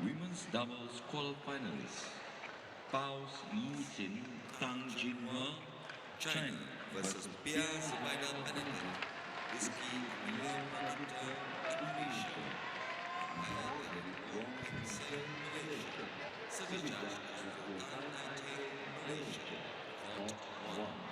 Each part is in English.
Women's doubles quarterfinals. Paus Yi Xin, Tang Jinhua, China versus Pia Zubaida Badminton, Rizky William Maginter, Indonesia, Rafael and Wong Kim Seng, Malaysia, Service charge to Tan Malaysia, Court 1.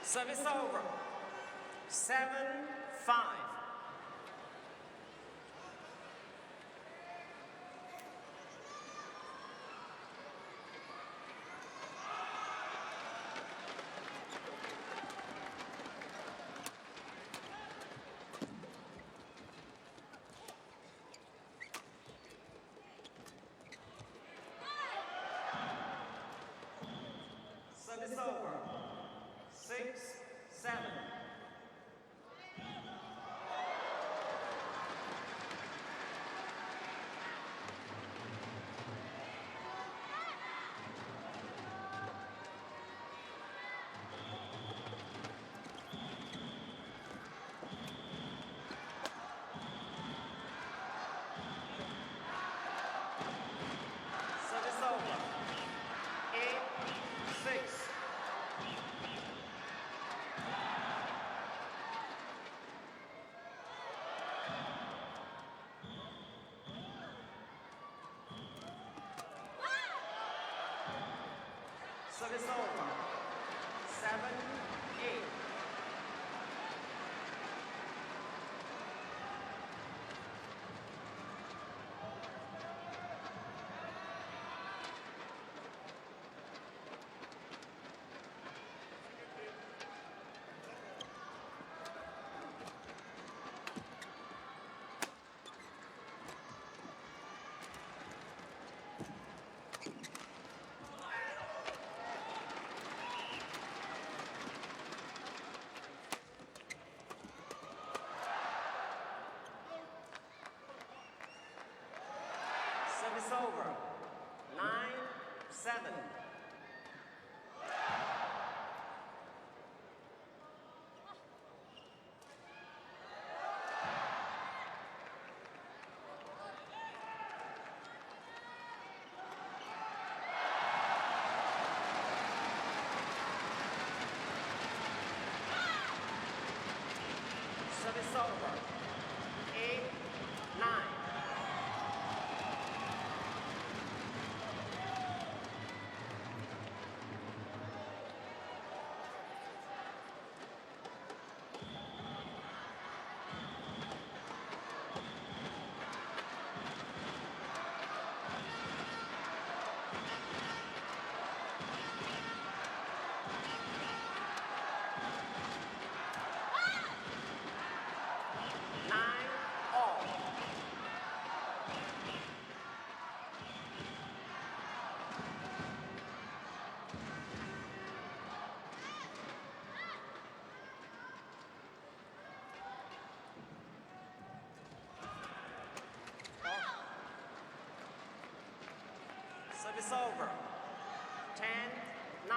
Service over. 7-5. Service over. 6-7. Service over. 8-6. Service over. 7-8. Service over. 9-7. Service over. 8-9. Service over. 10-9.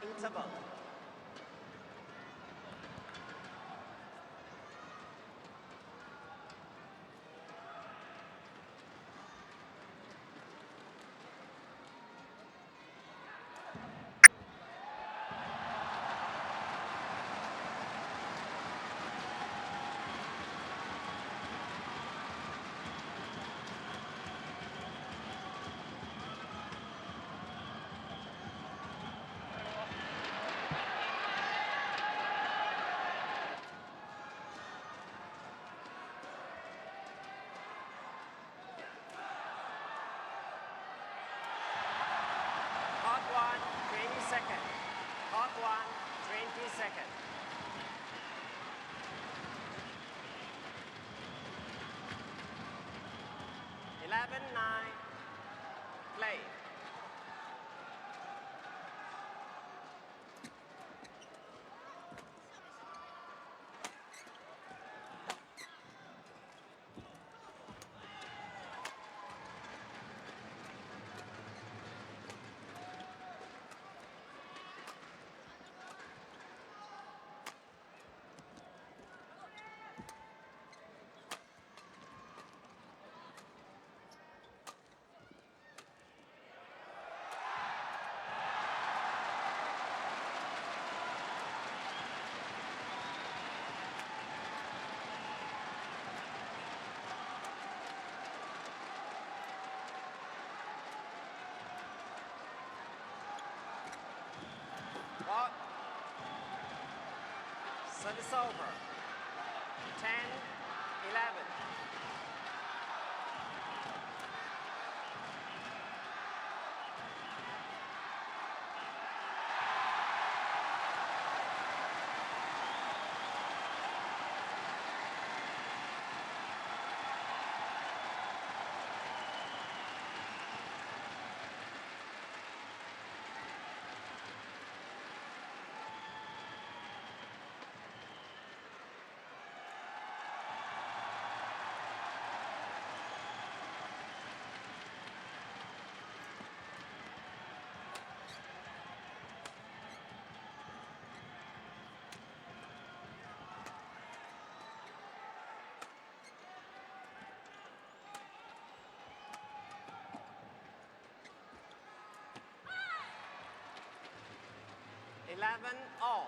Interval. Hot one, 20 seconds. Hot one, 20 seconds. Eleven, 9, play. Service over. 10, 11. Eleven all.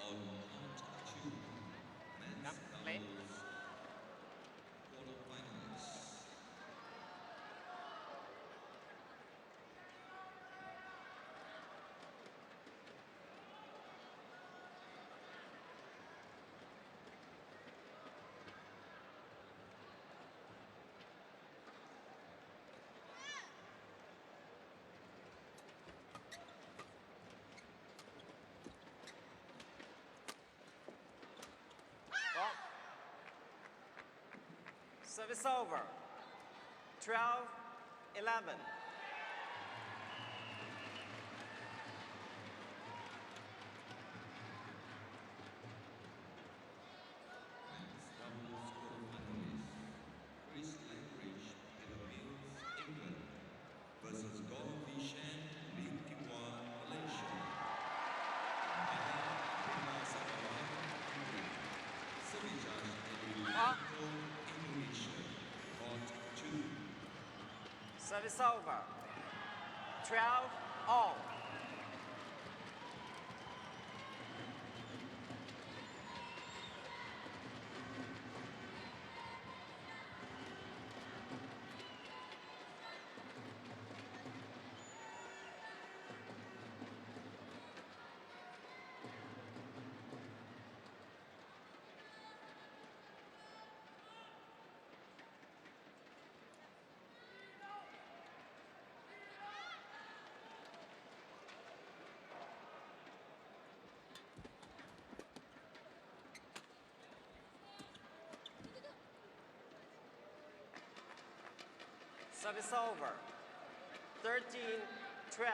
On count two, men's Play. doubles quarterfinals. Ball. Service over. 12, 11. Men's doubles quarterfinals. Chris Langridge, Peter Mills, England versus Gordon Vishan, Lim Kim-wan, Malaysia. Service judge Edwin Indonesia. Court 2. Service over. 12 all. Service over. 13, 12.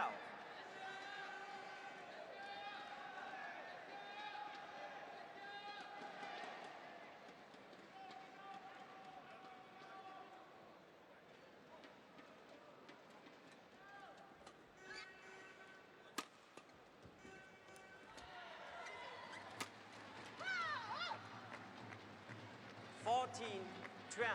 Fourteen, 12.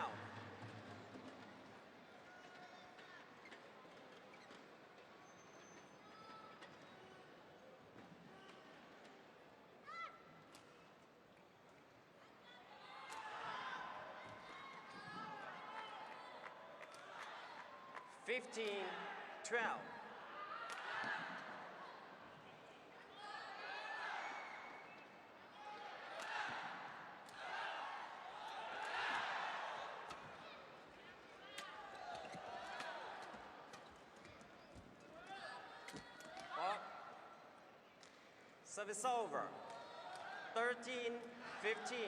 Fifteen, 12. Ball. Service over. 13, 15.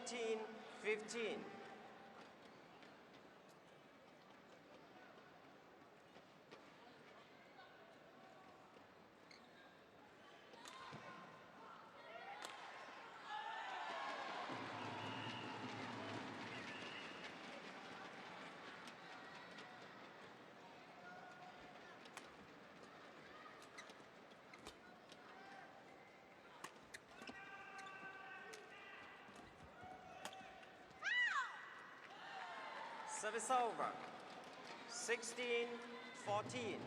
14-15. Service over. 16-14.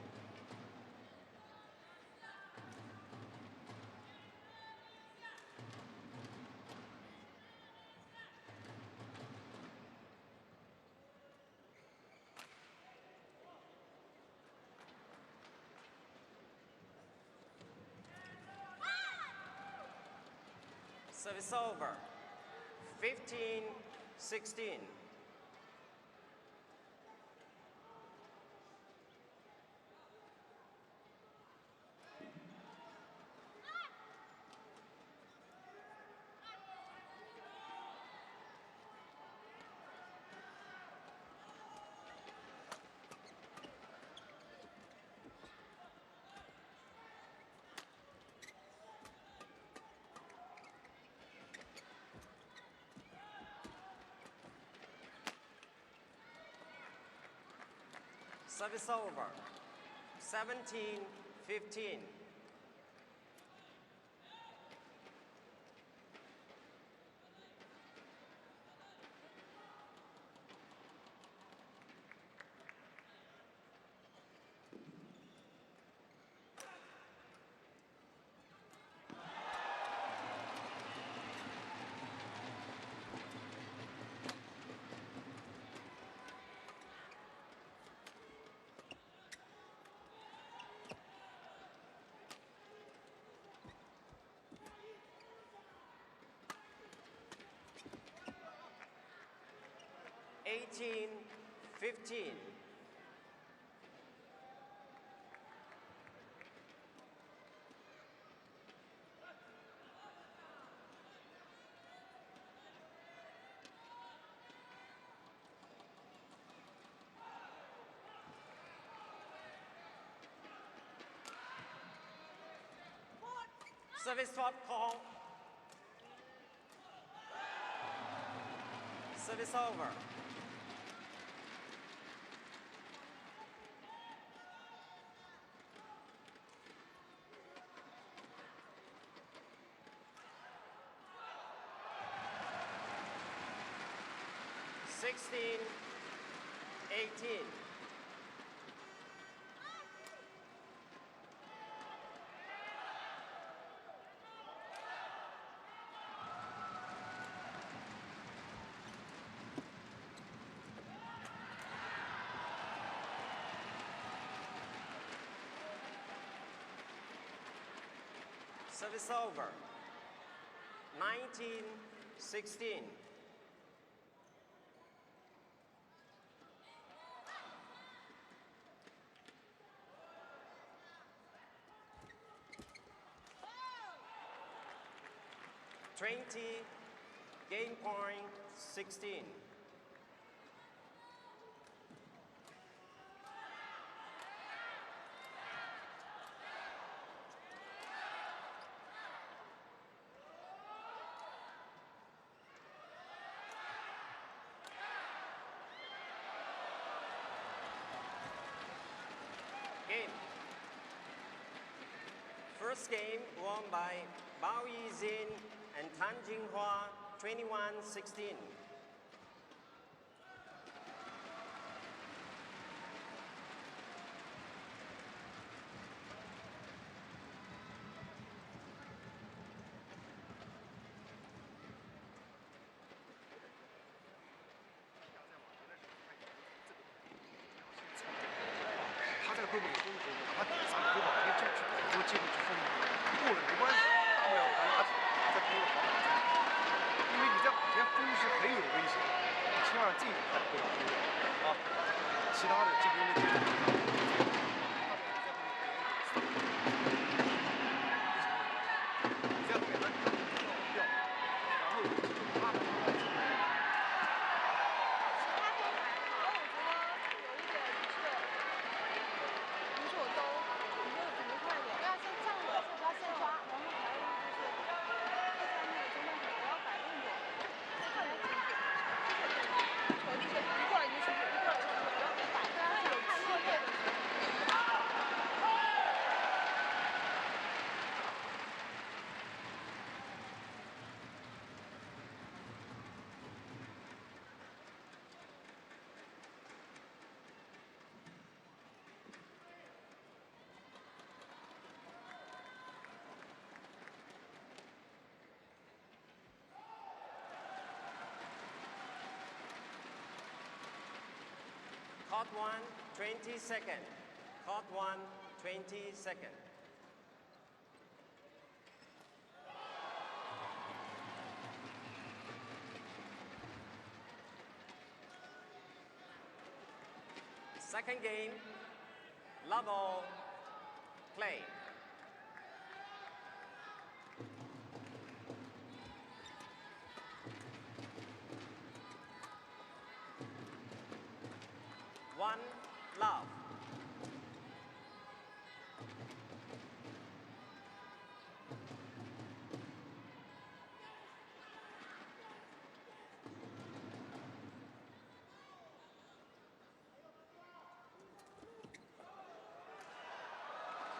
Service over. 15-16. Service over. 17-15. Eighteen, 15. Service swap call. Service over. Sixteen, 18. Service over. 19-16. Game point 16. Game. First game won by Bao Yizin and Tan Jinghua, 21-16. Court 1, 20 seconds. Court 1, 20 seconds. Second game, level, play. One, love.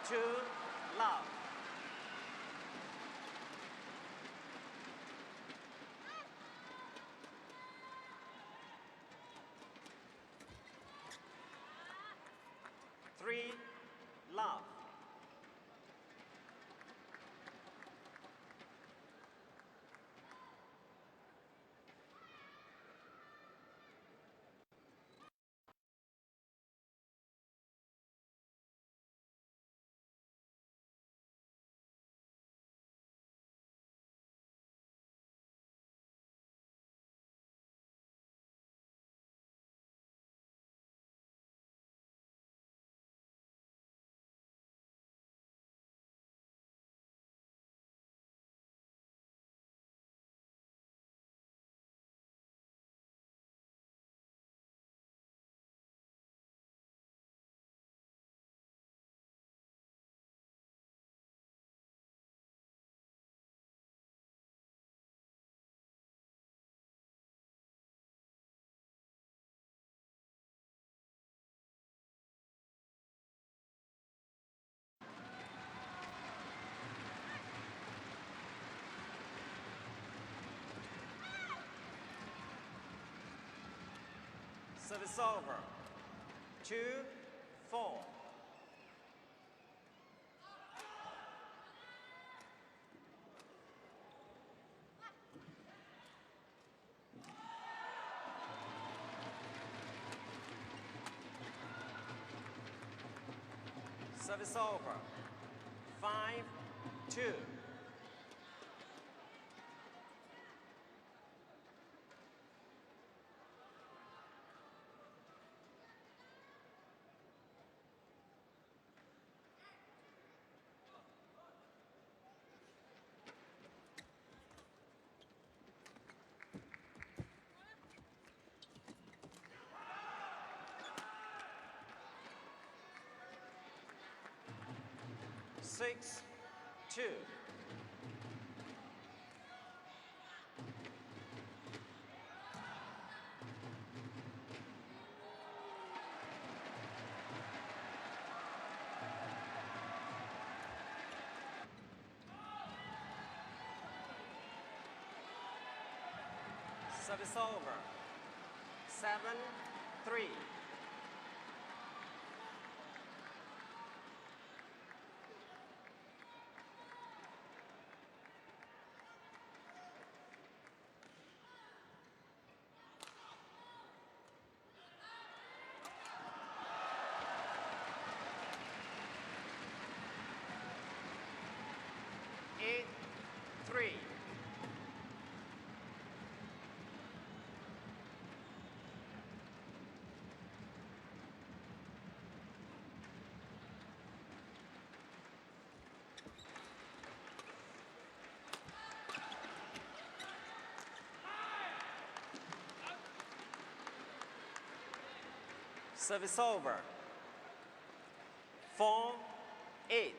Two, love. Three, love. Service over. 2, 4. Service over. 5, 2. Six, 2. Service over. 7, 3. Eight, 3. Service over. 4, 8.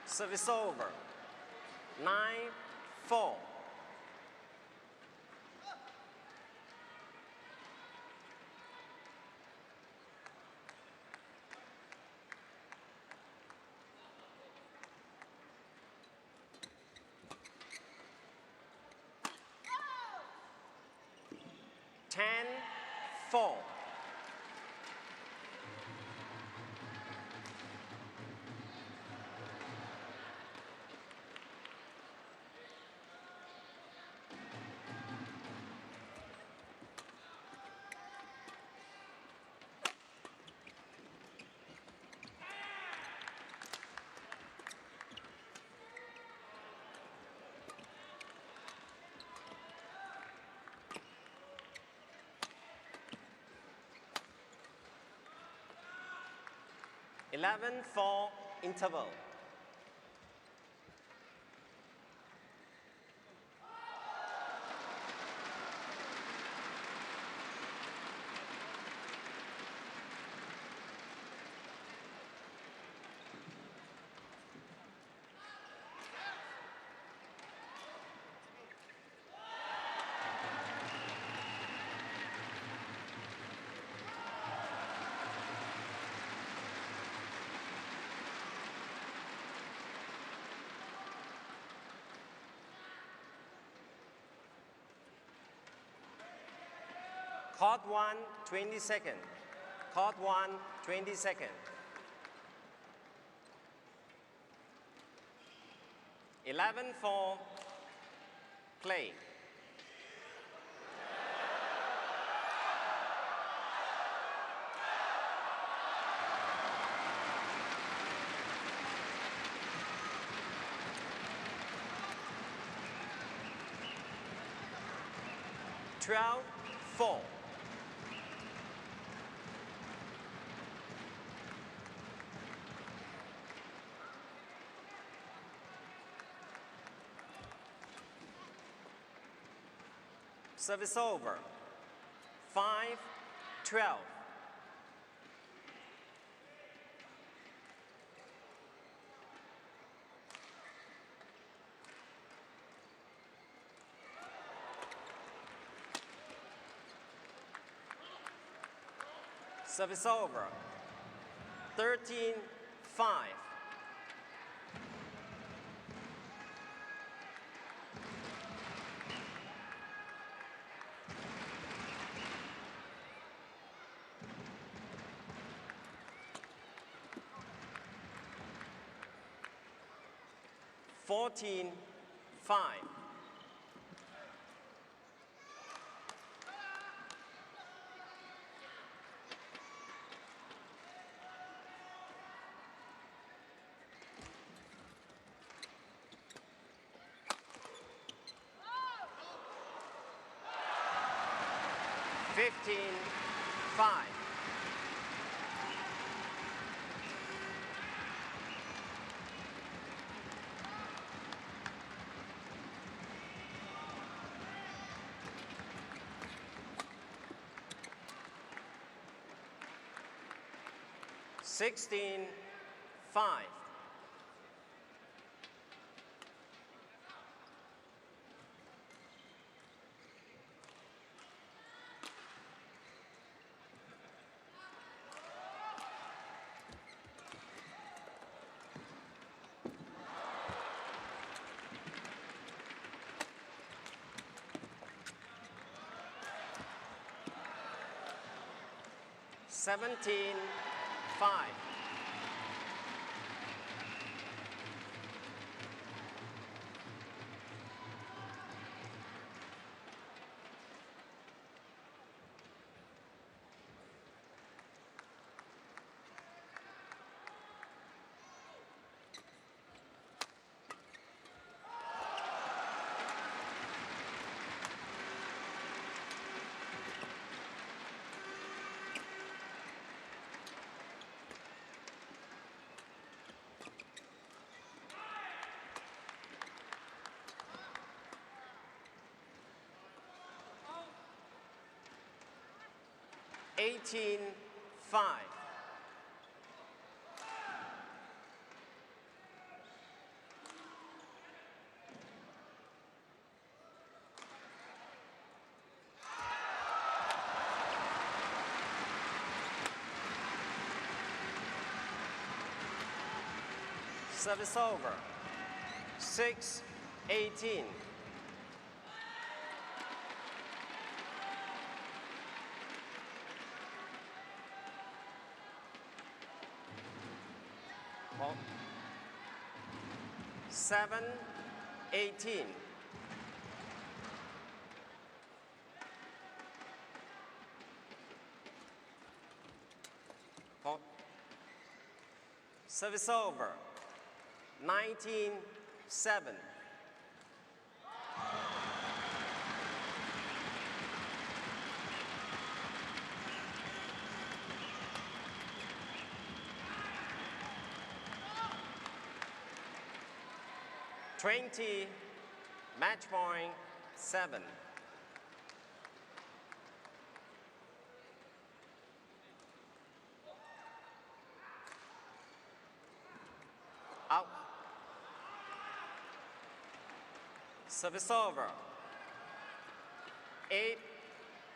Service over. 9, 4. 10-4. (11-4) interval. Court 1, 20 seconds. Court 1, 20 seconds. 11-4, play. Twelve, 4. Service over. 5-12. Service over. 13-5. (14-5). (15-5). (16-5). (17-5). (18-5). Service over. 6-18. For 7-18. For service over. 19-7. Match point 7. Out. Service over.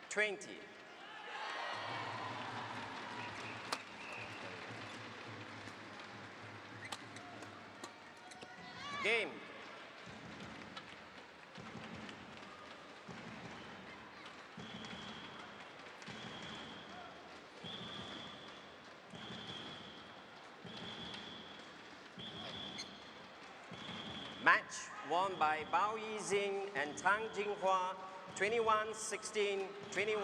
8-20. Game. Match won by Bao Yijing and Tang Jinghua, 21-16, 21-8.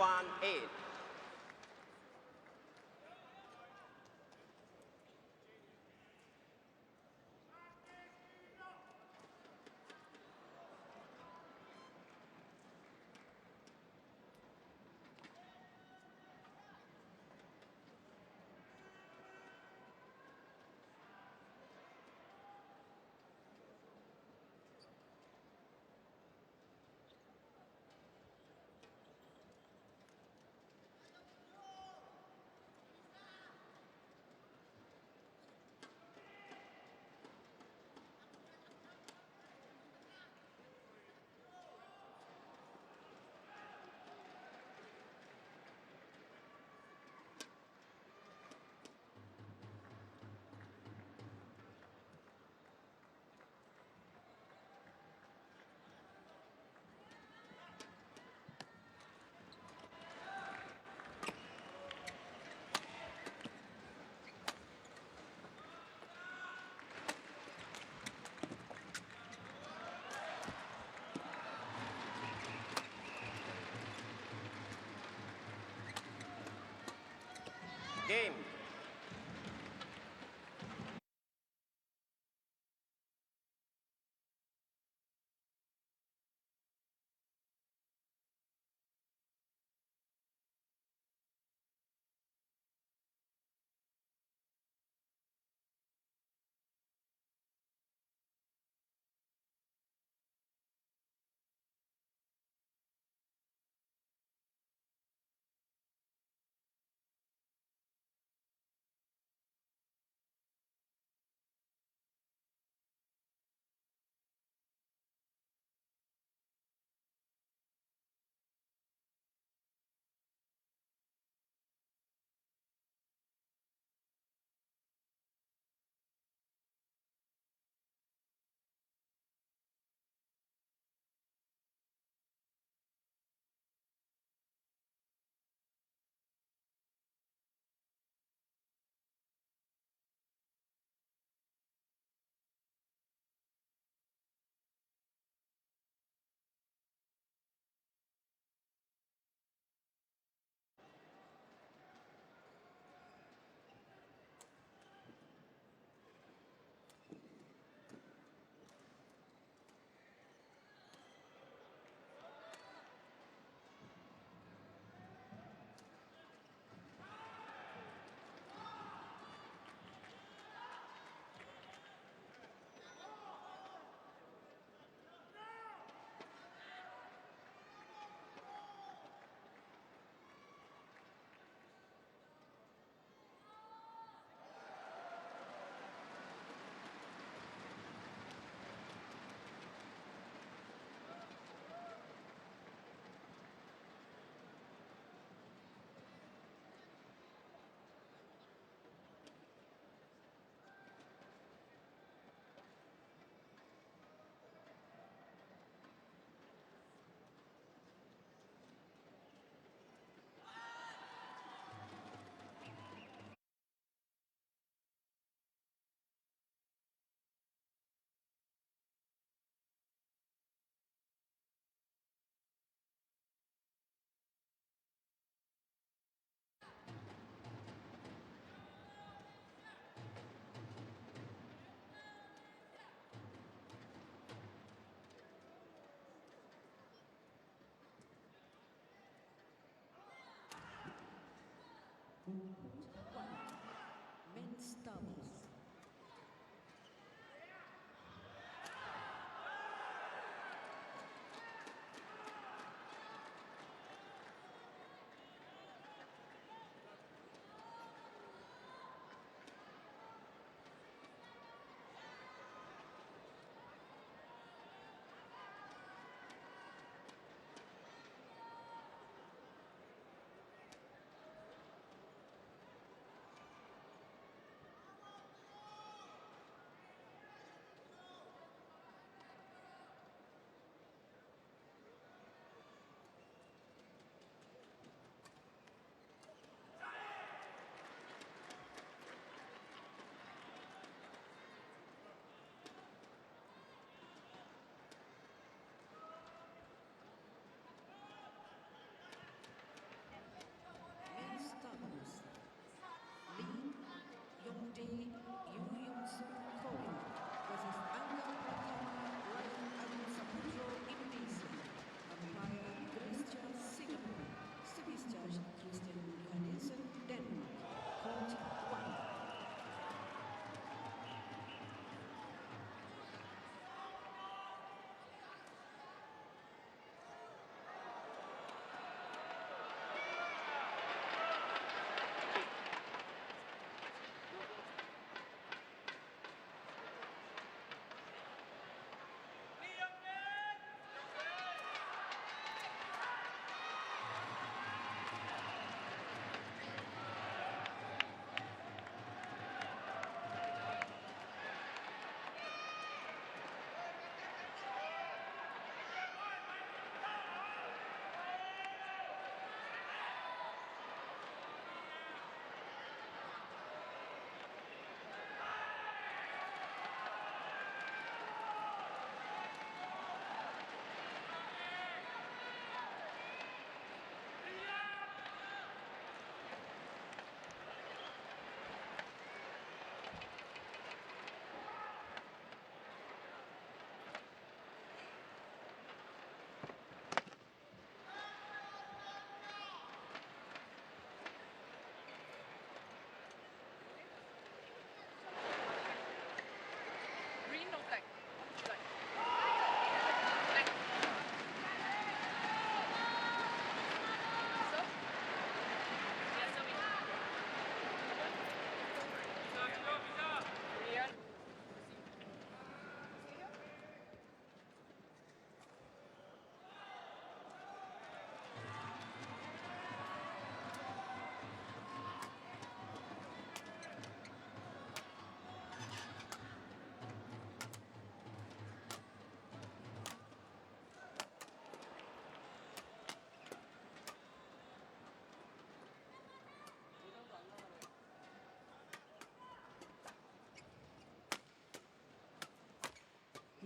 Game.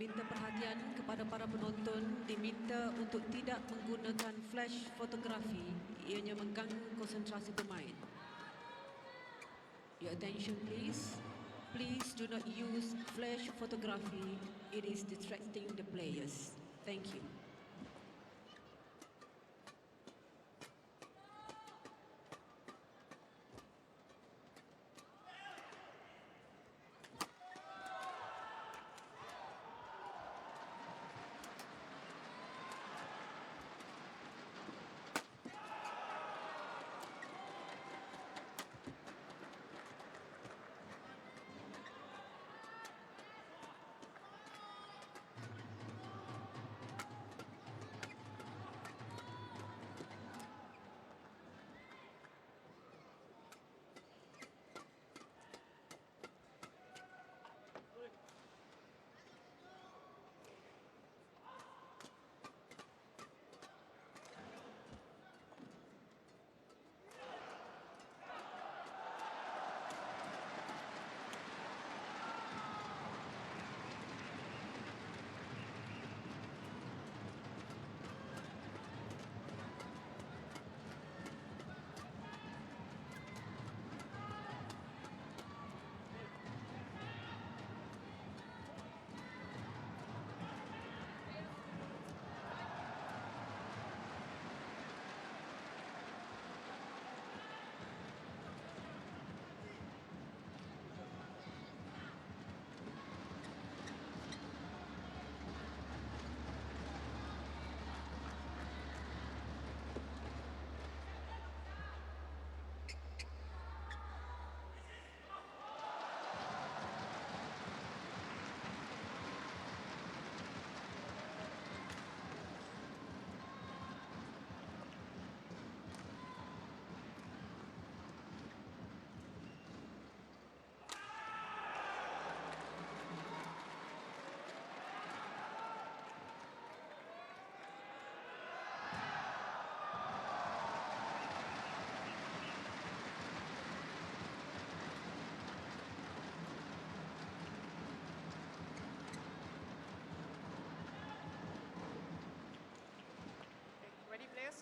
Minta perhatian kepada para penonton, diminta untuk tidak menggunakan flash fotografi, ianya mengganggu konsentrasi pemain. Your attention please. Please do not use flash photography. It is distracting the players. Thank you. Ready, players?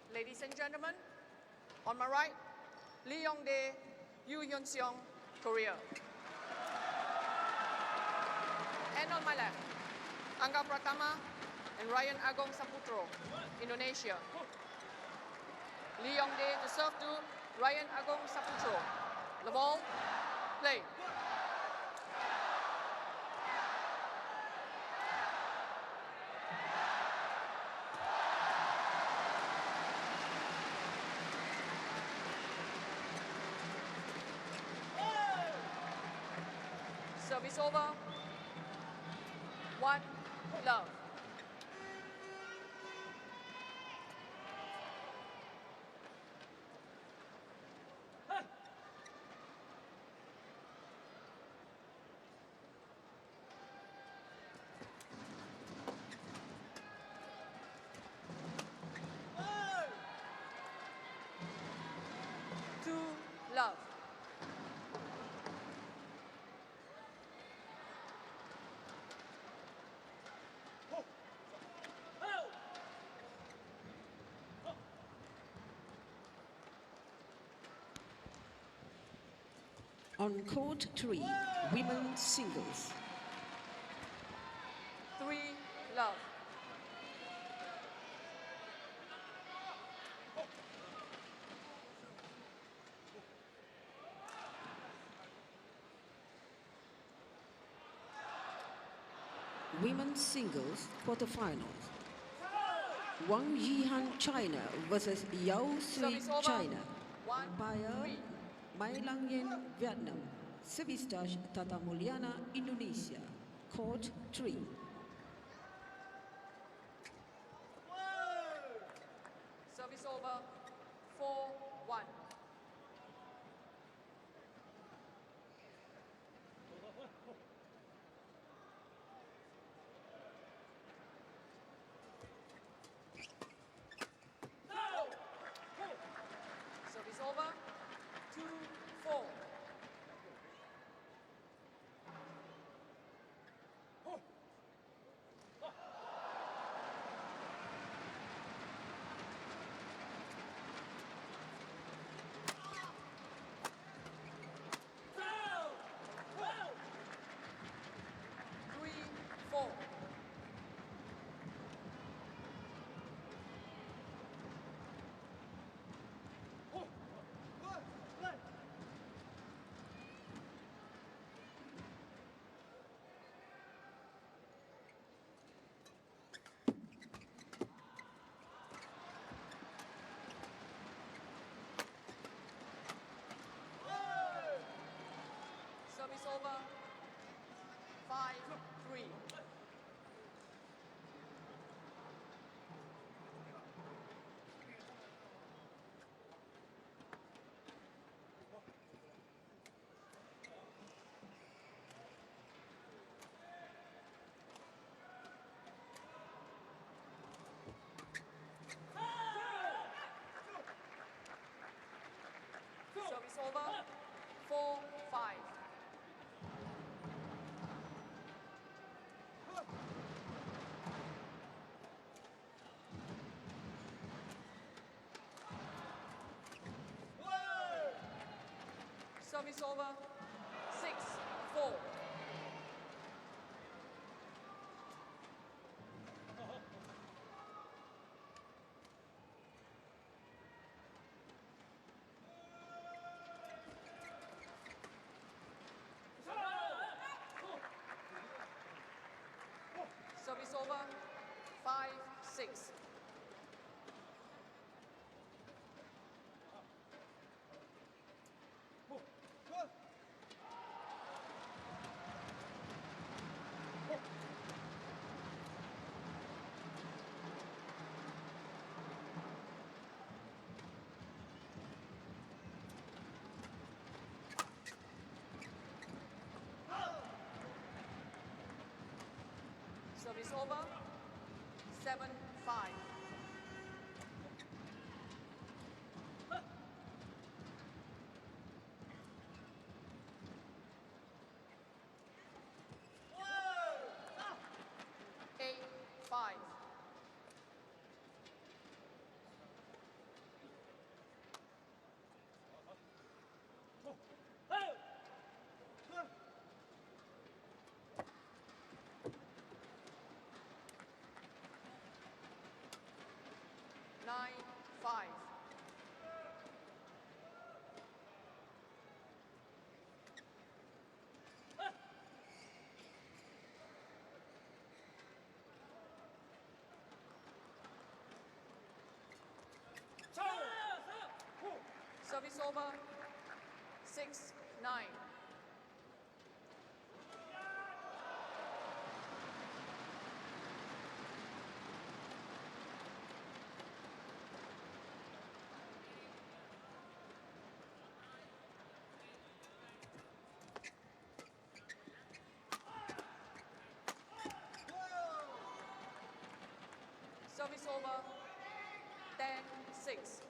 Ladies and gentlemen, on my right, Lee Yong-dae, Yoo Hyun-seong, Korea. And on my left, Angga Pratama and Ryan Agong Saputro, Indonesia. Lee Yong-dae to serve to Ryan Agong Saputro. The ball, play. Service over. 1-love. Love. On court 3, women's singles. 3-love. Women's singles quarterfinals. Wang Yihan, China versus Yao Sui, Service over. China. 1-3. Umpire Mai Lang Yen, Vietnam. Service touch Tata Mulyana, Indonesia. Court 3. Service over. 4-1. Service over. 2-4. Service over. 5-3. Service over. 4-5. Service over. 6-4. Service over. 5-6. Service over. 7-5. Eight, 5. Nine, 5. Service over. 6-9. Service over. 10-6.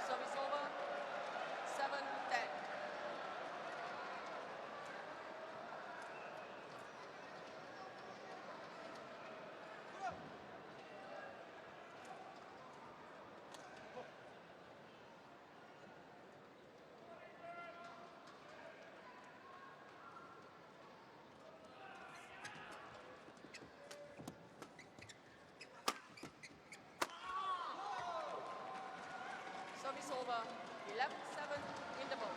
Service over. 7-10. Service over. 11-7 interval.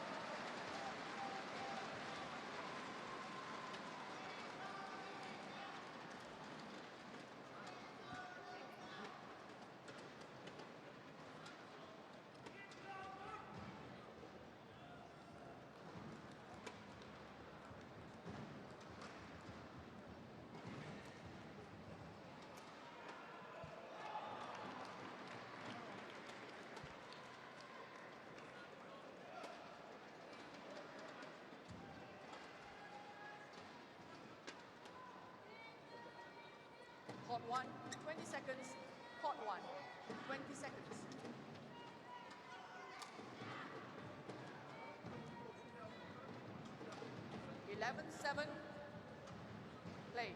Court 1, 20 seconds. Court 1, 20 seconds. Eleven, 7. Play.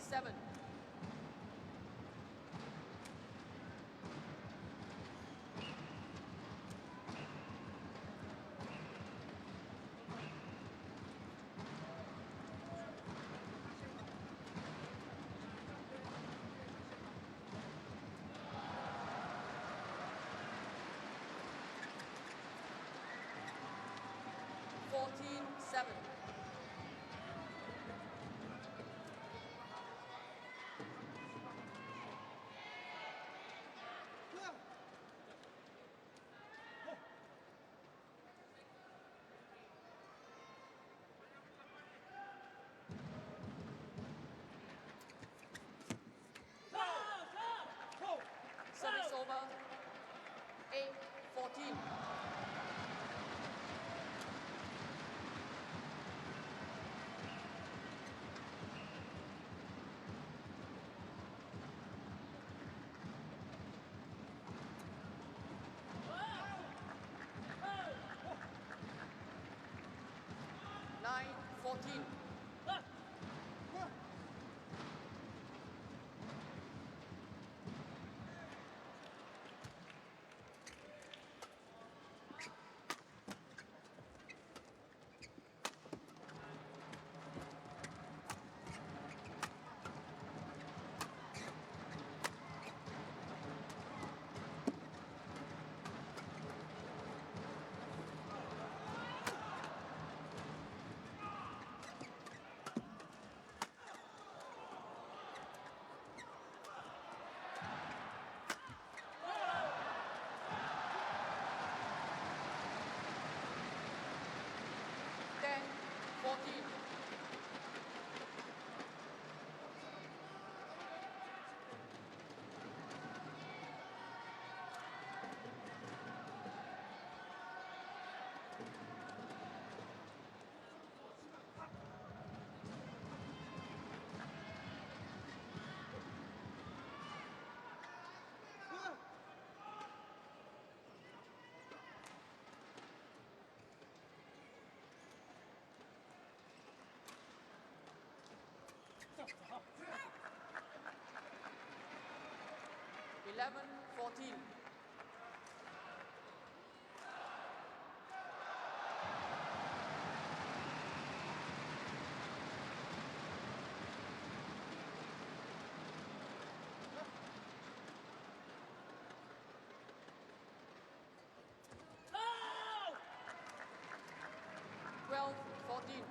47. Seven. Service over. 8-14. Nine, 14. Ten, 14. 11-14. Twelve, 14.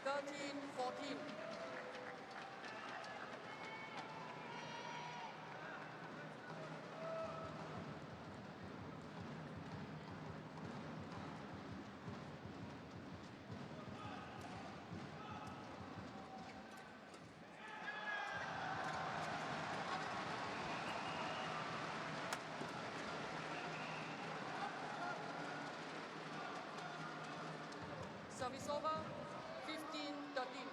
Thirteen, 14. Service over. 15-13.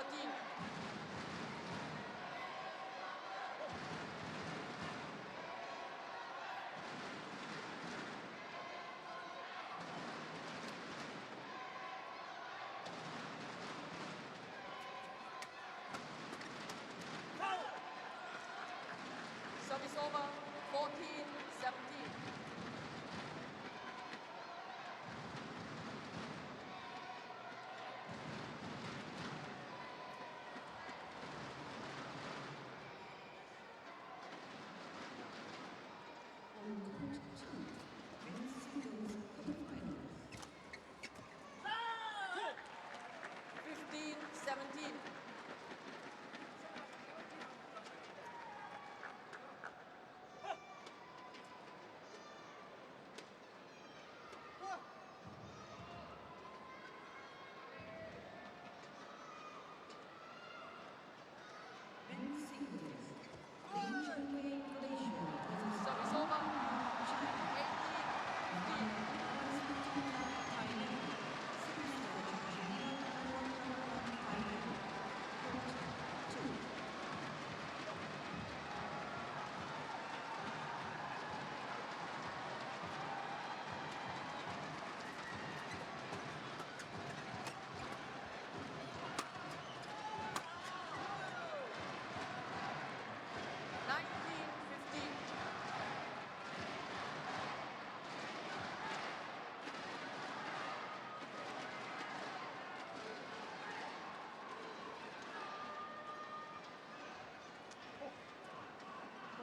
14. Service over, 14-17. On court 2, men's singles quarterfinals. 15-17. Men's singles. Malaysia, Malaysia versus Service over, China. 18-15. Thailand. Superstar China. Thailand. Court 2.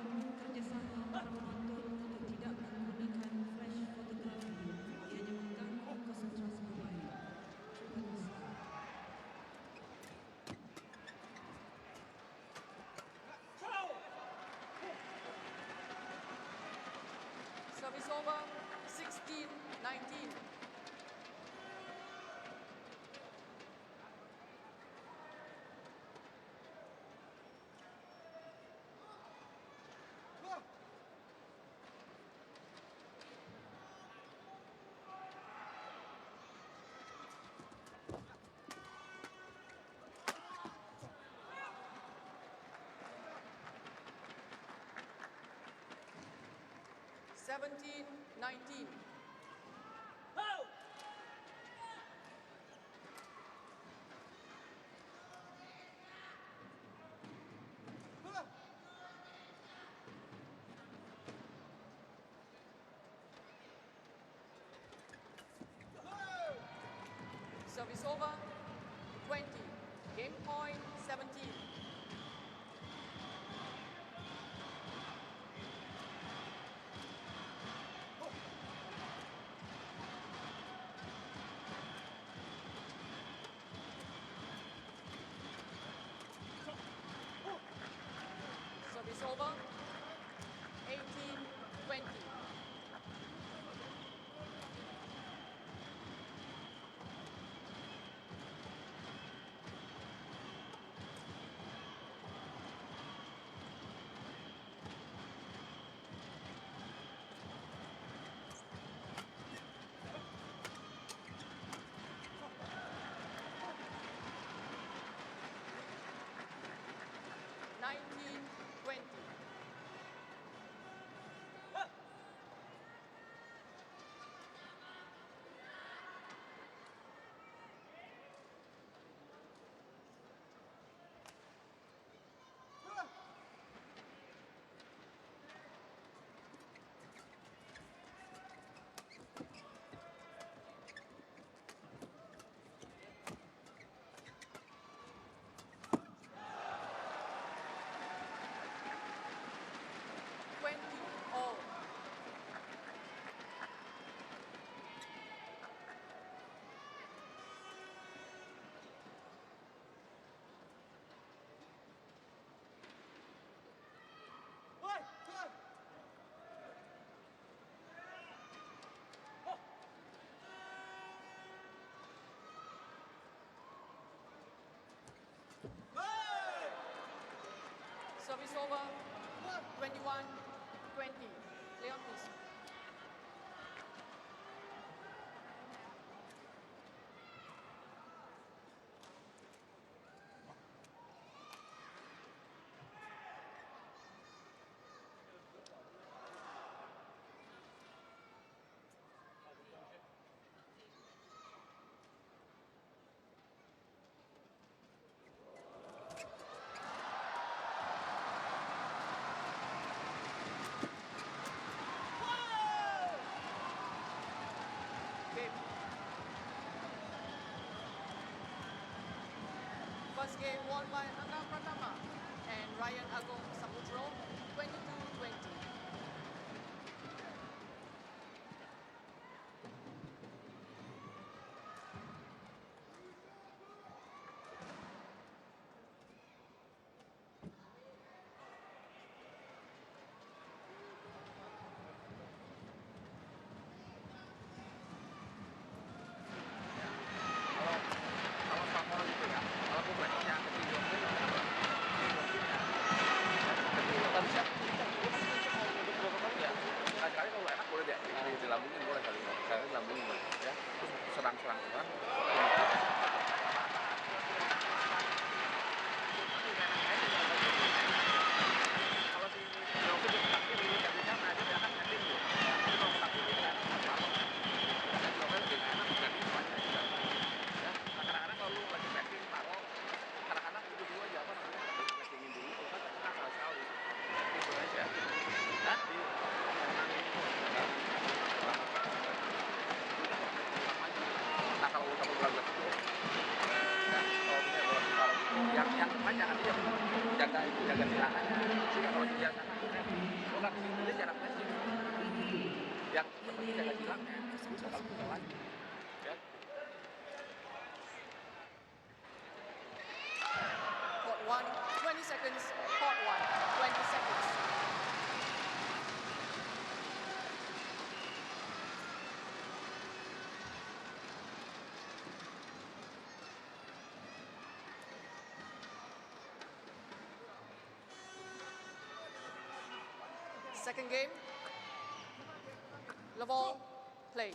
Mohon kerjasama para penonton untuk tidak menggunakan flash fotografi. Ianya mengganggu konsentrasi pemain. Terima kasih. Service over, 16-19. Seventeen, 19. Service over, 20. Game point, 17. Service over, 18-20. Nineteen, 20. All. Service over, 21-20. Leon, please. First game won by Angga Pratama and Ryan Agong Saputro, 22-20. Kalau favorit itu ya, kalau pemainnya kecil ya, kali kalau enak boleh deh dilambungin, boleh kali saya dilambungin ya, terus serang-serang kan. Kalau si Yogi di kaki dulu jadinya nanti dia akan ngetim tuh. Tapi kalau kaki dia kan malam. Dan Yogi lebih enak jadi banyak juga. Ya, kadang-kadang kalau lu lagi batting taruh, kadang-kadang itu dulu aja apa namanya, battingin dulu, kalau kan salah sekali. Itu aja. Nah, di nah kalau udah berat itu ya, kalau punya bola kalau itu yang banyak nanti jaga silangannya sehingga kalau dia sana bola ke situ dia jarak pendek yang penting jaga silangnya bisa kalau kita lagi ya. Court 1, 20 seconds. Court 1, 20 seconds. Second game. Level, play.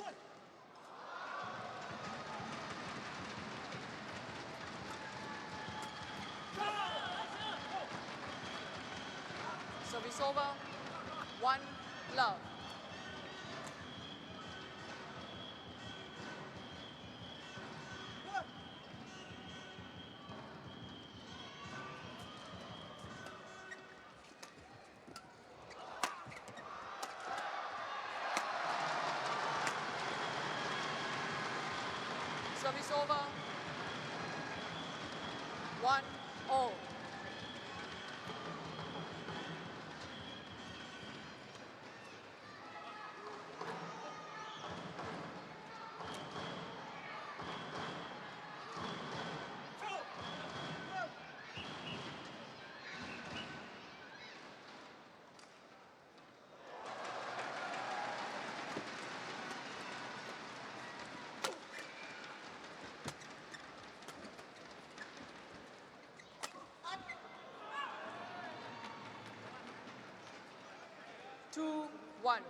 Service over. 1 love. Service over. 1-0. Two, 1.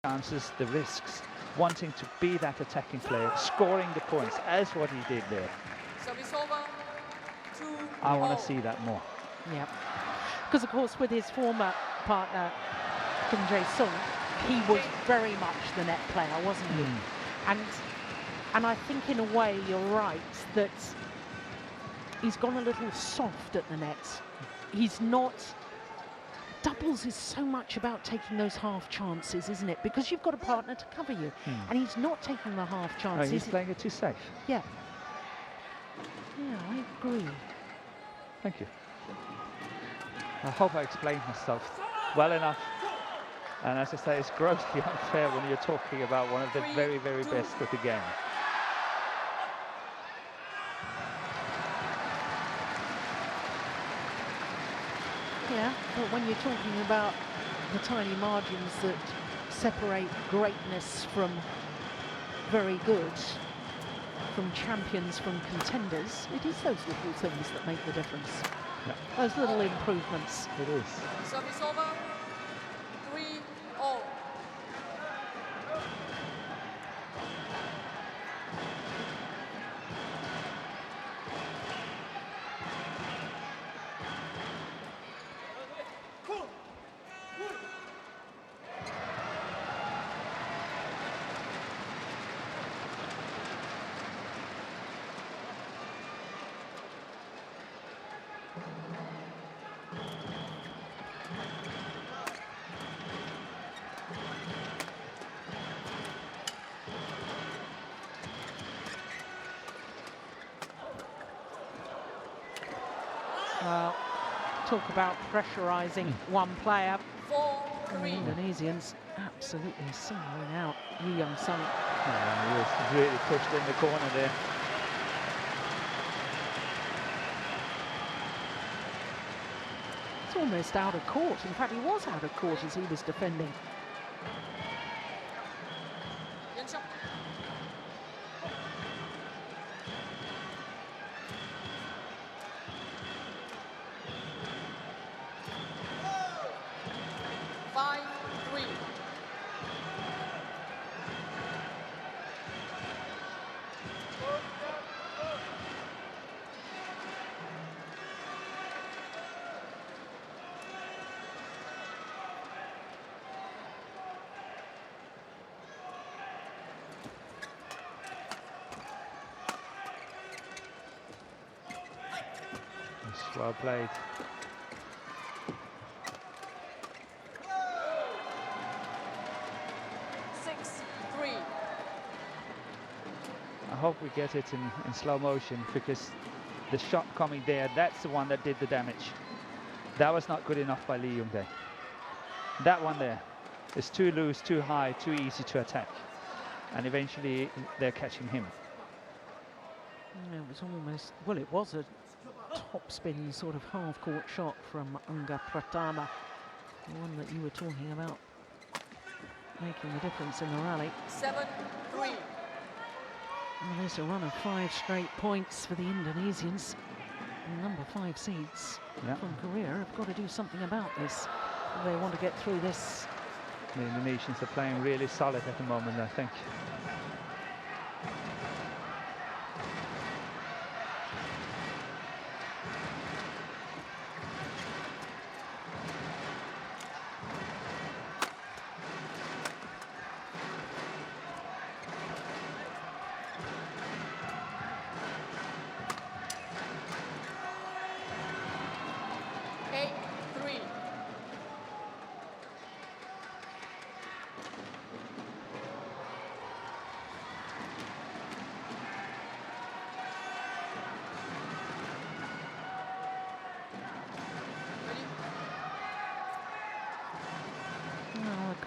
Chances, the risks, wanting to be that attacking player, scoring the points as what he did there. Service over. 2-0. I want to see that more. Yeah, because of course with his former partner Kim Jae-sung, he was very much the net player, wasn't he? And I think in a way you're right that he's gone a little soft at the net. He's not. Doubles is so much about taking those half chances, isn't it? Because you've got a partner to cover you, and he's not taking the half No, chances. he's playing it too safe. Yeah. Yeah, I agree. Thank you. I hope I explained myself well enough. And as I say, it's grossly unfair when you're talking about one of the very, very best of the game. Yeah, but when you're talking about the tiny margins that separate greatness from very good, from champions, from contenders, it is those little things that make the difference. Yeah. Those little improvements. It is. Service over. 3-0. Well, talk about pressurising one player. 4-3. The Indonesians absolutely singling out Yu Young Sung. Yeah, he was really pushed in the corner there. It's almost out of court. In fact, he was out of court as he was defending. Yun Xiong. Five, 3. It's well played. I hope we get it in slow motion, because the shot coming there, that's the one that did the damage. That was not good enough by Lee Young-dae. That one there is too loose, too high, too easy to attack. And eventually they're catching him. It was almost, well, it was a topspin sort of half-court shot from Angga Pratama, the one that you were talking about, making the difference in the rally. 7-3. Well, there's a run of 5 straight points for the Indonesians. Number 5 seeds from Korea have got to do something about this if they want to get through this. The Indonesians are playing really solid at the moment, I think.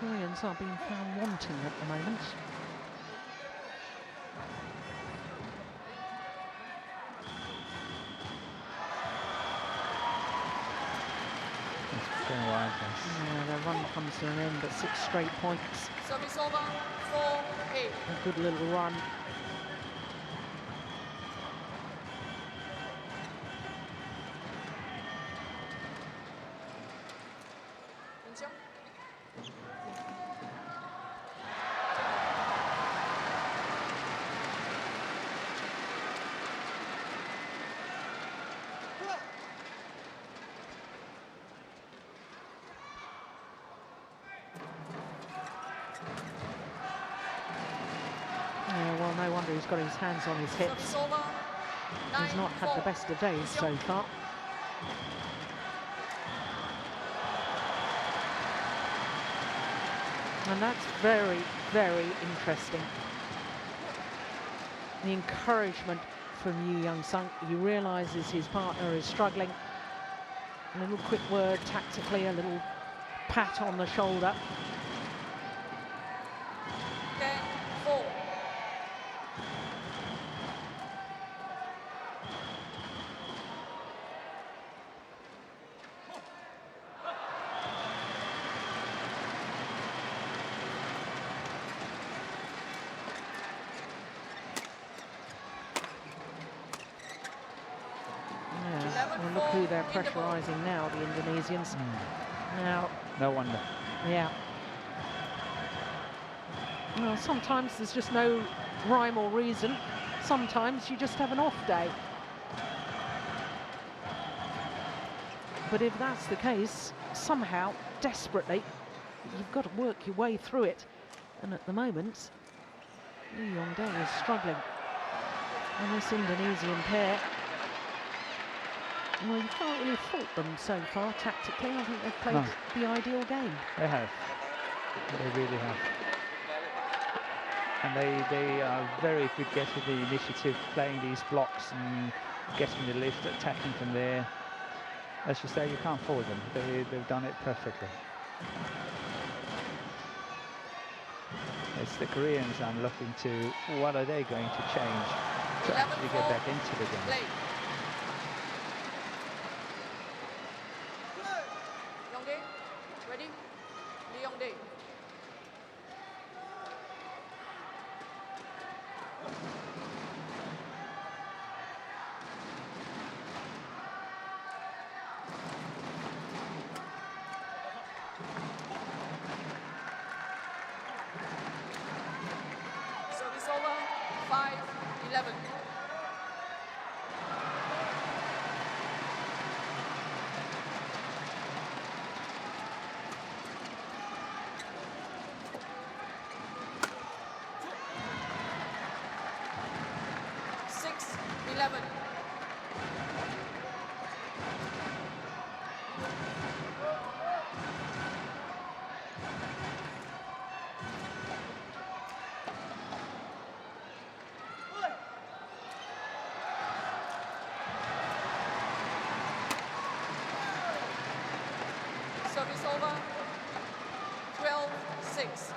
Koreans are being found wanting at the moment. Yeah, their run comes to an end, but 6 straight points. Service over, 4-8. A good little run. Yun Xiong. Yeah, well, no wonder he's got his hands on his hips. Service over, He's not had the 9-4. best of days so far. And that's very, very interesting. The encouragement from Yu Young Sung. He realises his partner is struggling. A little quick word tactically, a little pat on the shoulder. 10-4. Well, look who they're pressurising now, the Indonesians. Now, no wonder. Yeah. Well, sometimes there's just no rhyme or reason. Sometimes you just have an off day. But if that's the case, somehow, desperately, you've got to work your way through it. And at the moment, Lee Yong-dae is struggling. And this Indonesian pair, well, you can't really fault them so far tactically. I think they've played the ideal game. They have. They really have. And they are very good getting the initiative, playing these blocks and getting the lift, attacking from there. as you say, you can't fault them. They've done it perfectly. It's the Koreans I'm looking to. What are they going to change to actually get back into the game? Play. Yongdae, ready? Lee Yongdae. Service over, 5-11. Service over, 12-6.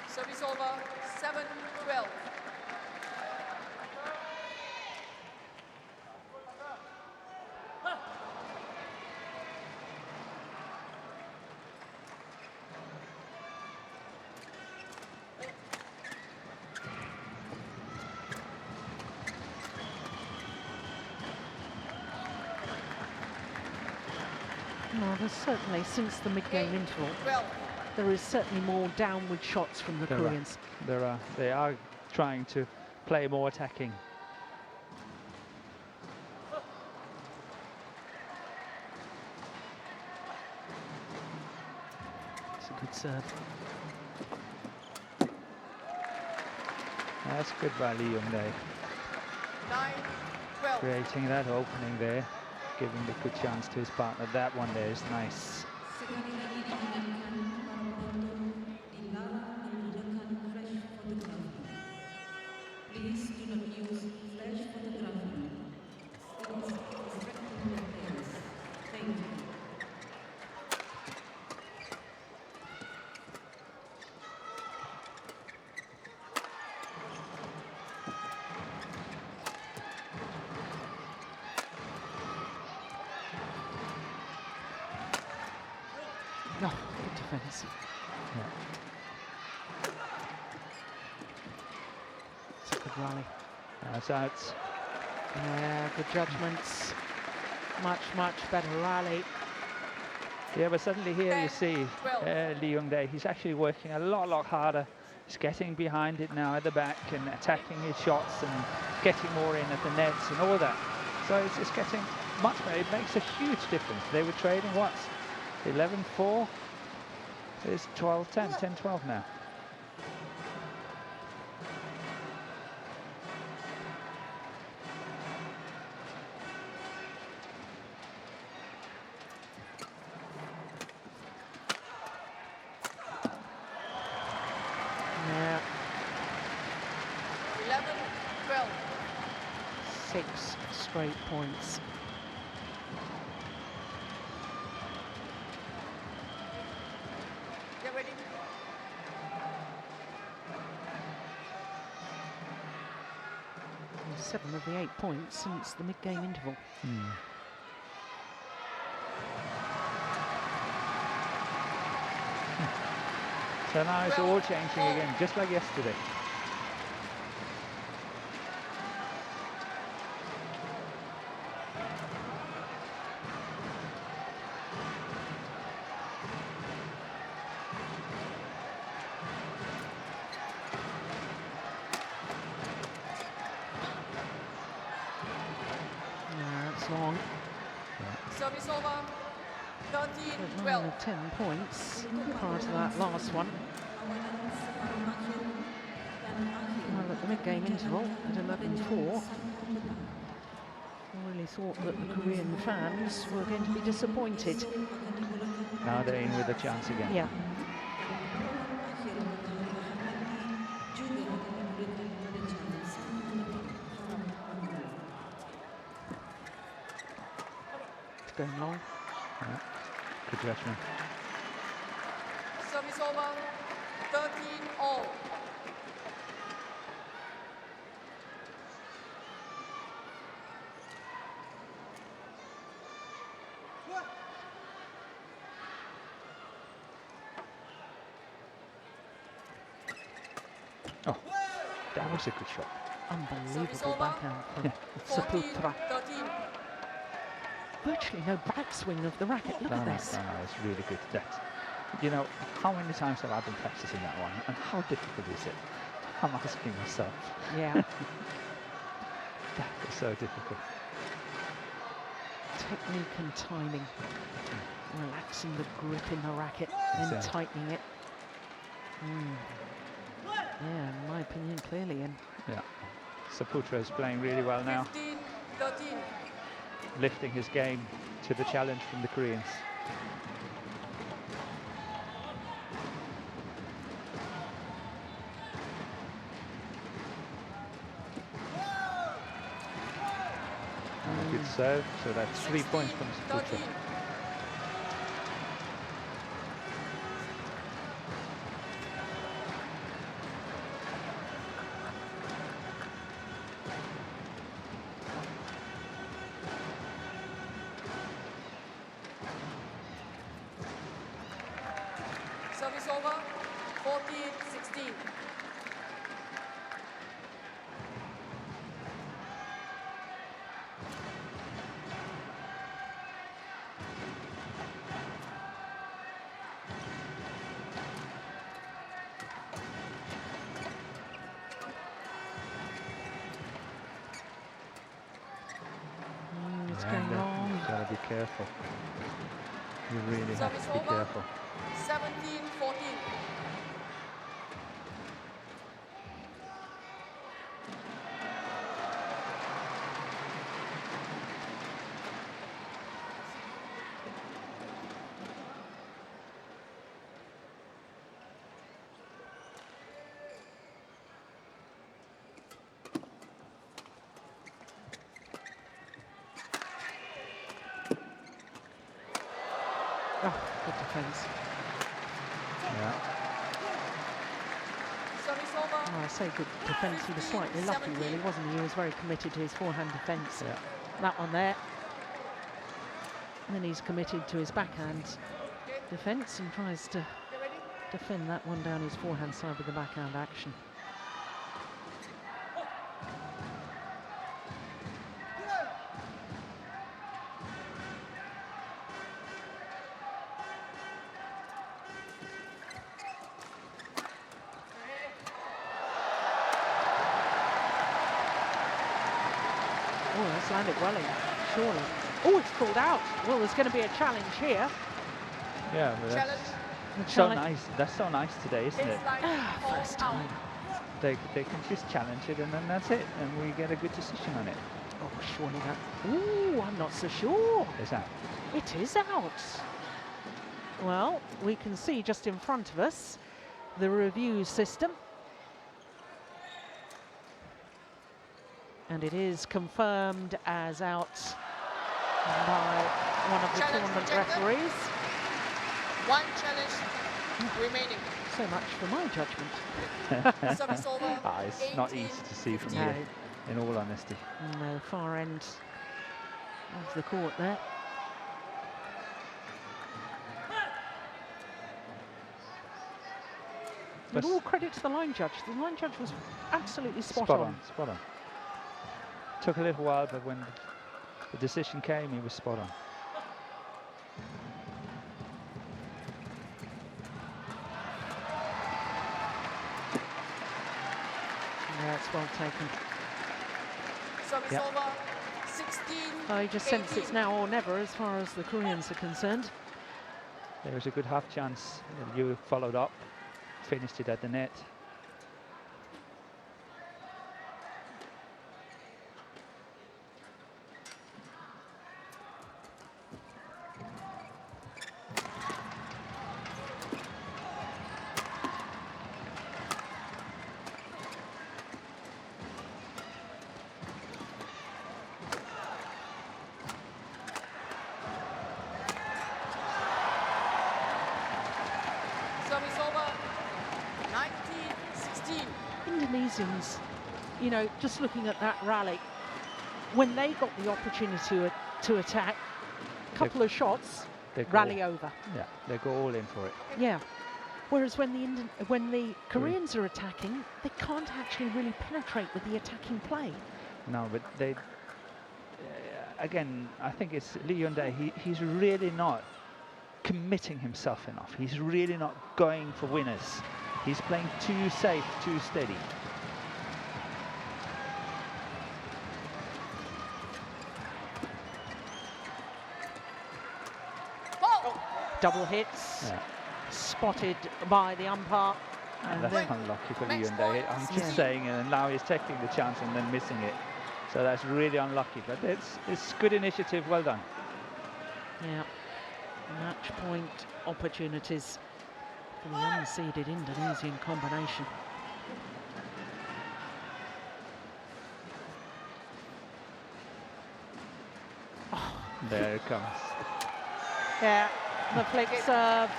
Service over, 7-12. No, there's certainly, since the mid-game interval, 12. there is certainly more downward shots from the Koreans. They are trying to play more attacking. It's a good serve. That's good by Lee Yongdae, 9-12. creating that opening there, giving the good chance to his partner. That one there is nice. Sekali lagi diingatkan para penonton dilarang menggunakan flash photography. Please do not use flash photography. It is distracting the players. Thank you. No, good defence. It's a good rally. That's out. Yeah, good judgments. Much, much better rally. Yeah, but suddenly here you 10, see 12. Lee Yongdae, he's actually working a lot harder. He's getting behind it now at the back and attacking his shots and getting more in at the nets and all that. So it's getting much better. It makes a huge difference. They were trading what? 11-4. It's 12-10, 10-12 now. Yeah, 11-12. 6 straight points. Get ready. 7 of the 8 points since the mid-game interval. So now it's all changing again, just like yesterday. Yeah, it's long. Service over, But 9 13-12. of 10 points prior to that last one. Kawanan separuh akhir dan akhir. Well, at the mid-game interval at 11-4. Satu petang. I really thought that the Korean fans were going to be disappointed. Now they're in with a chance again. Yeah. Akhir matahari Ahmadi juga akan digunakan pada cara sama seperti para pemula. It's going long. Yeah. Good judgment. Service over, 13-all. Oh, that was a good shot. Unbelievable over. backhand from Saputra. 14-13. Virtually no backswing of the racket. Look No, at no, this. no, no, it's really good. That, you know, how many times have I been practicing that one, and how difficult is it? I'm asking myself. Yeah. That is so difficult. Technique and timing. Relaxing the grip in the racket and Exactly. tightening it. Yeah, in my opinion, clearly in. Yeah. Saputra is playing really well now, 15-13. lifting his game to the challenge from the Koreans. And a good serve, so that's 3 points from Saputra. 13. Service over, 14-16. It's And going long. you've got to be careful. You really have Service to be over. careful. 17-14. Oh, good defence. Yeah. Service over. Oh, I say good defence. He was slightly lucky, really, wasn't he? He was very committed to his forehand defence. Yeah. That one there. And then he's committed to his backhand defence and tries to Get ready. defend that one down his forehand side with the backhand action. Oh, that's landed well in, surely. Oh, it's pulled out. Well, there's going to be a challenge here. Yeah, but that's Challenge. The so challenge- nice. That's so nice today, isn't it? Baseline. all First out. time. They can just challenge it, and then that's it, and we get a good decision on it. Oh, surely that. Ooh, I'm not so sure. Is that? It is out. Well, we can see just in front of us the review system. And it is confirmed as out by one of the Challenge tournament rejected. referees. One challenge remaining. So much for my judgment. Service over. Ah, it's not easy to see from 18-15. here, in all honesty. No, far end of the court there. But And all credit to the line judge. The line judge was absolutely spot on. Spot on. Took a little while, but when the decision came, he was spot on. Yeah, it's well taken. Service Yep. over. 16. I just sense it's now or never as far as the Koreans are concerned. There was a good half chance. You followed up, finished it at the net. Indonesians, you know, just looking at that rally, when they got the opportunity to attack, a couple of shots, rally over. Yeah, they go all in for it. Yeah. Whereas when the Koreans are attacking, they can't actually really penetrate with the attacking play. No, but they, again, I think it's Lee Yong-dae, he's really not committing himself enough. He's really not going for winners. He's playing too safe, too steady. Double hits, spotted by the umpire. And that's unlucky for Lee Yong-dae. I'm just saying, and now he's taking the chance and then missing it. So that's really unlucky, but it's good initiative, well done. Yeah, match point opportunities for the unseeded Indonesian combination. There it comes. Yeah, the flick serve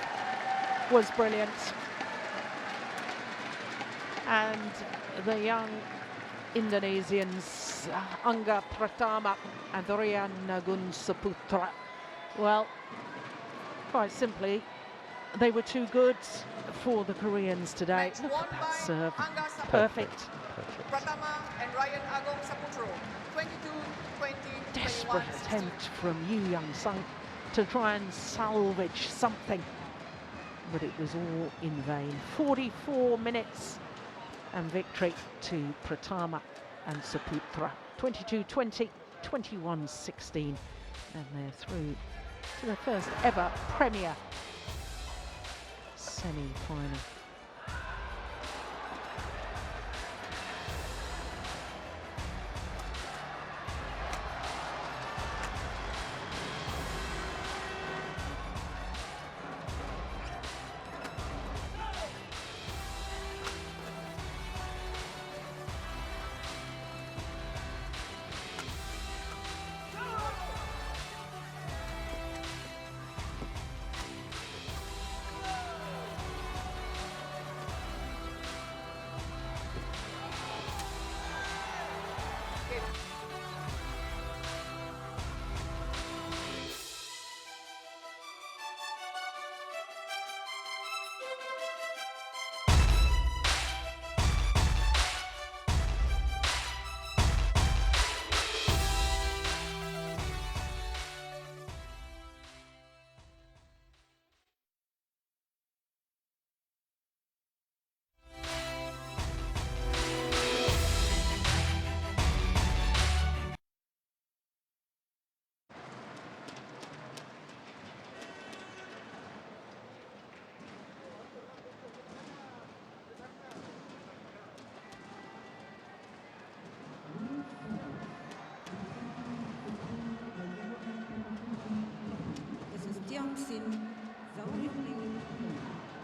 was brilliant. And the young Indonesians, Angga Pratama and Rian Agung Saputra, well, quite simply, they were too good for the Koreans today. Look at that serve. Perfect. Pratama and Ryan Agung Saputro, 22-20. Desperate attempt from Yu Young Sung to try and salvage something, but it was all in vain. 44 minutes and victory to Pratama and Saputra. 22-20, 21-16, and they're through to the first ever Premier semi-final.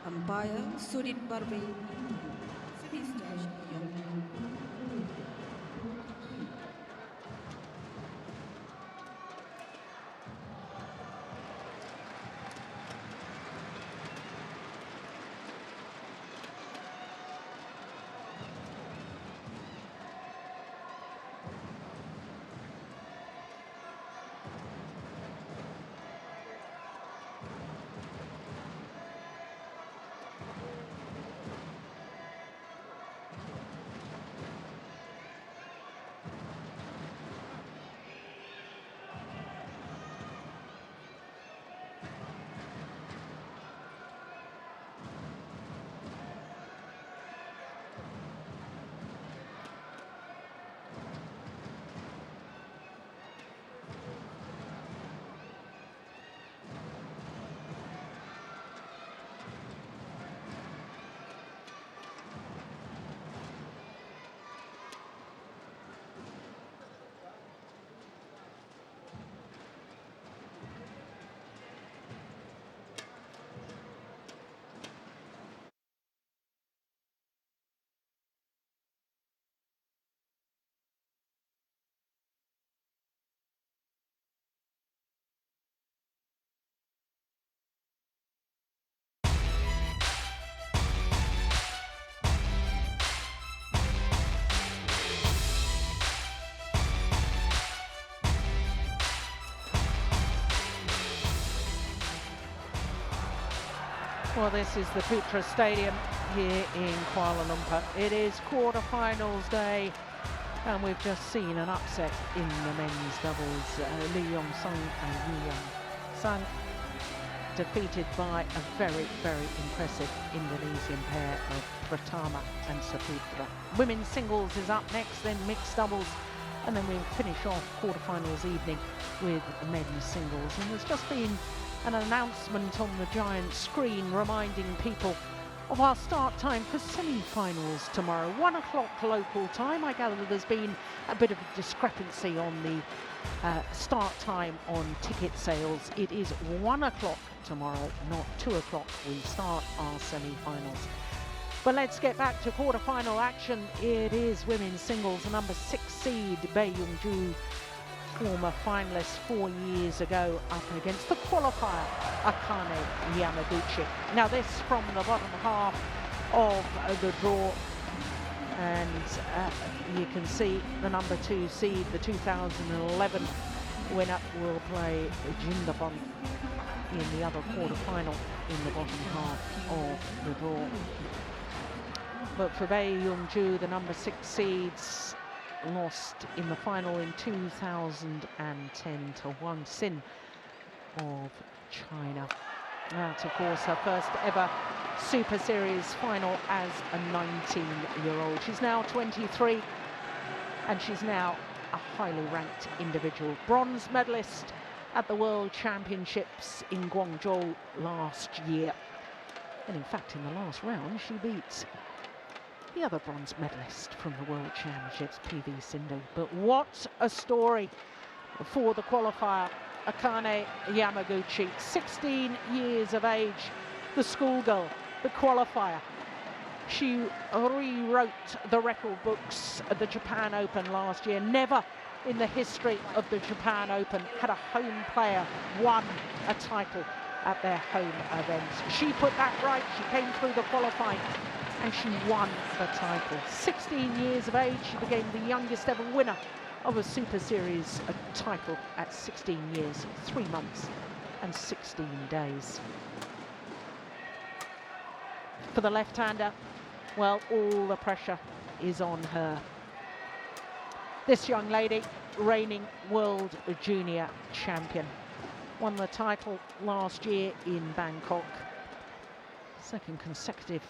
Umpire Sudit Barbe, Service Judge Young. Well, this is the Putra Stadium here in Kuala Lumpur. It is quarter-finals day, and we've just seen an upset in the men's doubles. Lee Yong Sung and Yu Yang Sang defeated by a very, very impressive Indonesian pair of Pratama and Saputra. Women's singles is up next, then mixed doubles, and then we'll finish off quarter-finals evening with men's singles. And there's just been an announcement on the giant screen reminding people of our start time for semi-finals tomorrow. 1 o'clock local time. I gather there's been a bit of a discrepancy on the start time on ticket sales. It is 1 o'clock tomorrow, not 2 o'clock. We start our semi-finals. But let's get back to quarter-final action. It is women's singles. The number 6 seed, Bae Young-ju, former finalist 4 years ago, up against the qualifier, Akane Yamaguchi. Now this from the bottom half of the draw, and you can see the number 2 seed, the 2011 winner, will play Jindabon in the other quarter-final in the bottom half of the draw. But for Bae Young-ju, the number 6 seeds lost in the final in 2010 to Wang Xin of China. That's, of course, her first ever Super Series final as a 19-year-old. She's now 23, and she's now a highly ranked individual. Bronze medalist at the World Championships in Guangzhou last year. And in fact, in the last round, she beat the other bronze medalist from the World Championships, PV Sindhu. But what a story for the qualifier, Akane Yamaguchi. 16 years of age, the schoolgirl, the qualifier. She rewrote the record books at the Japan Open last year. Never in the history of the Japan Open had a home player won a title at their home event. She put that right. She came through the qualifying and she won the title. 16 years of age, she became the youngest ever winner of a Super Series title at 16 years, 3 months and 16 days. For the left-hander, well, all the pressure is on her. This young lady, reigning world junior champion, won the title last year in Bangkok. Second consecutive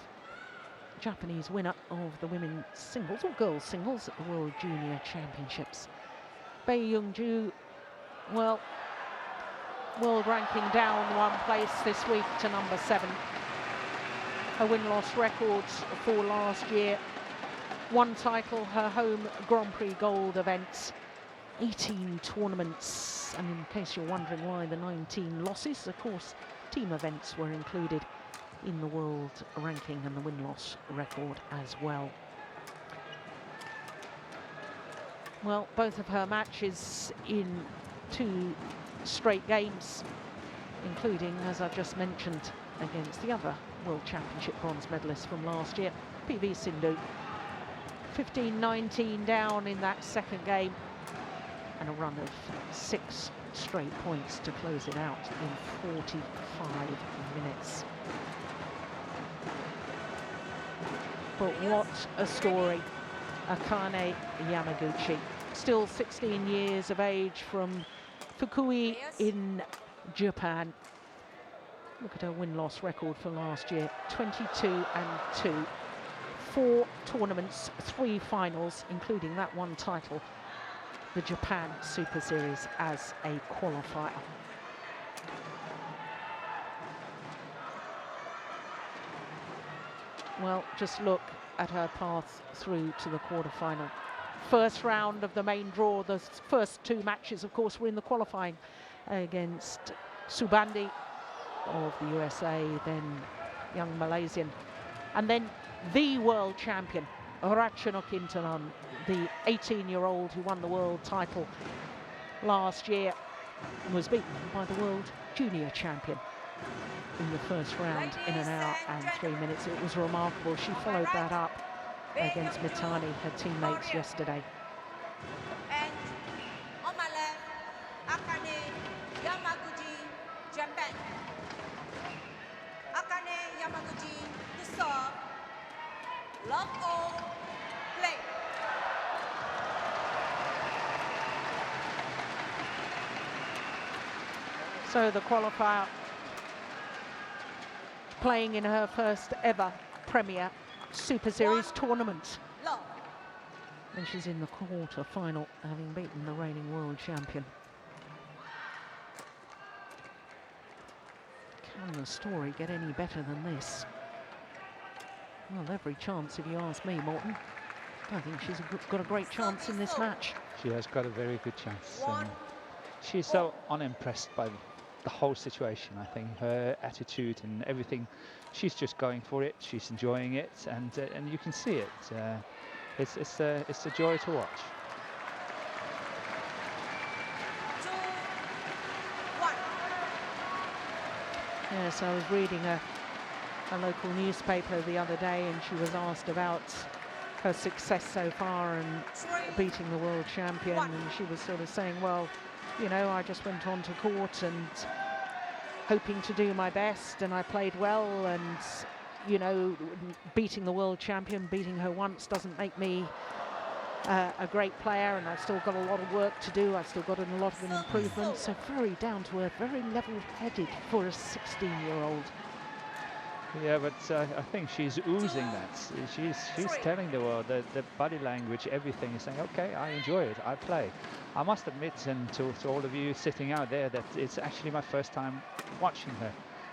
Japanese winner of the women's singles or girls singles at the World Junior Championships. Bae Young-ju, well, world ranking down 1 place this week to number 7. Her win-loss records for last year: 1 title, her home Grand Prix Gold events, 18 tournaments, and in case you're wondering why the 19 losses, of course, team events were included in the world ranking and the win-loss record as well. Well, both of her matches in 2 straight games, including, as I just mentioned, against the other World Championship bronze medalist from last year, PV Sindhu. 15-19 down in that second game, and a run of 6 straight points to close it out in 45 minutes. But what a story. Akane Yamaguchi, still 16 years of age, from Fukui in Japan. Look at her win-loss record for last year: 22-2. 4 tournaments, 3 finals, including that 1 title, the Japan Super Series as a qualifier. Well, just look at her path through to the quarterfinal. First round of the main draw. The first 2 matches, of course, were in the qualifying against Subandi of the USA, then young Malaysian, and then the world champion, Ratchanok Intanon, the 18-year-old who won the world title last year, and was beaten by the world junior champion in the first round in 1 hour and 3 minutes. It was remarkable. She followed that up against Mitani, her teammates, yesterday. And on my left, Akane Yamaguchi, Japan. Akane Love all. Play. So the qualifier playing in her first ever Premier Super Series tournament. Love. And she's in the quarter final, having beaten the reigning world champion. Can the story get any better than this? Well, every chance, if you ask me, Morton. I think she's got a great chance in this match. She has got a very good chance. She's so unimpressed by the whole situation. I think her attitude and everything, she's just going for it. She's enjoying it, and you can see it. It's a joy to watch. 2-1. Yes, I was reading a local newspaper the other day, and she was asked about her success so far and beating the world champion, and she was sort of saying, well, you know, I just went on to court and hoping to do my best, and I played well, and you know, beating the world champion, beating her once doesn't make me a great player, and I've still got a lot of work to do. I've still got a lot of an improvement. So very down to earth, very level-headed for a 16-year-old. Yeah, but I think she's oozing that. She's telling the world that the body language, everything is saying, okay, I enjoy it, I play. I must admit, and to all of you sitting out there, that it's actually my first time watching her.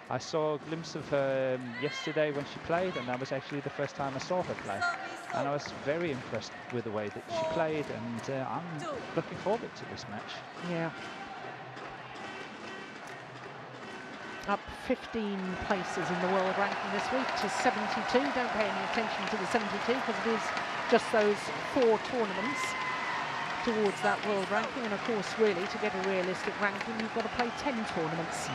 I saw a glimpse of her yesterday when she played, and that was actually the first time I saw her play. And I was very impressed with the way that she played, and I'm looking forward to this match. Yeah. Up 15 places in the world ranking this week to 72. Don't pay any attention to the 72 because it is just those 4 tournaments towards that world ranking. And of course, really, to get a realistic ranking, you've got to play 10 tournaments.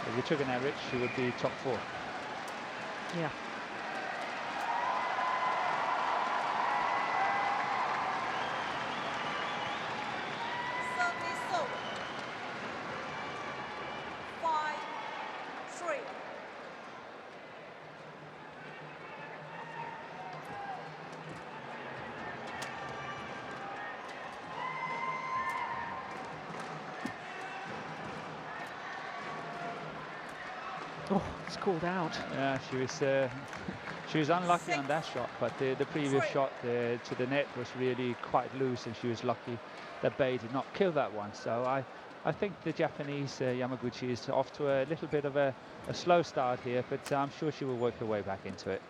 If you took an average, she would be top 4. Yeah. Service over. 5-3. Oh, it's called out. Yeah, she was unlucky on that shot, but the previous shot to the net was really quite loose, and she was lucky that Bay did not kill that one. So I think the Japanese Yamaguchi is off to a little bit of a slow start here, but I'm sure she will work her way back into it.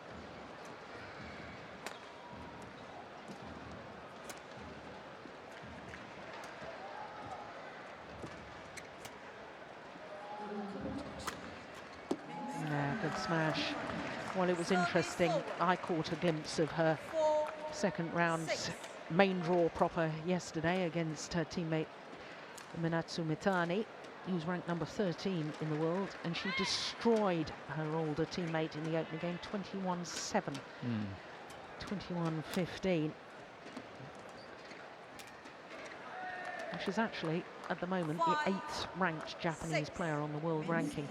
Yeah, good smash. Well, it was interesting. I caught a glimpse of her second round's main draw proper yesterday against her teammate Minatsu Mitani, who's ranked number 13 in the world, and she destroyed her older teammate in the opening game, 21-7, 21-15. And she's actually, at the moment, the 8th ranked Japanese player on the world ranking.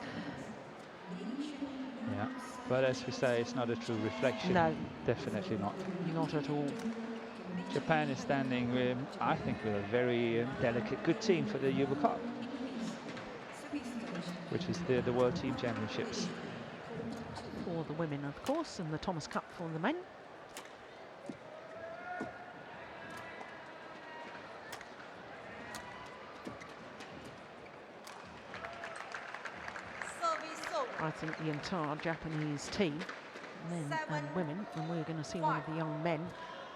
Yeah, but as we say, it's not a true reflection. No. Definitely not. Not at all. Japan is standing, I think, with a very delicate, good team for the Yuba Cup, which is the World Team Championships. For the women, of course, and the Thomas Cup for the men. I think the entire Japanese team, men and women, and we're going to see one of the young men,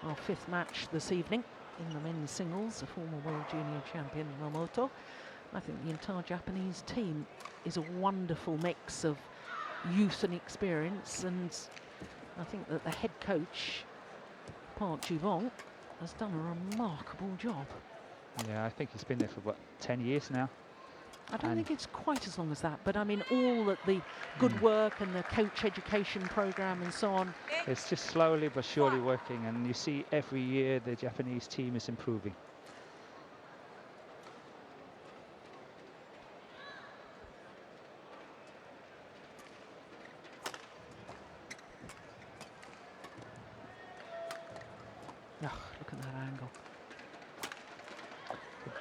our 5th match this evening in the men's singles, a former World Junior Champion, Mamoto. I think the entire Japanese team is a wonderful mix of youth and experience, and I think that the head coach, Park Ji-bong, has done a remarkable job. Yeah, I think he's been there for, what, 10 years now? I don't think it's quite as long as that, but I mean, all that the good work and the coach education program and so on. It's just slowly but surely working, and you see every year the Japanese team is improving.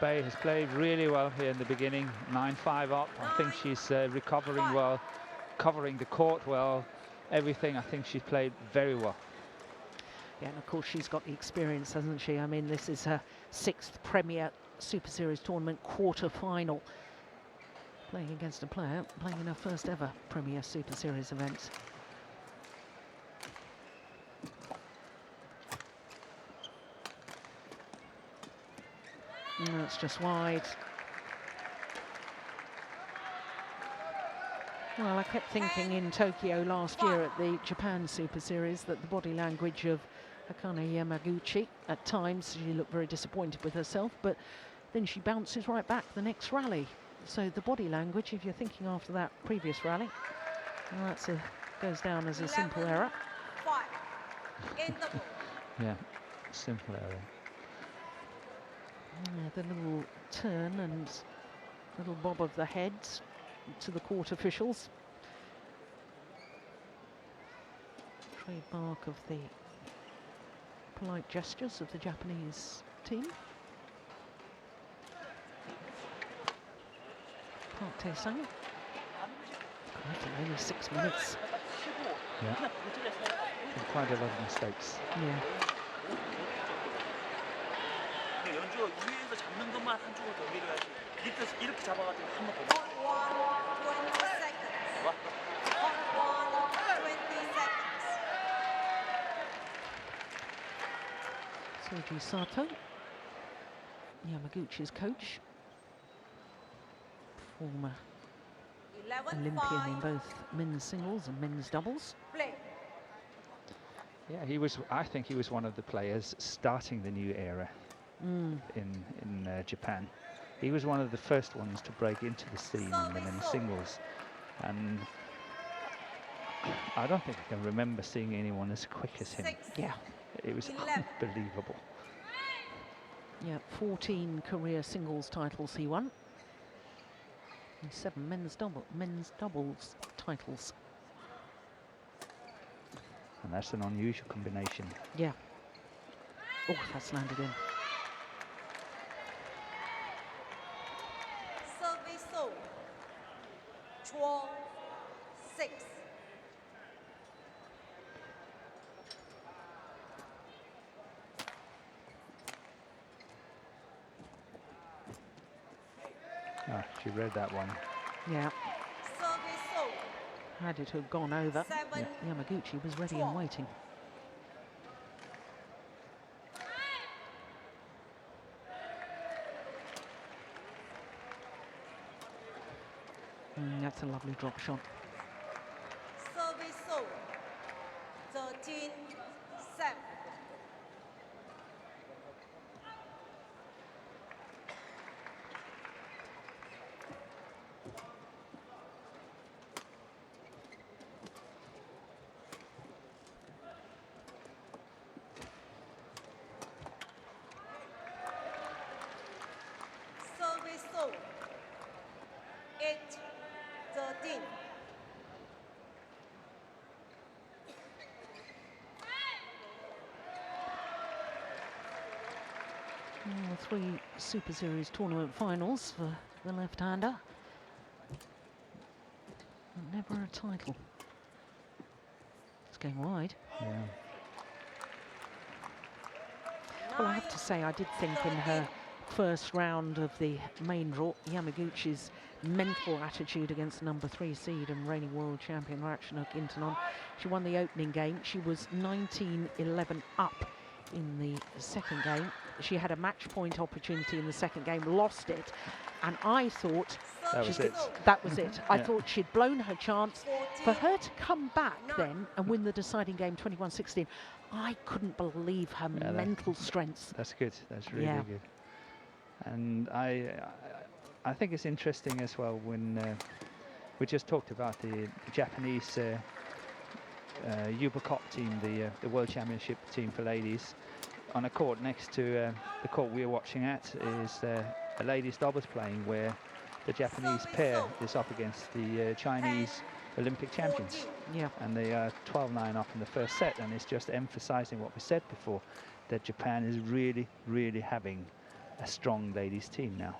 Bei has played really well here in the beginning, 9-5 up. I think she's recovering well, covering the court well, everything. I think she's played very well. Yeah, and of course she's got the experience, hasn't she? I mean, this is her 6th Premier Super Series tournament quarter-final. Playing against a player playing in her first ever Premier Super Series event. And that's just wide. Well, I kept thinking in Tokyo last year at the Japan Super Series that the body language of Akane Yamaguchi, at times she looked very disappointed with herself, but then she bounces right back the next rally. So the body language, if you're thinking after that previous rally, well, that's goes down as a simple error. 5. In the ball. Yeah, simple error. Yeah, the little turn and little bob of the head to the court officials. Trademark of the polite gestures of the Japanese team. Park Tae-sang. Only 6 minutes. Yeah, quite a lot of mistakes. Yeah. 연주가 위에서 잡는 것만 한쪽으로 경기를 해야지. 밑에서 이렇게 잡아가지고 한번 더. Hot 1, 20 seconds. Hot 1, 20 seconds. Soji Sato, Yamaguchi's coach, former 11, Olympian in 5. both men's singles and men's doubles. Play. Yeah, he was. I think he was one of the players starting the new era in Japan. He was one of the first ones to break into the scene in the men's singles, and I don't think I can remember seeing anyone as quick as him. 6. Yeah, It was 11. unbelievable. yeah, 14 career singles titles he won, and 7 men's doubles titles. And that's an unusual combination. Yeah. Oh, that's landed in. Service so. 12, 6. Ah, she read that one. Yeah, Service so. had it to have gone over. 7. Yamaguchi was ready and waiting. That's a lovely drop shot. Service so. 13, 7. Service so. 8, 13. Oh, 3 Super Series tournament finals for the left-hander. Never a title. It's going wide. Yeah. Well, I have to say, I did think in her first round of the main draw, Yamaguchi's mental attitude against number 3 seed and reigning world champion Ratchanok Intanon. She won the opening game. She was 19-11 up in the second game. She had a match point opportunity in the second game, lost it, and I thought That was it. that was it. I Yeah. thought she'd blown her chance. For her to come back then and win the deciding game 21-16, I couldn't believe her Yeah, mental strength. That's good. That's really Yeah. good. And I think it's interesting as well when we just talked about the Japanese Yuba Cup team, the World Championship team for ladies. On a court next to the court we're watching at is a ladies doubles playing, where the Japanese pair is up against the Chinese Olympic champions. Yeah. And they are 12-9 up in the first set, and it's just emphasizing what we said before, that Japan is really, really having a strong ladies team now.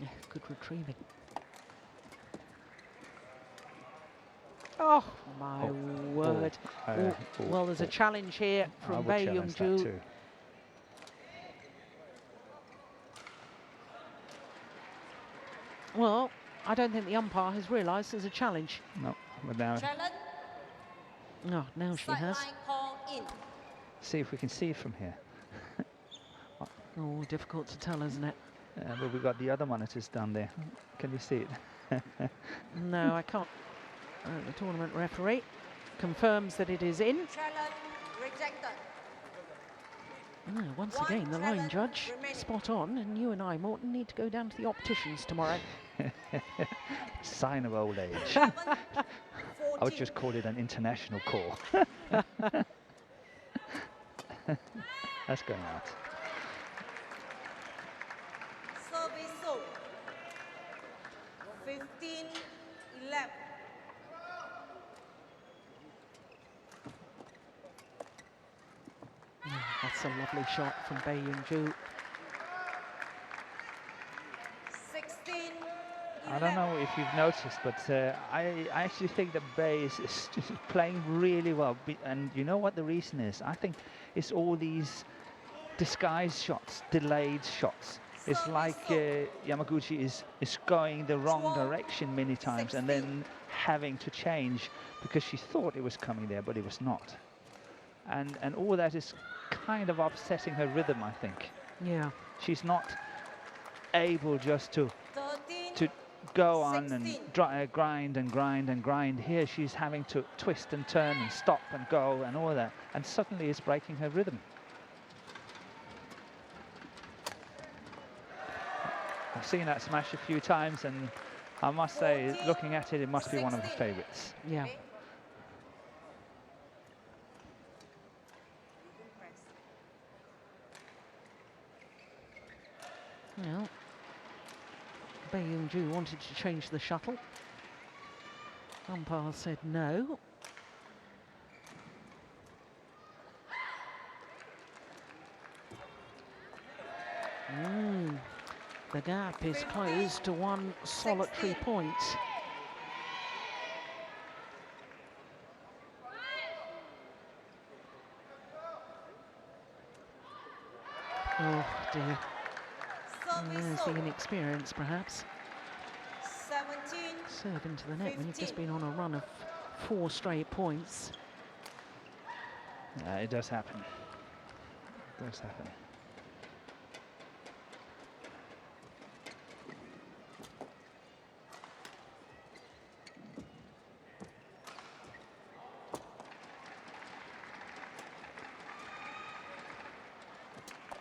Yeah, good retrieving. Oh my word. Well, there's a challenge here from Bae Young-ju. Well, I don't think the umpire has realised there's a challenge. No, but now... Challenge. Oh, now she has. Sideline call in. See if we can see it from here. Oh, difficult to tell, isn't it? But we've got the other monitors down there. Can you see it? No, I can't. The tournament referee confirms that it is in. Challenge rejected. Once One again, the line challenge judge remaining. spot on, and you and I, Morton, need to go down to the opticians tomorrow. Sign of old age. 7, I would just call it an international call. That's going out. Service zone. 15, 11. That's a lovely shot from Bae Young-ju. 16, 11. I don't know if you've noticed, but I actually think that Bae is just playing really well. And you know what the reason is? I think it's all these disguised shots, delayed shots. It's like Yamaguchi is going the wrong direction many times and then having to change because she thought it was coming there, but it was not. And all that is kind of upsetting her rhythm, I think. Yeah. She's not able just to 13, go on 16. and grind and grind and grind. Here she's having to twist and turn and stop and go and all that, and suddenly it's breaking her rhythm. I've seen that smash a few times, and I must say, looking at it, it must be one of her favorites. Yeah. Well, Bae Young-ju wanted to change the shuttle. Umpire said no. The gap is closed to one solitary point. Oh dear. There's the inexperience, perhaps. 17, Serve into the net when you've just been on a run of 4 straight points. It does happen. It does happen.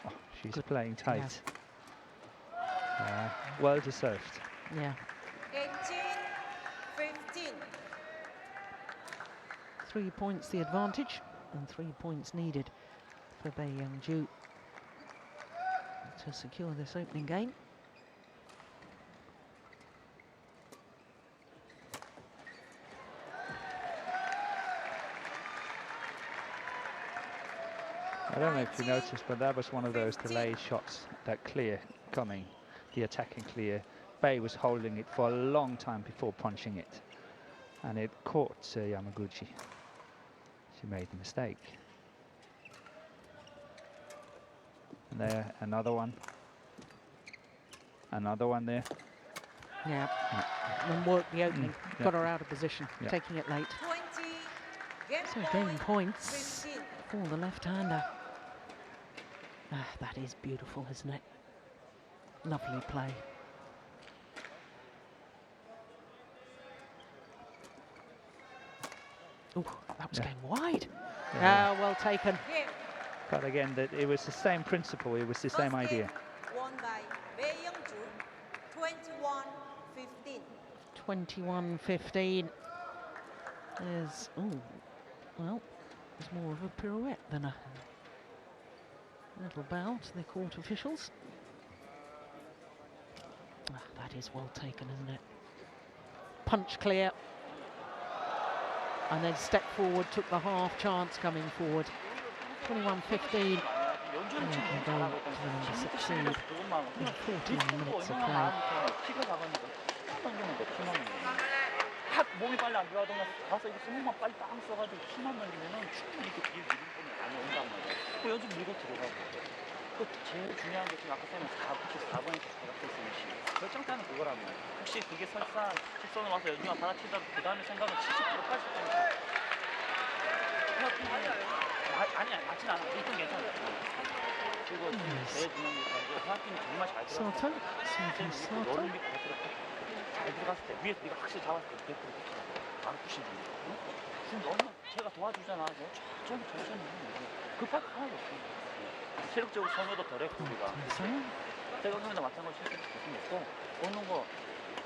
Oh, she's playing tight. Well deserved. Yeah. 18, 15. 3 points the advantage, and 3 points needed for Bae Young-ju to secure this opening game. I don't know if you noticed, but that was one of those delayed shots, that clear coming, the attacking clear. Bae was holding it for a long time before punching it, and it caught Yamaguchi. She made a mistake. And there, another one. Another one there. Yeah. And worked the opening, got her out of position, taking it late. 20, game So point, game points 15. for the left-hander. That is beautiful, isn't it? Lovely play. Oh, that was going wide. Well taken. Game. But again, that it was the same principle, it was the same First idea. game won by Bae Young-ju, 21-15. 21-15 is, well, it's more of a pirouette than a little bow to the court officials. That is well taken, isn't it? Punch clear. and then stepped forward, took the half chance coming forward. 21-15. 연주는 지금 Yeah, 너무 잘하고 going to 있던 the number 16 그래서 그것만 in 14 minutes of 얼마나 play. 많으면 키가 작으니까 당기는 거 피만 확 몸이 빨리 안 들어가거나 가서 이거 손목만 빨리 땅 써가지고 피만 날리면은 충분히 이렇게 뒤에 밀림권이 안 온단 말이야. 그 연주 밀고 들어가고. 그 제일 중요한 게 지금 아까 say는 4번에서 대각선 쓰는 시. 결정타는 그거란 말이야. 혹시 그게 설사 직선을 와서 연주가 받아치더라도 그 다음에 생각은 70% 80%. 아니야, 맞진 않아. 1등 괜찮아. 그리고 제일 중요한 게 생각팀이 정말 잘 들어갔을 때 너를 믿고 잘 들어갔을 때 위에서 네가 확실히 잡았을 때 100% 붙이라고 안 부시는 거야. 지금 너무 제가 도와주잖아. 천천히 급할 거 하나도 없어. 체력적으로 소모도 덜했고 우리가 태경님도 마찬가지로 실제 조금 없고 오는 거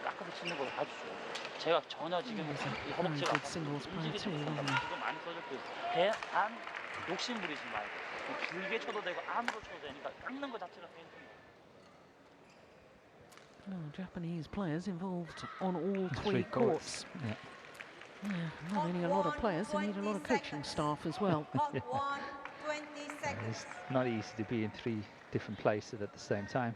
깎아서 치는 거 아주 좋아. 제가 전혀 지금 이 허벅지가 움직이지 못한다. 그거 많이 써줬고 대안 욕심 부리지 말고 길게 쳐도 되고 안으로 쳐도 되니까 깎는 거 자체가 페인트인 Oh, Japanese players involved on all three courts. Yeah, not only a lot of players, they need a lot of coaching staff as well. Hot 1, 20 seconds. It's not easy to be in 3 different places at the same time.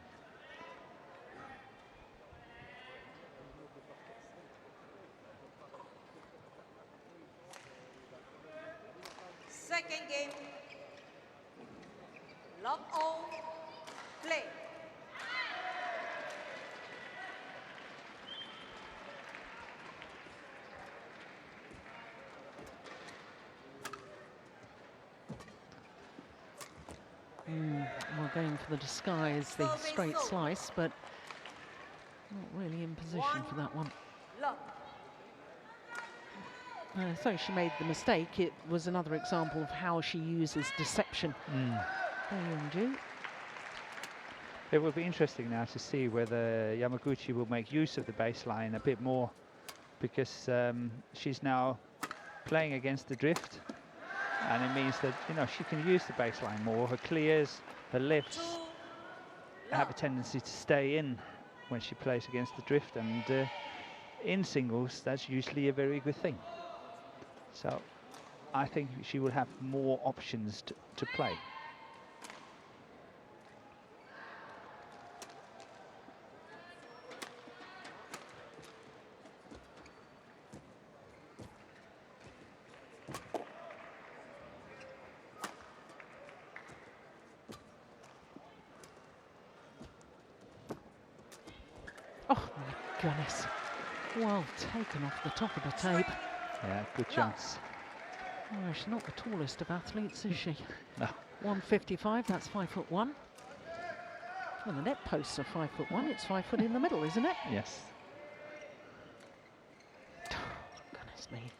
Second game. Love all. Play. We're going for the disguise, the straight slice, but not really in position for that one. Love. So she made the mistake. It was another example of how she uses deception. Youngju. It will be interesting now to see whether Yamaguchi will make use of the baseline a bit more, because she's now playing against the drift, and it means that, you know, she can use the baseline more. Her clears, her lifts have a tendency to stay in when she plays against the drift, and in singles that's usually a very good thing. So I think she will have more options to play. Oh my goodness. Well taken off the top of the tape. Yeah, good chance. Oh, she's not the tallest of athletes, is she? No. 155, that's 5'1". Well, the net posts are 5'1". It's 5 foot in the middle, isn't it? Yes. Oh, goodness me.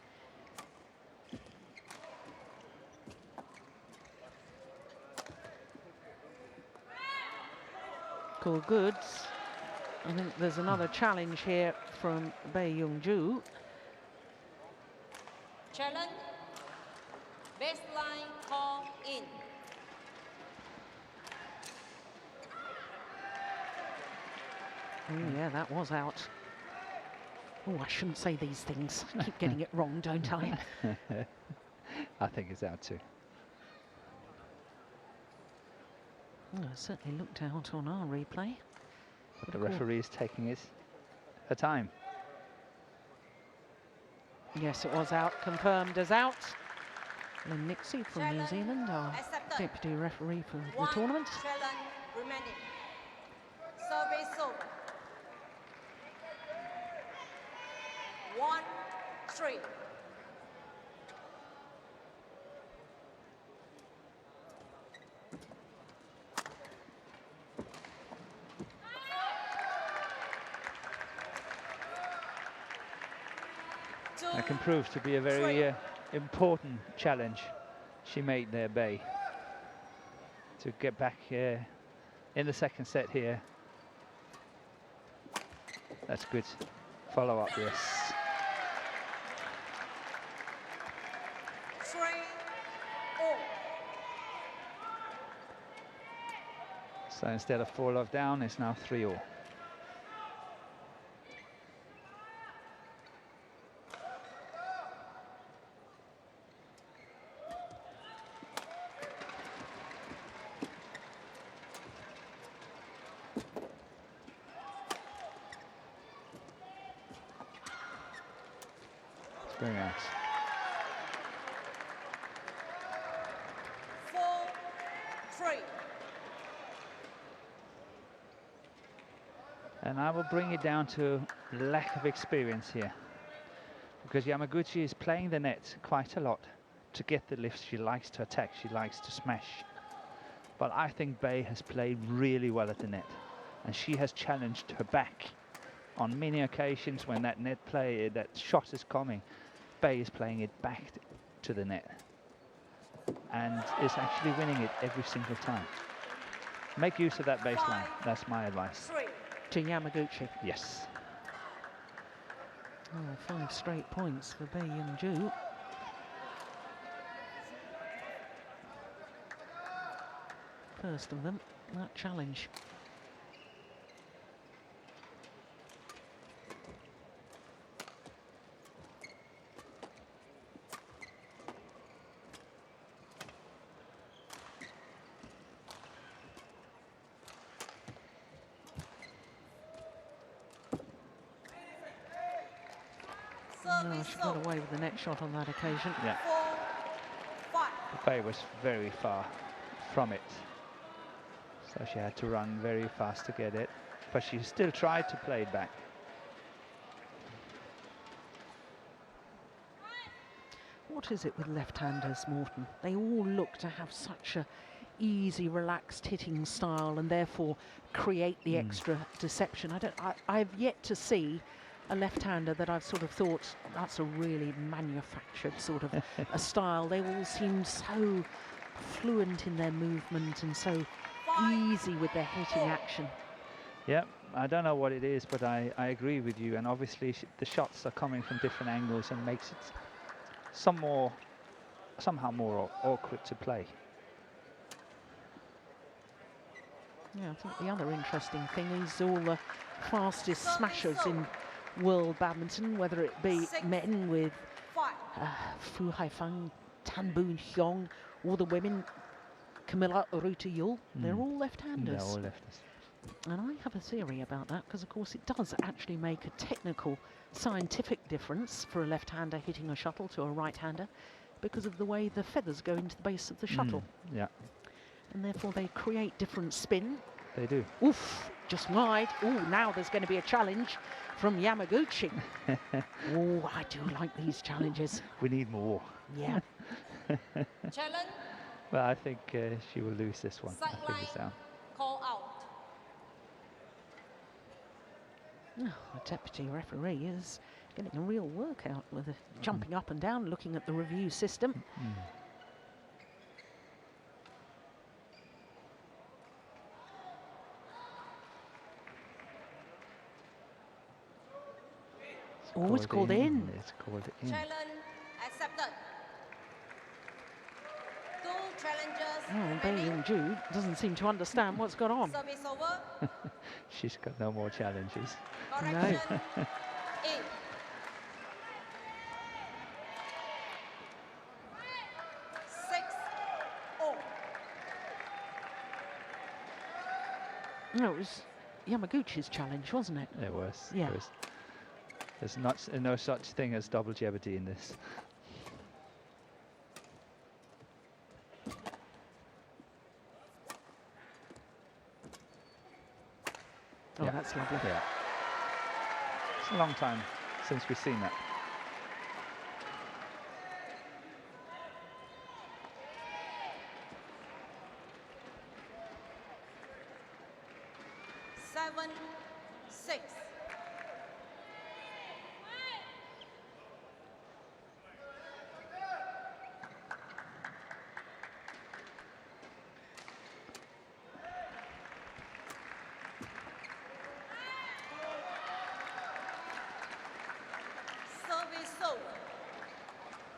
Cool goods. I think there's another challenge here from Bae Young-ju. Challenge. Baseline call in. Oh yeah, that was out. Oh, I shouldn't say these things. I keep getting it wrong, don't I? I think it's out too. Well, it certainly looked out on our replay. But the referee is taking her time. Yes, it was out, confirmed as out. Lynn Nixie from New Challenge Zealand, our accepted. deputy referee for the One tournament. challenge remaining. Service over. 1-3. That can prove to be a very important challenge she made there, Bae, to get back in the second set here. That's good. Follow up, yes. 3-0. So instead of 4-love down, it's now 3-all. Very nice. 4-3. And I will bring it down to lack of experience here, because Yamaguchi is playing the net quite a lot to get the lifts. She likes to attack, she likes to smash. But I think Bay has played really well at the net, and she has challenged her back on many occasions when that net play, that shot is coming. Bay is playing it back to the net and is actually winning it every single time. Make use of that baseline. That's my advice. 3. To Yamaguchi. Yes. Oh, 5 straight points for Bae Young-ju. First of them, that challenge. No, she got away with the net shot on that occasion. Yeah. 4-5. Bay was very far from it, so she had to run very fast to get it, but she still tried to play it back. What is it with left-handers, Morton? They all look to have such a easy, relaxed hitting style, and therefore create the extra deception. I've yet to see a left-hander that I've sort of thought that's a really manufactured sort of a style. They all seem so fluent in their movement and so easy with their hitting action. Yeah, I don't know what it is, but I agree with you, and obviously the shots are coming from different angles and makes it somehow more awkward to play. Yeah, I think the other interesting thing is all the fastest smashers in world badminton, whether it be men with Fu Haifeng, Tan Boon Hyung, or the women, Camilla Ruta-Yul, they're all left-handers. They're all lefters. And I have a theory about that, because of course it does actually make a technical, scientific difference for a left-hander hitting a shuttle to a right-hander, because of the way the feathers go into the base of the shuttle. Yeah, And therefore they create different spin. they do. Oof, just wide. Oh, now there's going to be a challenge from Yamaguchi. Oh, I do like these challenges. We need more. Yeah. Challenge. Well, I think she will lose this one. I think it's down. Call out. Oh, the deputy referee is getting a real workout with her jumping up and down, looking at the review system. Oh, it's called in. It's called in. Challenge accepted. 2 challenges. Oh, Bae remaining. Young-ju doesn't seem to understand what's gone on. Service over. She's got no more challenges. Correction. In. No, it was Yamaguchi's challenge, wasn't it? It was. Yeah. It was. There's no such thing as double jeopardy in this. Oh, that's lovely. Yeah. It's a long time since we've seen that. Seven, 6. Service over.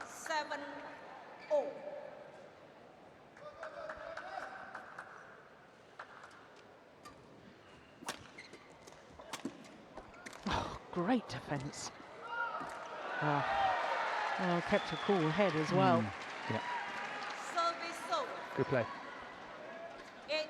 7-0. Oh, great defence. Oh, kept a cool head as well. Yeah. Service over. Good play. 8-7.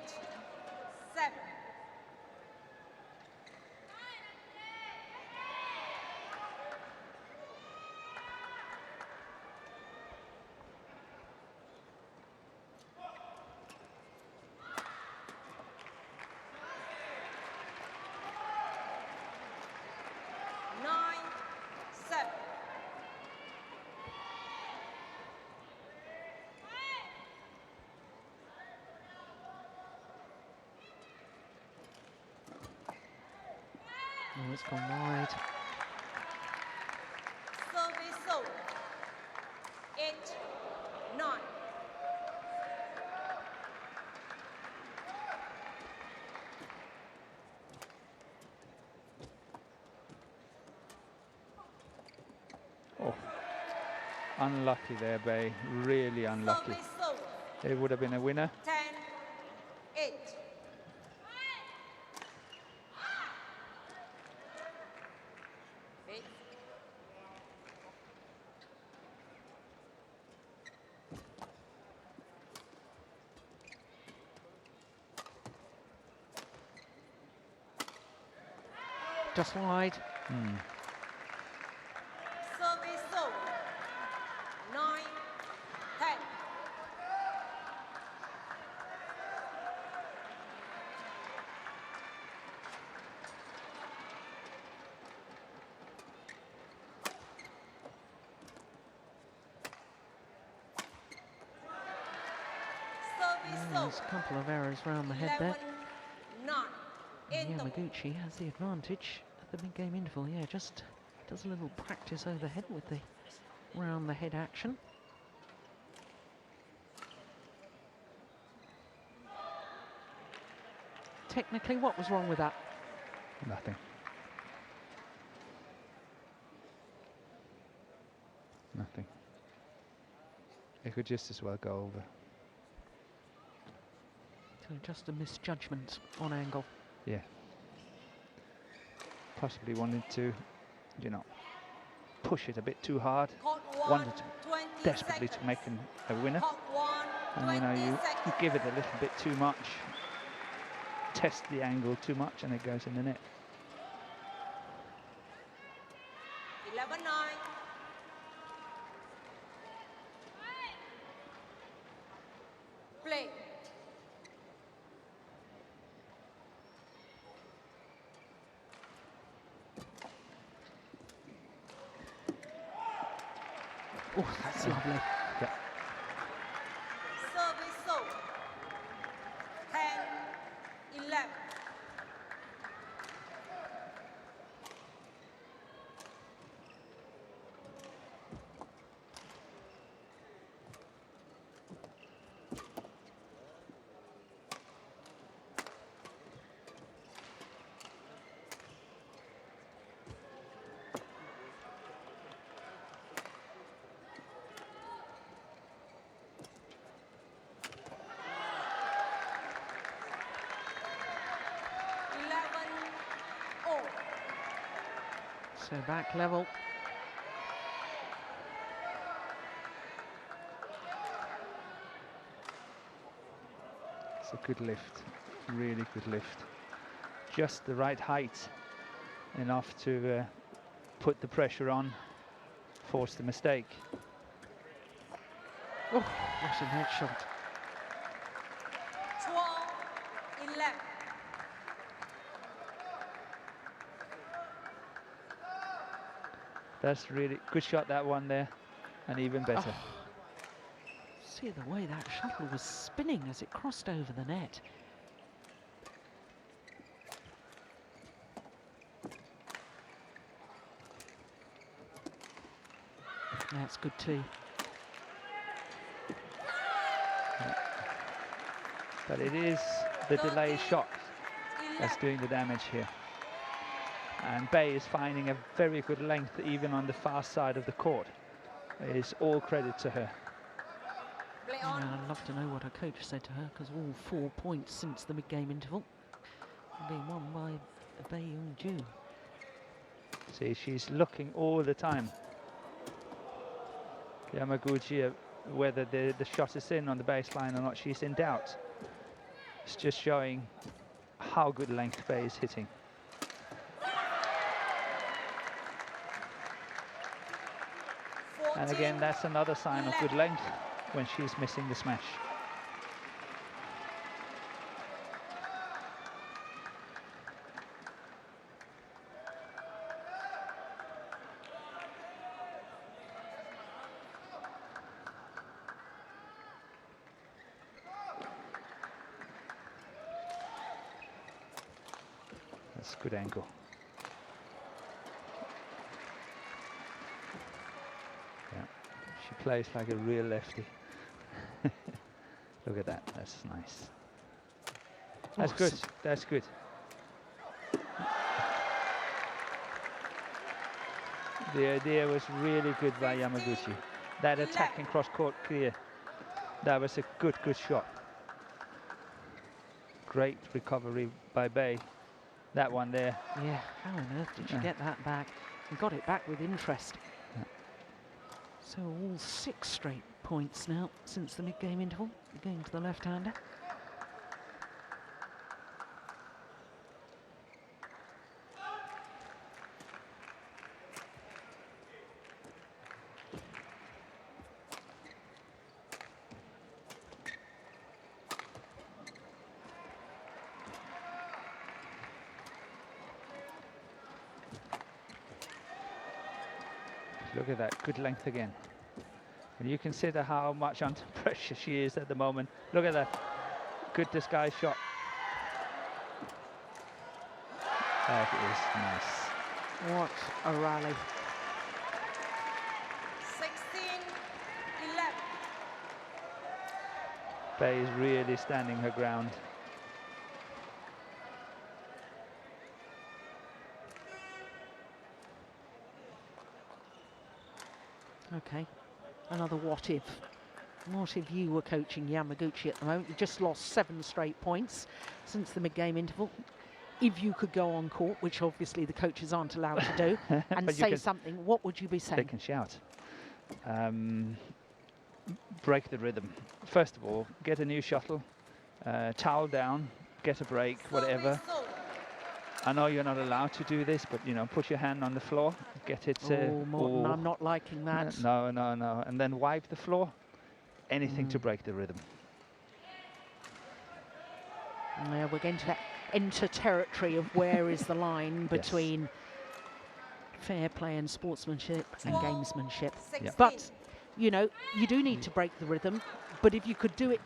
it's gone wide. Service over. 8-9. Oh, unlucky there, Bay. Really unlucky. Service over. It would have been a winner. 10-8. Wait. Just wide. Service over. 9-10. Service There's a over. couple of errors round the head there. 11-9. And In the Yamaguchi has the advantage at the mid-game interval. Yeah, just does a little practice overhead with the round the head action. Technically, what was wrong with that? Nothing. Nothing. It could just as well go over. So just a misjudgment on angle. Yeah. Possibly wanted to, you know, push it a bit too hard. Court 1, Wanted to 20 desperately to seconds. make a winner. Court 1, And 20 you know, you seconds. give it a little bit too much, test the angle too much, and it goes in the net. 11-9. Play. Oh, that's lovely. Yeah. Service over. 10-11. So back level. It's a good lift, really good lift. Just the right height, enough to put the pressure on, force the mistake. Oh, Russian head shot. 12-11. That's really good shot, that one there, and even better. Oh. See the way that shuttle was spinning as it crossed over the net. That's good too. But it is the delay shot that's doing the damage here. And Bay is finding a very good length even on the far side of the court. It is all credit to her. Play Yeah, on. I'd love to know what her coach said to her, because all 4 points since the mid-game interval have been won by Bae Young-ju. See, she's looking all the time. Yamaguchi, whether the shot is in on the baseline or not, she's in doubt. It's just showing how good length Bay is hitting. And again, that's another sign of good length when she's missing the smash. That's good angle. plays like a real lefty. Look at that, that's nice. That's good, that's good. The idea was really good by Yamaguchi. That attacking cross-court clear, that was a good shot. Great recovery by Bay. That one there. Yeah, how on earth did she get that back? And got it back with interest. Yeah. So all 6 straight points now since the mid-game interval, going to the left-hander. Look at that, good length again. When you consider how much under pressure she is at the moment, look at that, good disguise shot. That is nice. What a rally. 16-11. Bay is really standing her ground. Okay, another what if. What if you were coaching Yamaguchi at the moment? You just lost 7 straight points since the mid-game interval. If you could go on court, which obviously the coaches aren't allowed to do, and say something, what would you be saying? They can shout. Break the rhythm. First of all, get a new shuttle, towel down, get a break, whatever. I know you're not allowed to do this, but you know, put your hand on the floor, get it. Oh, Morton, I'm not liking that. No, and then wipe the floor. Anything to break the rhythm. Yeah, we're going to enter territory of where is the line between fair play and sportsmanship and gamesmanship. But you know, you do need to break the rhythm. But if you could do it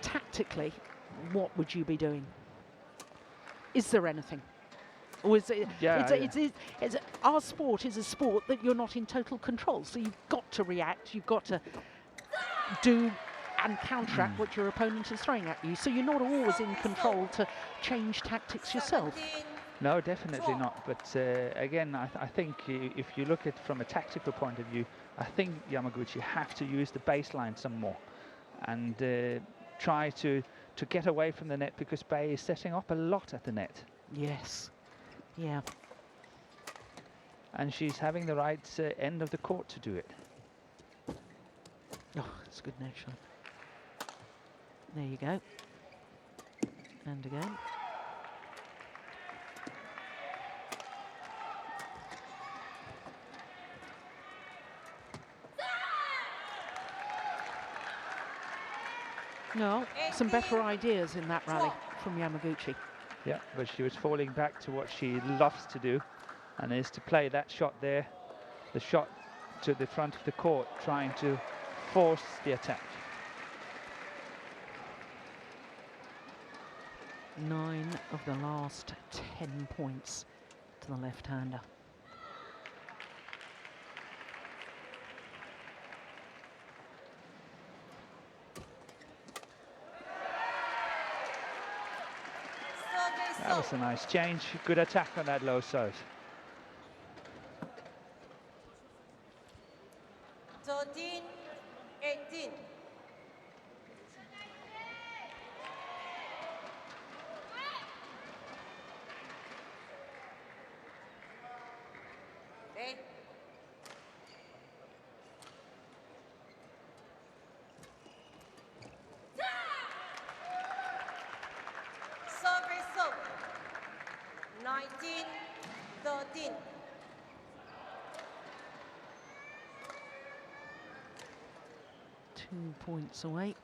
tactically, what would you be doing? Is there anything? Or is it, our sport is a sport that you're not in total control. So you've got to react, you've got to do and counteract what your opponent is throwing at you. So you're not always in control to change tactics yourself. No, definitely not. But again, I think if you look at it from a tactical point of view, I think Yamaguchi have to use the baseline some more and try to get away from the net, because Bay is setting up a lot at the net. Yes. Yeah. And she's having the right end of the court to do it. Oh, it's a good net shot. There you go. And again. No, some better ideas in that rally from Yamaguchi. Yeah, but she was falling back to what she loves to do, and is to play that shot there, the shot to the front of the court, trying to force the attack. 9 of the last 10 points to the left-hander. That was a nice change. Good attack on that low serve. 13-18. Okay. Service 19-13. 2 points away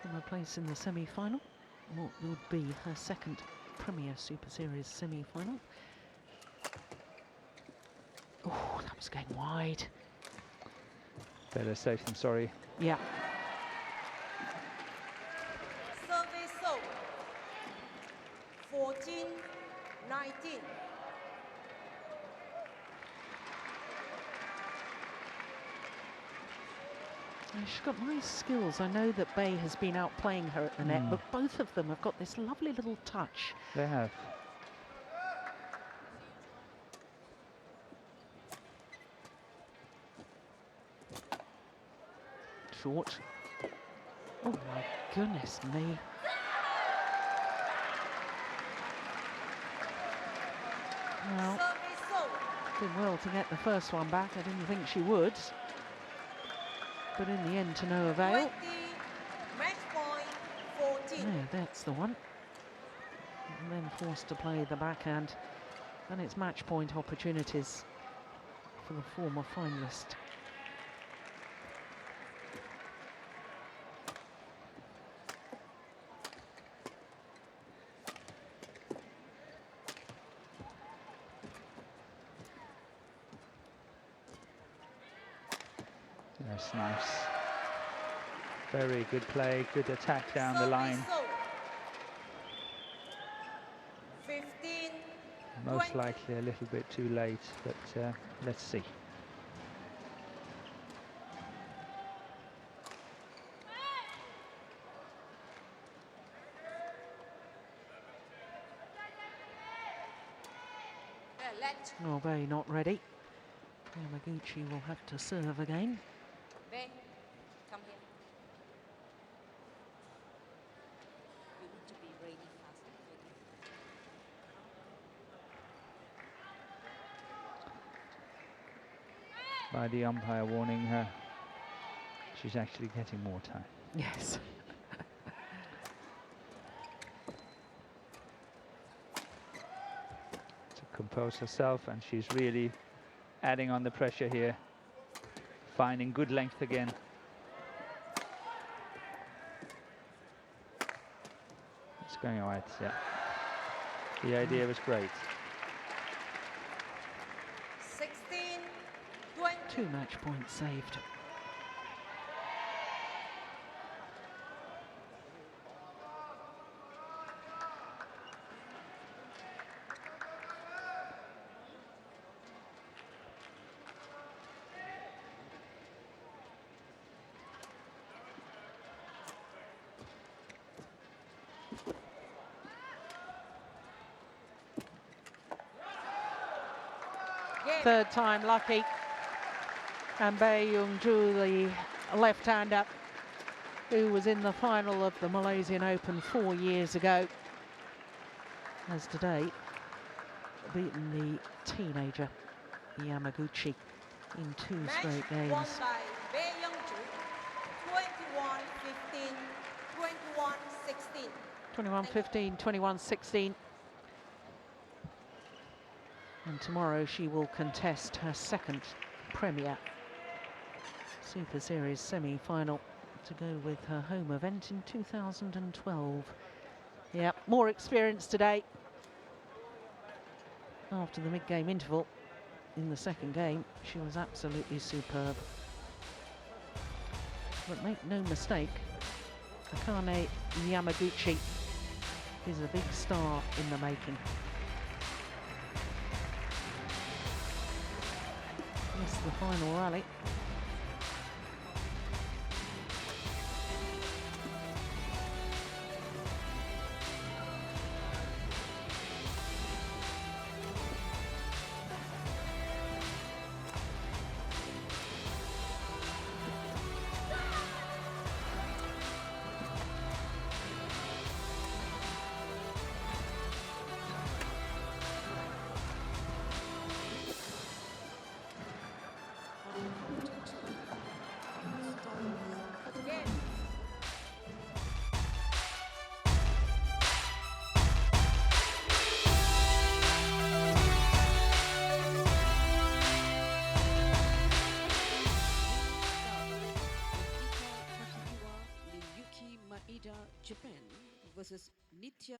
from a place in the semi-final. What would be her second Premier Super Series semi-final. Oh, that was going wide. Better safe than sorry. Yeah. Service 14-19. She's got nice skills. I know that Bay has been outplaying her at the net, but both of them have got this lovely little touch. They have. Short. Oh my goodness me. Well, did well to get the first one back. I didn't think she would. But in the end, to no avail. 20, match point 14. Yeah, that's the one. And then forced to play the backhand. And it's match point opportunities for the former finalist. That's nice. Very good play, good attack down the line. 15. Most likely a little bit too late, but let's see. Oh, Bay not ready. Yamaguchi will have to serve again. Bay, come here. You need to be ready fast. By the umpire warning her, she's actually getting more time. Yes. To compose herself, and she's really adding on the pressure here, finding good length again. It's going all right, yeah. The idea was great. 16, 20. 2 match points saved. Third time lucky. And Bae Young-ju, the left-hander, who was in the final of the Malaysian Open 4 years ago, has today beaten the teenager Yamaguchi in 2 straight games. Won by Bae Young-ju, 21-15, 21-16. 21-15, 21-16. And tomorrow she will contest her second Premier Super Series semi-final to go with her home event in 2012. Yeah, more experience today. After the mid-game interval in the second game, she was absolutely superb. But make no mistake, Akane Yamaguchi is a big star in the making. This is the final rally. Japan versus Nitya.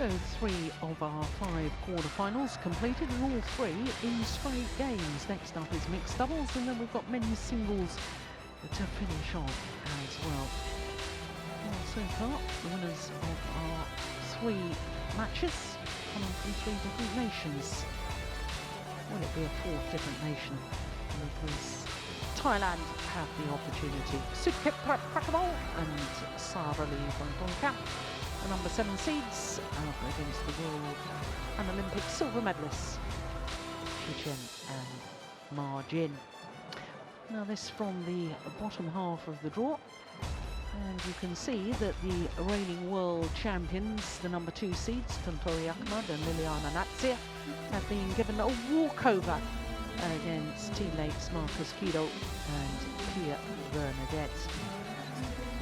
So 3 of our 5 quarterfinals completed, and all 3 in straight games. Next up is mixed doubles, and then we've got men's singles to finish off as well. Well, so far, the winners of our 3 matches coming from 3 different nations. Will it be a 4th different nation? Because Thailand have the opportunity. Sukhip Prakabol and Sara Lee Thongthong, the number 7 seeds, up against the world and Olympic silver medalists, Shichen and Ma Jin. Now this from the bottom half of the draw, and you can see that the reigning world champions, the number 2 seeds, Tontowi Ahmad and Liliana Natsir, have been given a walkover against teammates Marcus Kido and Pia Bernadette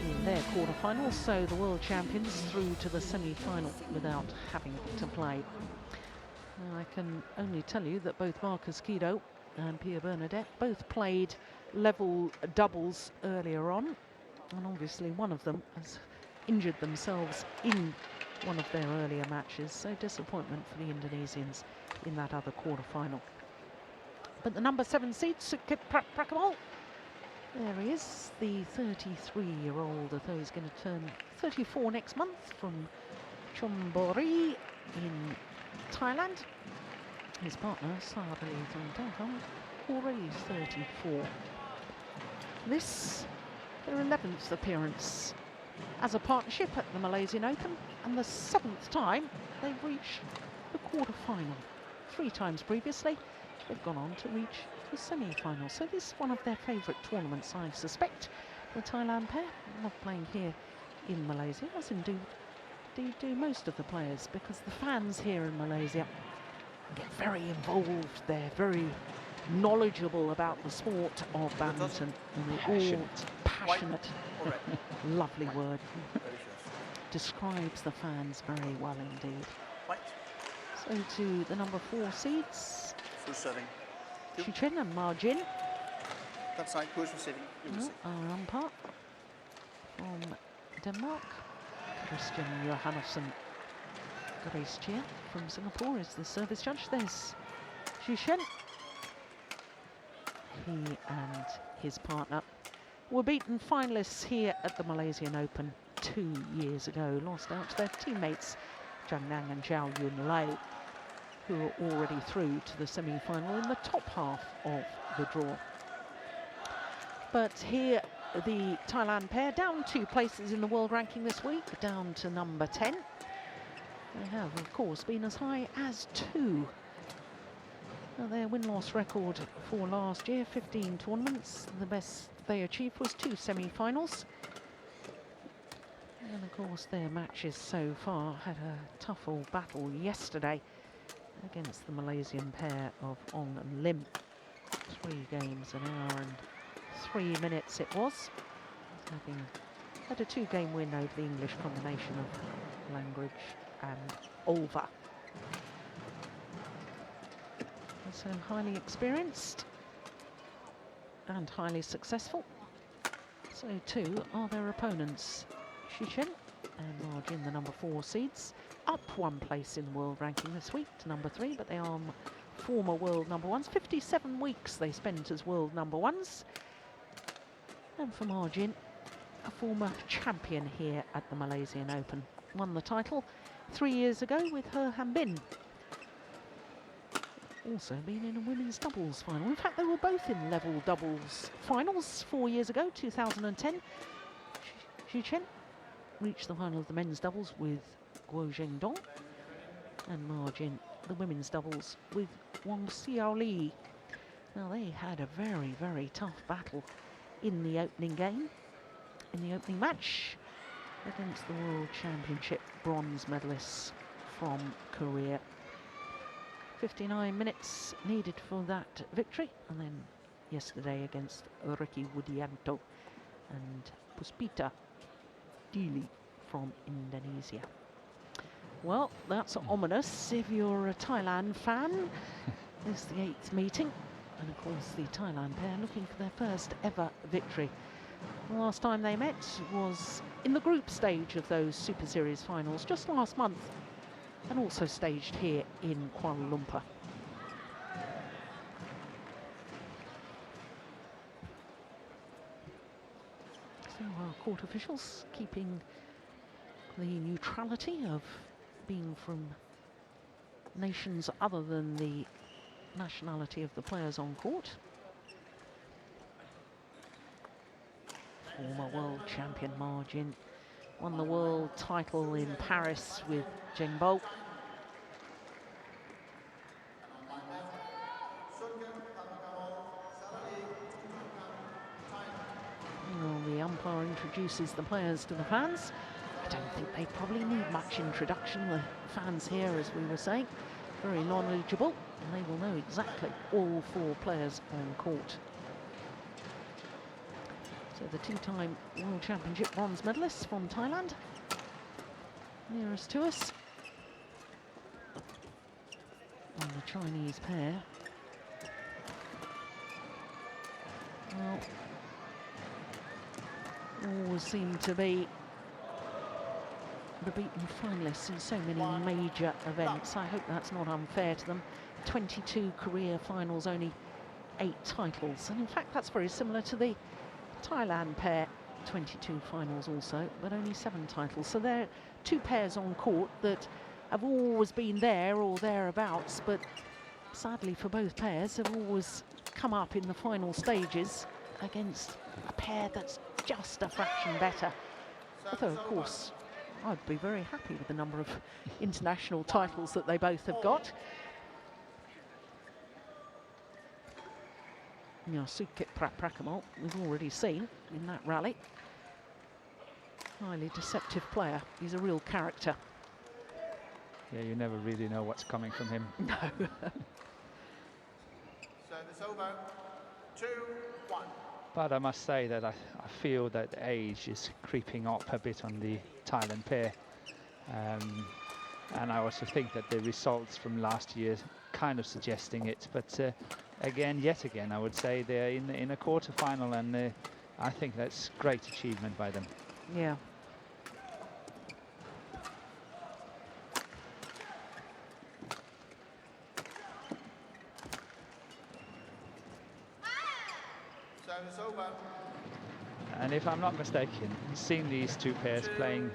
in their quarterfinals. So the world champions through to the semi-final without having to play. Now I can only tell you that both Marcus Kido and Pia Bernadette both played level doubles earlier on, and obviously one of them has injured themselves in one of their earlier matches, so disappointment for the Indonesians in that other quarter-final. But the number 7 seed, Sukhip Prakabol, there he is, the 33-year-old, although he's going to turn 34 next month, from Chonburi in Thailand. His partner, Sara Lee Thongthong, already 34. This, their 11th appearance as a partnership at the Malaysian Open, and the 7th time they've reached the quarter-final. 3 times previously, they've gone on to reach the semi-final. So this is one of their favourite tournaments, I suspect. The Thailand pair love playing here in Malaysia, as indeed do most of the players, because the fans here in Malaysia get very involved. They're very knowledgeable about the sport of badminton, and they're all passionate. Lovely word. Describes the fans very well indeed. So to the number 4 seeds, Shichen and Ma Jin. That side, push receiving. Our umpire from Denmark, Christian Johannesson. Grace Chia from Singapore is the service judge. There's Shichen. He and his partner were beaten finalists here at the Malaysian Open 2 years ago. Lost out to their teammates Zhang Nang and Zhao Yunlei, who are already through to the semi-final in the top half of the draw. But here, the Thailand pair down 2 places in the world ranking this week, down to number 10. They have, of course, been as high as 2. Now, their win-loss record for last year, 15 tournaments. The best they achieved was 2 semi-finals. And of course, their matches so far had a tough old battle yesterday against the Malaysian pair of Ong and Lim. 3 games, an hour and 3 minutes it was, having had a 2-game win over the English combination of Langridge and Olver. So highly experienced and highly successful. So too are their opponents, Shichen and Ma Jin, the number 4 seeds, up 1 place in the world ranking this week to number 3, but they are former world number 1s. 57 weeks they spent as world number 1s. And for Ma Jin, a former champion here at the Malaysian Open. Won the title 3 years ago with Her Hanbin. Also been in a women's doubles final. In fact, they were both in level doubles finals 4 years ago, 2010. Shichen reached the final of the men's doubles with Guo Zhengdong, and Ma Jin the women's doubles with Wang Xiaoli. Now they had a very, very tough battle in the opening game, in the opening match against the World Championship bronze medalists from Korea. 59 minutes needed for that victory, and then yesterday against Ricky Widianto and Puspita Dili from Indonesia. Well, that's ominous if you're a Thailand fan. It's the 8th meeting, and of course the Thailand pair looking for their first ever victory. The last time they met was in the group stage of those Super Series finals just last month and also staged here in Kuala Lumpur. So our court officials keeping the neutrality of being from nations other than the nationality of the players on court. Former world champion Ma Jin won the world title in Paris with Zheng Bo. Well, the umpire introduces the players to the fans. I don't think they probably need much introduction. The fans here, as we were saying, very knowledgeable, and they will know exactly all 4 players on court. So the 2-time World Championship bronze medalists from Thailand, nearest to us. And the Chinese pair. Well, always seem to be the beaten finalists in so many major events. I hope that's not unfair to them. 22 career finals, only 8 titles. And in fact, that's very similar to the Thailand pair, 22 finals also, but only 7 titles. So there are 2 pairs on court that have always been there or thereabouts, but sadly for both pairs have always come up in the final stages against a pair that's just a fraction better. Although, of course, I'd be very happy with the number of international titles that they both have got. Sukit Prakamal, we've already seen in that rally. Highly deceptive player. He's a real character. Yeah, you never really know what's coming from him. No. Service over. 2-1. But I must say that I feel that age is creeping up a bit on the Thailand pair. And I also think that the results from last year kind of suggesting it. But yet again, I would say they're in a quarter-final, and I think that's great achievement by them. Yeah. Service over. And if I'm not mistaken, seeing these 2 pairs playing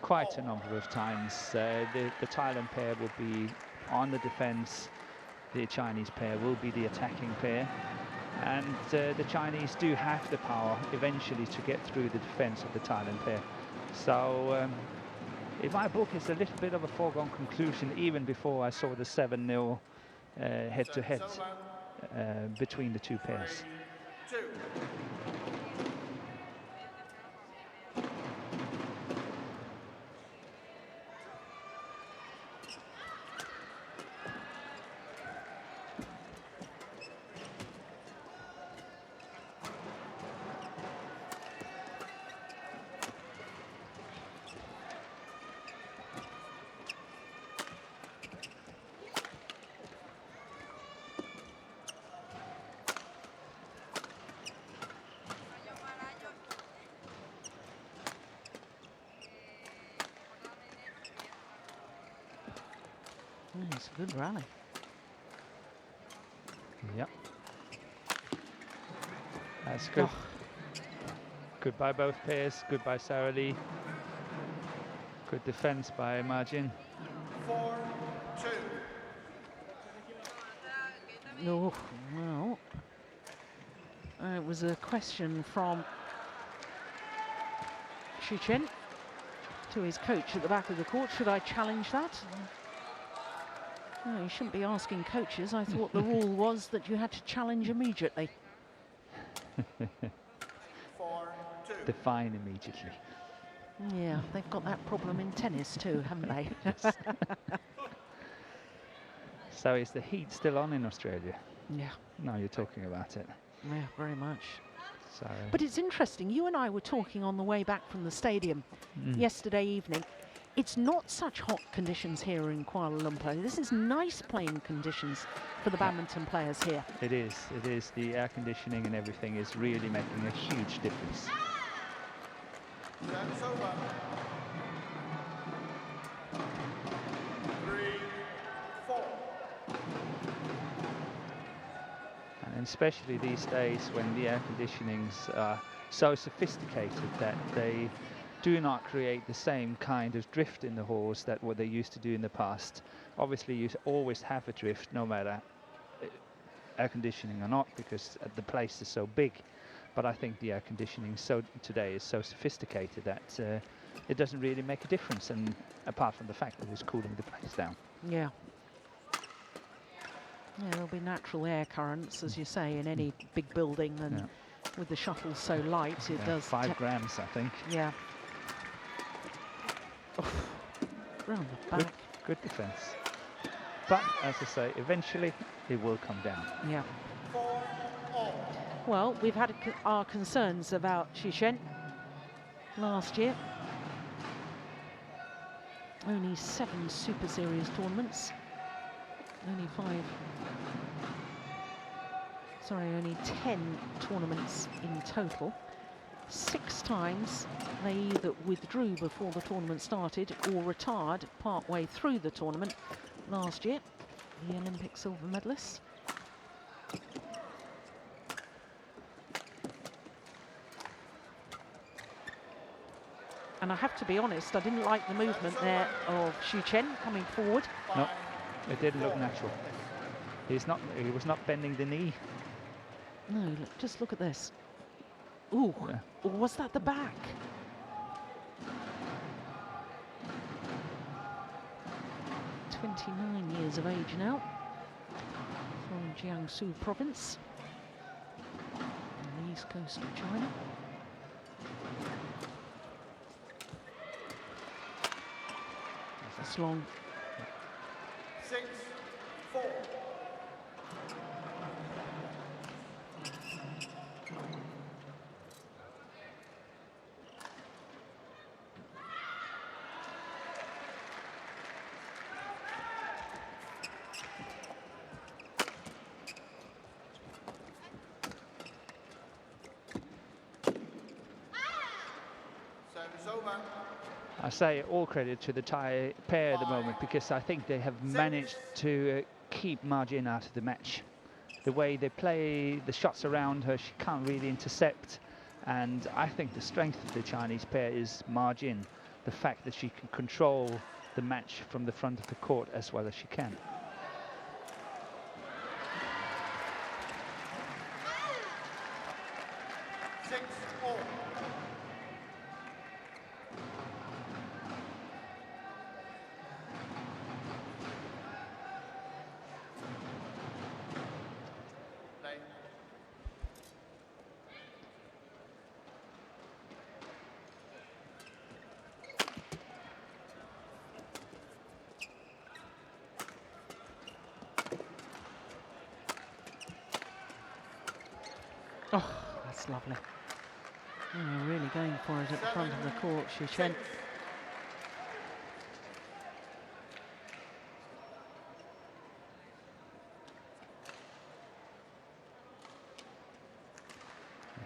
quite a number of times, the Thailand pair will be on the defense, the Chinese pair will be the attacking pair, and the Chinese do have the power eventually to get through the defense of the Thailand pair. So in my book, it's a little bit of a foregone conclusion even before I saw the 7-0 head-to-head between the 2 pairs. 2. It's a good rally. Yep. That's good. Oh. Good by both pairs. Good by Sara Lee. Good defense by Ma Jin. 4-2. Oh, well. It was a question from Xu Chen to his coach at the back of the court. Should I challenge that? No, you shouldn't be asking coaches. I thought the rule was that you had to challenge immediately. 4-2. Define immediately. Yeah, they've got that problem in tennis too, haven't they? So is the heat still on in Australia? Yeah. No, you're talking about it. Yeah, very much. So. But it's interesting. You and I were talking on the way back from the stadium yesterday evening. It's not such hot conditions here in Kuala Lumpur. This is nice playing conditions for the badminton players here. It is. It is. The air conditioning and everything is really making a huge difference. Service over. 3-2. And especially these days when the air conditionings are so sophisticated that they do not create the same kind of drift in the halls that what they used to do in the past. Obviously you always have a drift no matter air conditioning or not, because the place is so big. But I think the air conditioning today is so sophisticated that it doesn't really make a difference, and apart from the fact that it's cooling the place down. Yeah. Yeah, there'll be natural air currents, as you say, in any big building, and with the shuttle so light, it does 5 grams, I think. Yeah. Oof. Round the back. Good defence. But as I say, eventually it will come down. Yeah. Well, we've had our concerns about Xishen last year. Only 7 Super Series tournaments. Only 10 tournaments in total. 6 times they either withdrew before the tournament started or retired partway through the tournament last year. The Olympic silver medalists. And I have to be honest, I didn't like the movement there of Xu Chen coming forward. No, it didn't look natural. He was not bending the knee. No, look, just look at this. Ooh, or was that the back? "29 years of age now, from Jiangsu province, on the east coast of China. That's long. 6-4. Service over. I say all credit to the Thai pair at the moment, because I think they have managed to keep Ma Jin out of the match. The way they play the shots around her, she can't really intercept. And I think the strength of the Chinese pair is Ma Jin. The fact that she can control the match from the front of the court as well as she can. Oh, that's lovely. Oh, really going for it at the front of the court, Xu Chen.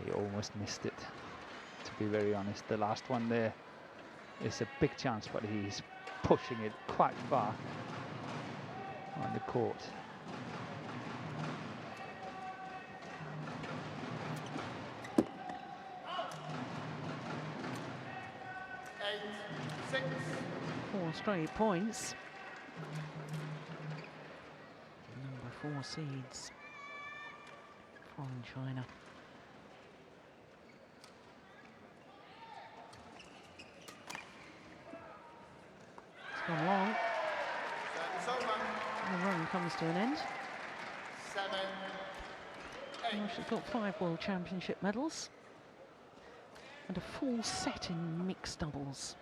He almost missed it, to be very honest. The last one there is a big chance, but he's pushing it quite far on the court. Straight points. Number 4 seeds from China. It's gone long. The run comes to an end. 7-8. Well, she's got 5 World Championship medals and a full set in mixed doubles.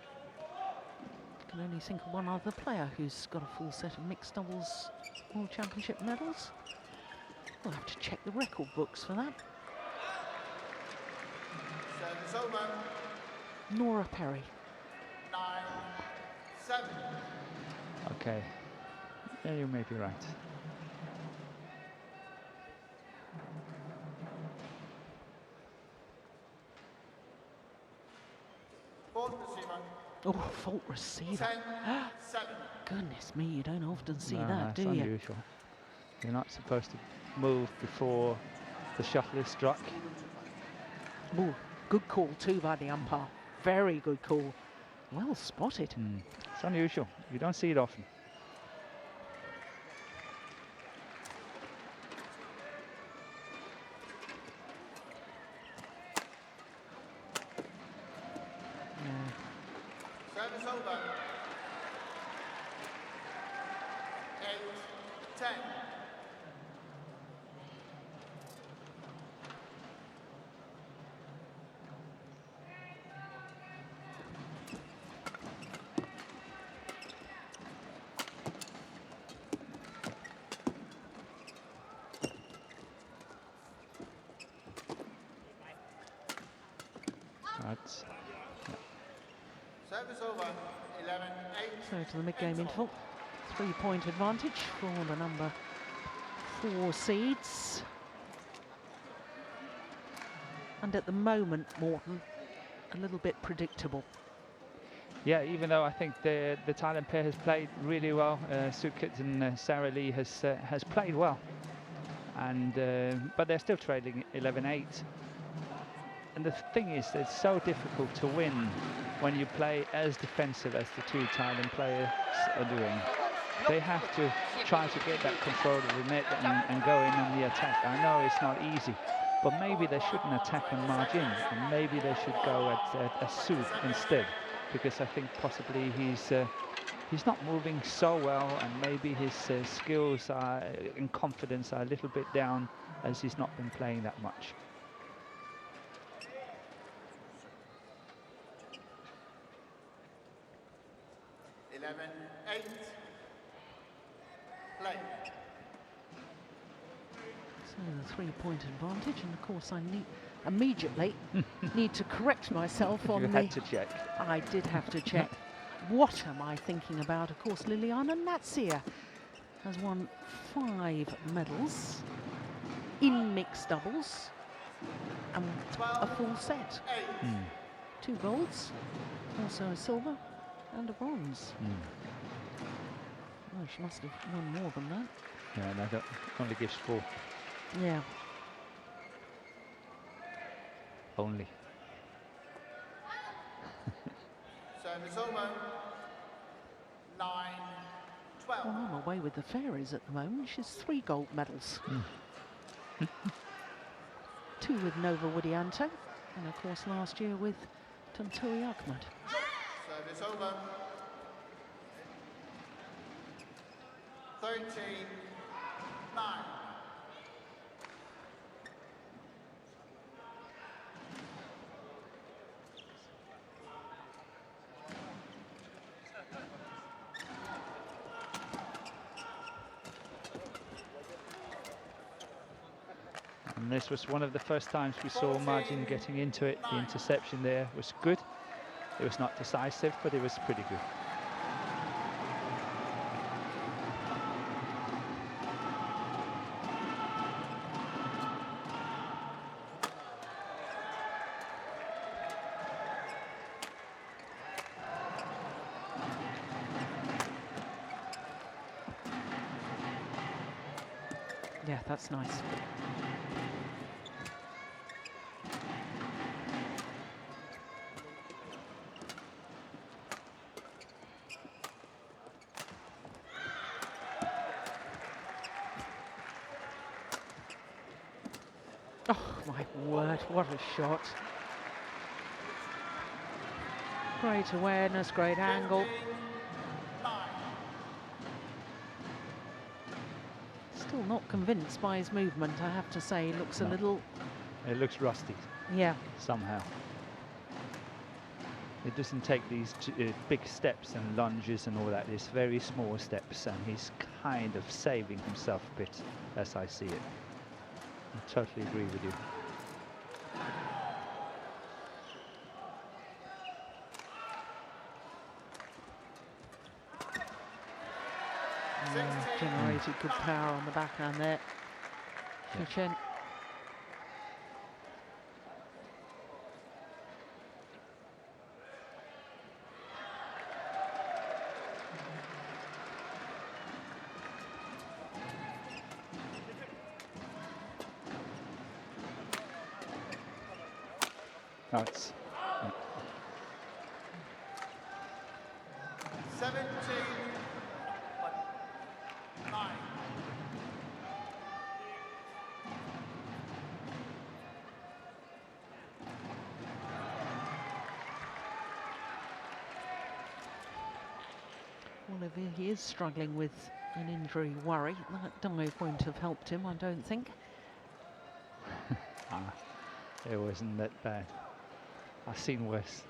I can only think of one other player who's got a full set of mixed doubles World Championship medals. We'll have to check the record books for that. Service over. Nora Perry. 9-7. Okay, yeah, you may be right. Fourth receiver. Oh, fault receiver. 10-7. Goodness me, you don't often see No, that, that's do you? unusual. You're not supposed to move before The shuttle is struck. Ooh, good call too by the umpire. Very good call. Well spotted. It's unusual. You don't see it often. Service over. 8-10. That's Service over. 11-8. So to the mid-game interval. 3-point advantage for the number 4 seeds. And at the moment, Morton, a little bit predictable. yeah. Even though I think the Thailand pair has played really well, Sukhit and Sarah Lee has played well, and but they're still trailing 11-8. And the thing is, it's so difficult to win when you play as defensive as the two Thailand players are doing. They have to try to get that control of the net and go in on the attack. I know it's not easy, but maybe they shouldn't attack on margin, and maybe they should go at Suk instead, because I think possibly he's not moving so well, and maybe his skills and confidence are a little bit down as he's not been playing that much. So the 3-point advantage, and of course I immediately need to correct myself on You had to check. I did have to check. What am I thinking about? Of course, Liliana Natsir has won 5 medals in mixed doubles and a full set. 2 golds, also a silver and a bronze. Oh, she must have won more than that. Yeah, no, that only gives 4. Yeah. Only. Service over. 9-12. Well, I'm away with the fairies at the moment. She's 3 gold medals. 2 with Nova Widianto, and of course last year with Tunturi Ahmed. Service over. 13-9. And this was one of the first times we saw Margin getting into it. The interception there was good. It was not decisive, but it was pretty good. Yeah, that's nice. Oh my word, what a shot. Great awareness, great angle. Still not convinced by his movement, I have to say. He looks a little... It looks rusty. Yeah. Somehow. It doesn't take these big steps and lunges and all that. It's very small steps, and he's kind of saving himself a bit, as I see it. I totally agree with you. Generated good power on the backhand there. Kitchen. No, it's 17, 9. Well, if he is struggling with an injury worry, that dive won't have helped him, I don't think. it wasn't that bad. I've seen worse.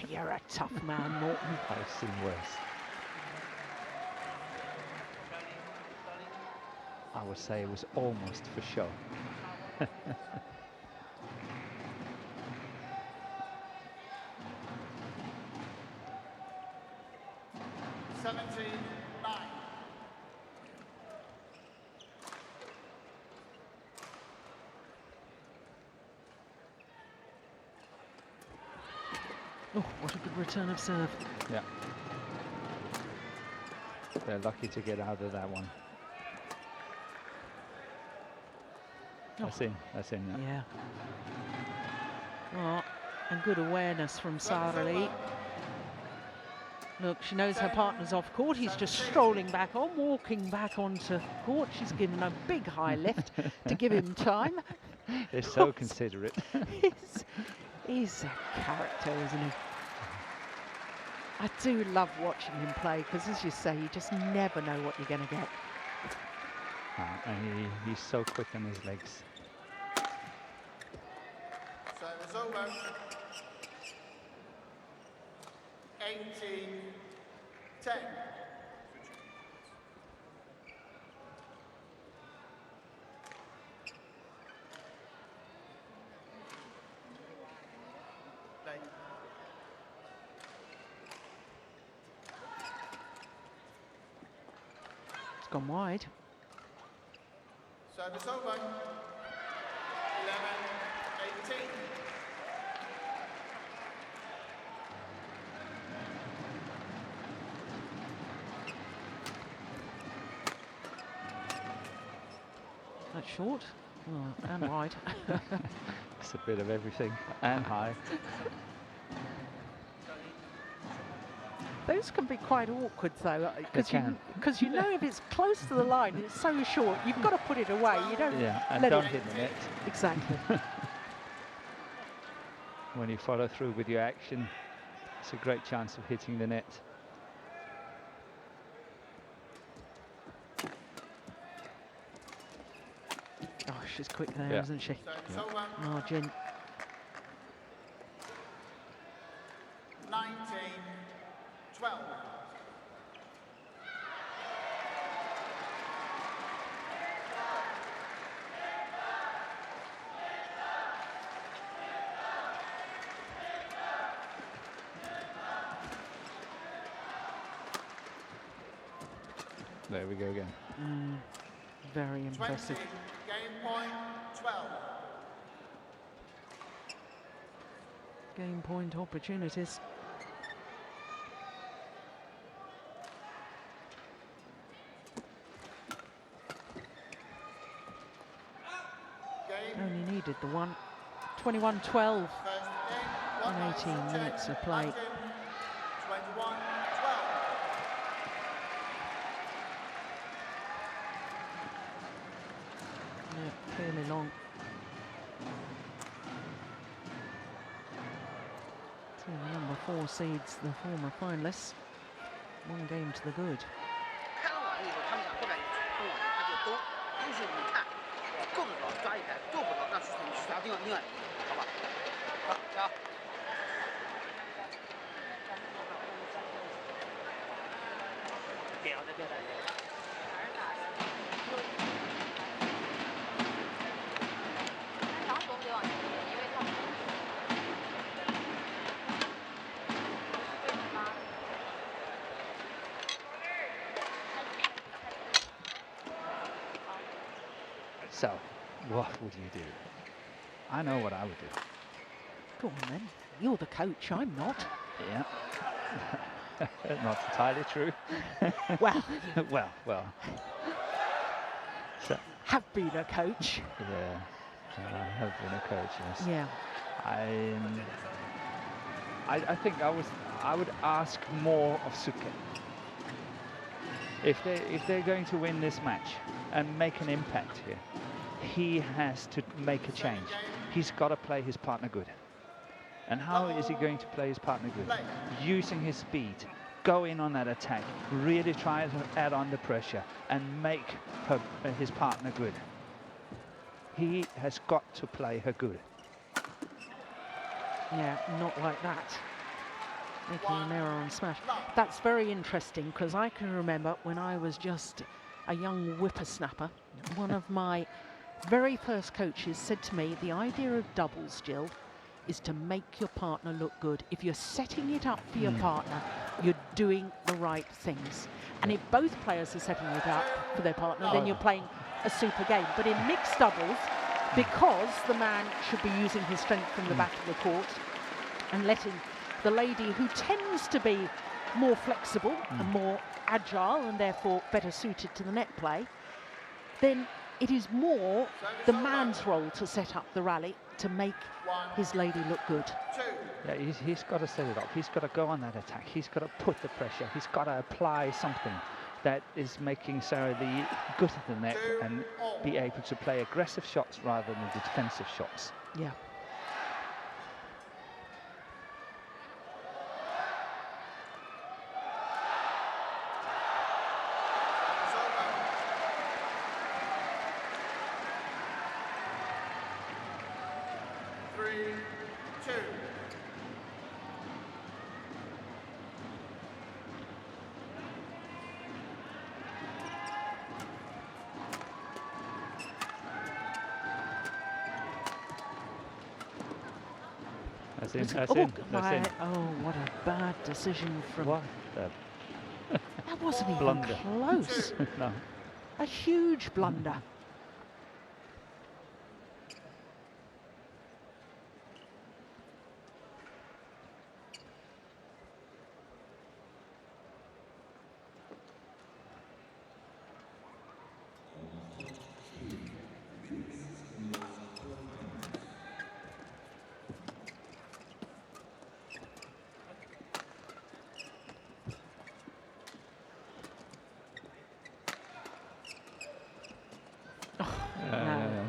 You're a tough man, Morton. I've seen worse. I would say it was almost for show. 17, 9. Oh, what a good return of serve. Yeah. They're lucky to get out of that one. That's in, yeah. Oh, and good awareness from Sara Lee. Look, she knows her partner's off court. He's just strolling back on, walking back onto court. She's given a big high lift to give him time. They're so considerate. He's a character, isn't he? I do love watching him play because, as you say, you just never know what you're going to get. And he's so quick on his legs. Service over. 18, 10. Play. It's gone wide. Service over. 11, 18. That's short. Oh, and wide. It's a bit of everything and high. Those can be quite awkward though, because you know if it's close to the line, it's so short, you've got to put it away. You don't And let don't it hit the net. Exactly. When you follow through with your action, it's a great chance of hitting the net. Oh, she's quick there, isn't she? Margin. 19, 12. There we go again. Very impressive. 20, game point 12. Game point opportunities. Only needed the one. 21-12 First game, in 18 minutes of play. 21, 12. Yeah, clearly long. So the number 4 seeds, the former finalists. 1 game to the good. 看完了以后，他们俩不敢看完，他就都是没看，够不着抓一拍，够不着那是其他另外，好吧？好，加油！别了，别了。然后总得往前面，因为他们。 So, what would you do? I know what I would do. Go on then. You're the coach, I'm not. Yeah. Not entirely true. Well. well. So, have been a coach. yeah. I have been a coach, yes. Yeah. I think I would ask more of Suke. If they're going to win this match and make an impact here, he has to make a change. He's got to play his partner good. And how is he going to play his partner good? Using his speed, go in on that attack, really try to add on the pressure and make his partner good. He has got to play her good. Yeah, not like that. Making an error on smash. That's very interesting, because I can remember when I was just a young whippersnapper, one of my very first coaches said to me, the idea of doubles, Jill, is to make your partner look good. If you're setting it up for your partner, you're doing the right things. And if both players are setting it up for their partner, then you're playing a super game. But in mixed doubles, because the man should be using his strength from the back of the court and letting the lady, who tends to be more flexible and more agile and therefore better suited to the net play, then it is more the man's role to set up the rally to make his lady look good. Yeah, he's got to set it up. He's got to go on that attack. He's got to put the pressure. He's got to apply something that is making Sarah Lee good at the net and be able to play aggressive shots rather than defensive shots. Yeah. That's in. Oh, what a bad decision from... What the... That wasn't even blunder. close. No. A huge blunder.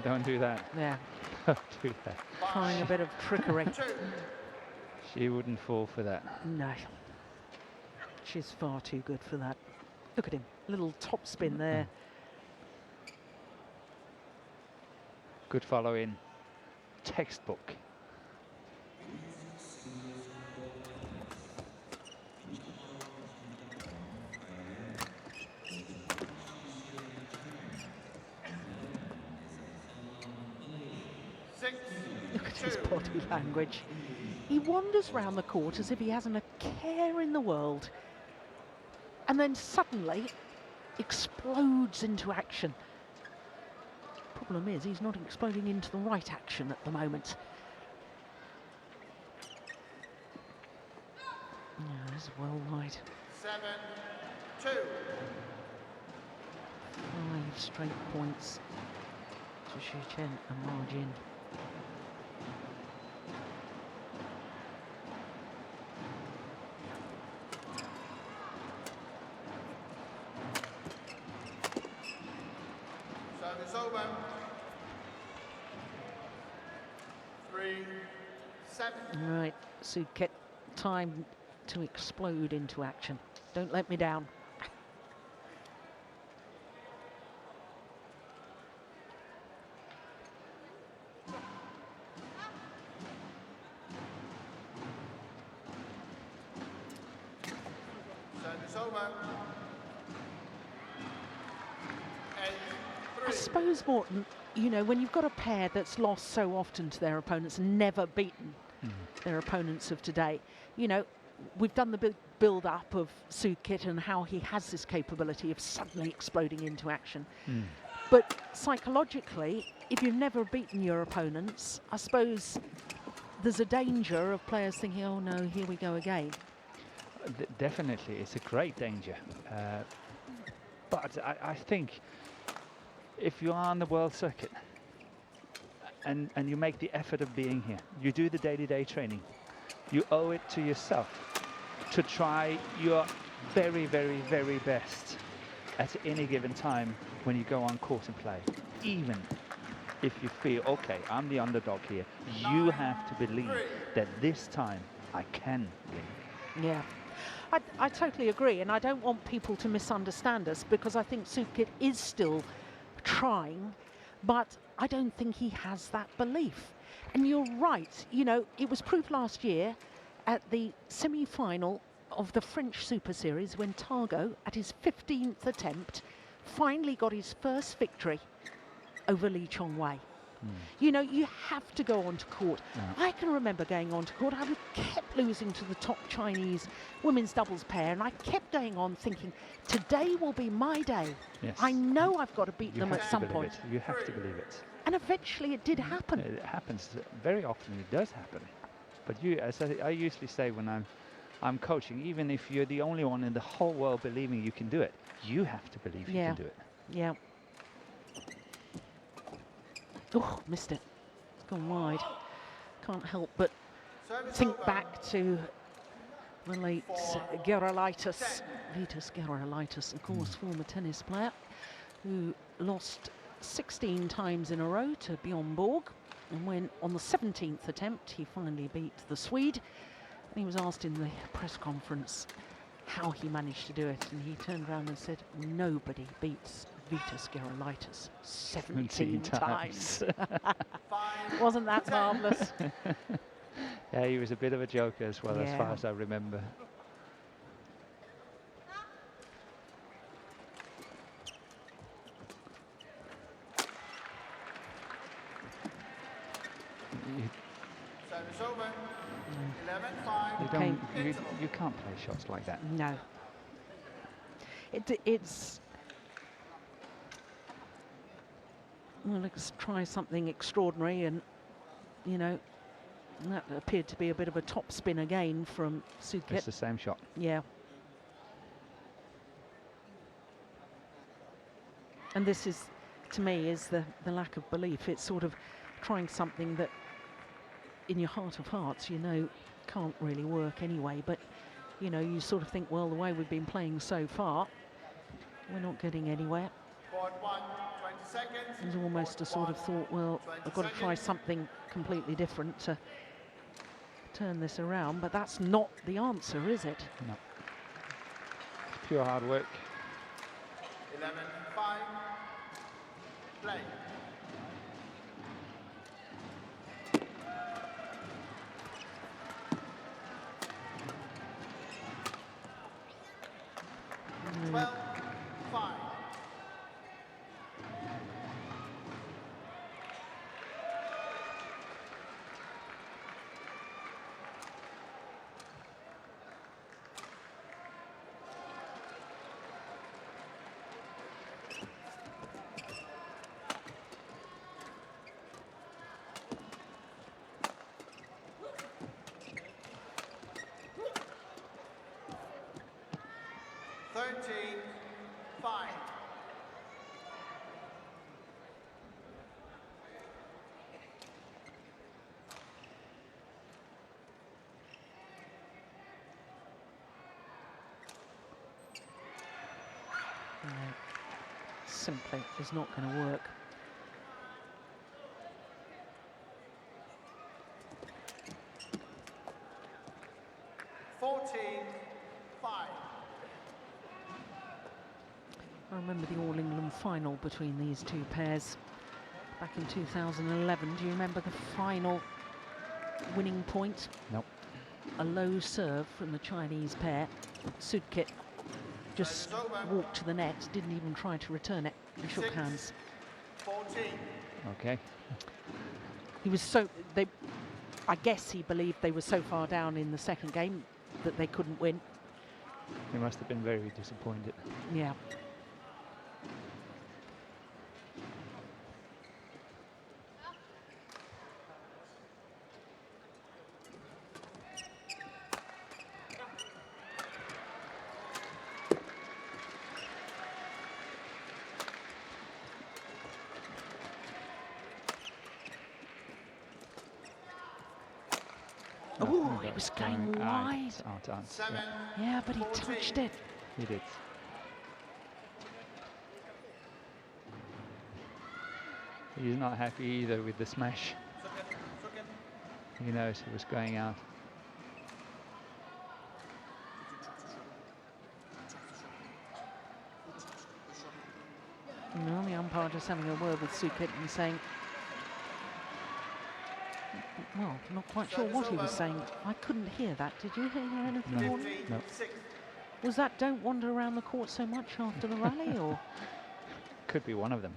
Don't do that. Yeah. Don't do that. Trying a bit of trickery. She wouldn't fall for that. No. She's far too good for that. Look at him. Little top spin there. Good follow in. Textbook. Look at his body language. He wanders round the court as if he hasn't a care in the world, and then suddenly explodes into action. Problem is, he's not exploding into the right action at the moment. Yeah, this is well wide. 7-2. 5 straight points to Shuchen and Margin. Service over. 3-7. Right, Suket, time to explode into action. Don't let me down. Service over. I suppose, Morton, you know, when you've got a pair that's lost so often to their opponents and never beaten their opponents of today, you know, we've done the build-up of Suket and how he has this capability of suddenly exploding into action. But psychologically, if you've never beaten your opponents, I suppose there's a danger of players thinking, oh no, here we go again. Definitely, it's a great danger. But I think if you are on the world circuit and you make the effort of being here. You do the day-to-day training. You owe it to yourself to try your very, very, very best at any given time when you go on court and play. Even if you feel, okay, I'm the underdog here, you have to believe that this time I can win. Yeah. I totally agree, and I don't want people to misunderstand us, because I think Sukhit is still trying, but I don't think he has that belief. And you're right, you know, it was proof last year at the semi-final of the French Super Series when Targo, at his 15th attempt, finally got his first victory over Lee Chong-wei. You know, you have to go onto court. I can remember going onto court. I kept losing to the top Chinese women's doubles pair, and I kept going on thinking, today will be my day. Yes. I know I've got to beat them at some point. You have to believe it. And eventually it did happen. It happens very often. It does happen. But you, as I usually say when I'm coaching, even if you're the only one in the whole world believing you can do it, you have to believe you can do it. Yeah. Oh, missed it. It's gone wide. Can't help but think back to the late Gerolaitis, Vitas Gerolaitis, of course, former tennis player, who lost 16 times in a row to Bjorn Borg. And when on the 17th attempt, he finally beat the Swede. And he was asked in the press conference how he managed to do it. And he turned around and said, nobody beats Vitas Gerolaitis 17 times. Wasn't that marvellous? Yeah, he was a bit of a joker as well, as far as I remember. Service over. 11-5. You can't play shots like that. No. It's... Well, let's try something extraordinary, and, you know, that appeared to be a bit of a top spin again from Sukhit. It's the same shot. Yeah. And this is, to me, is the lack of belief. It's sort of trying something that, in your heart of hearts, you know, can't really work anyway. But, you know, you sort of think, well, the way we've been playing so far, we're not getting anywhere. Board 1, 20 seconds. There's almost a sort of thought, well, I've got to try something completely different to turn this around, but that's not the answer, is it? No. It's pure hard work. 11-5. Play. Well, 5. Simply is not going to work. I remember the All England final between these two pairs back in 2011. Do you remember the final winning point? Nope. A low serve from the Chinese pair. Sukhit just walked to the net, didn't even try to return it, and shook hands. 14. Okay. He was so... I guess he believed they were so far down in the second game that they couldn't win. He must have been very disappointed. Yeah. Oh, it was going wide. Out. 7, Yeah, but he 14. touched it. He did. He's not happy either with the smash. He knows it was going out. No, the umpire just having a word with Sukit and saying, well, not quite sure what he was saying. I couldn't hear that. Did you hear anything? No. Warren? No. Was that don't wander around the court so much after the rally, or? Could be one of them.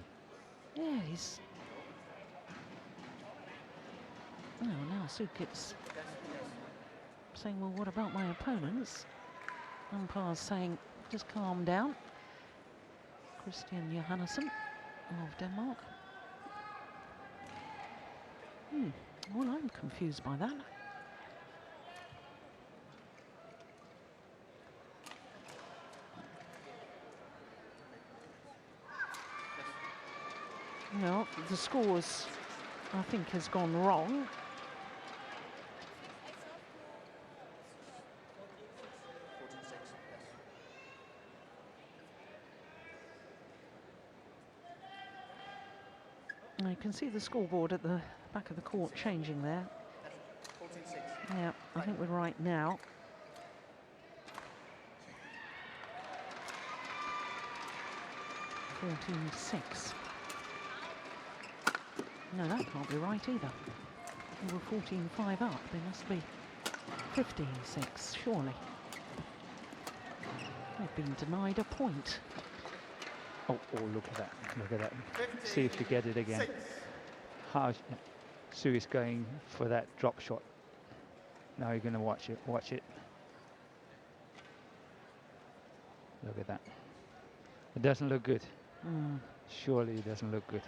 Yeah, he's... Oh, now Sukit's saying, well, what about my opponents? Umpire's saying, just calm down. Christian Johannesson of Denmark. Well, I'm confused by that. Well, the scores, I think, has gone wrong. You can see the scoreboard at the back of the court changing there. 14-6. Yeah, I think we're right now. (14-6). No, that can't be right either. We were 14-5 up. They must be 15-6, surely. They've been denied a point. Oh, look at that. Look at that. See if you get it again. How Sue is going for that drop shot. Now you're going to watch it. Watch it. Look at that. It doesn't look good. Surely it doesn't look good.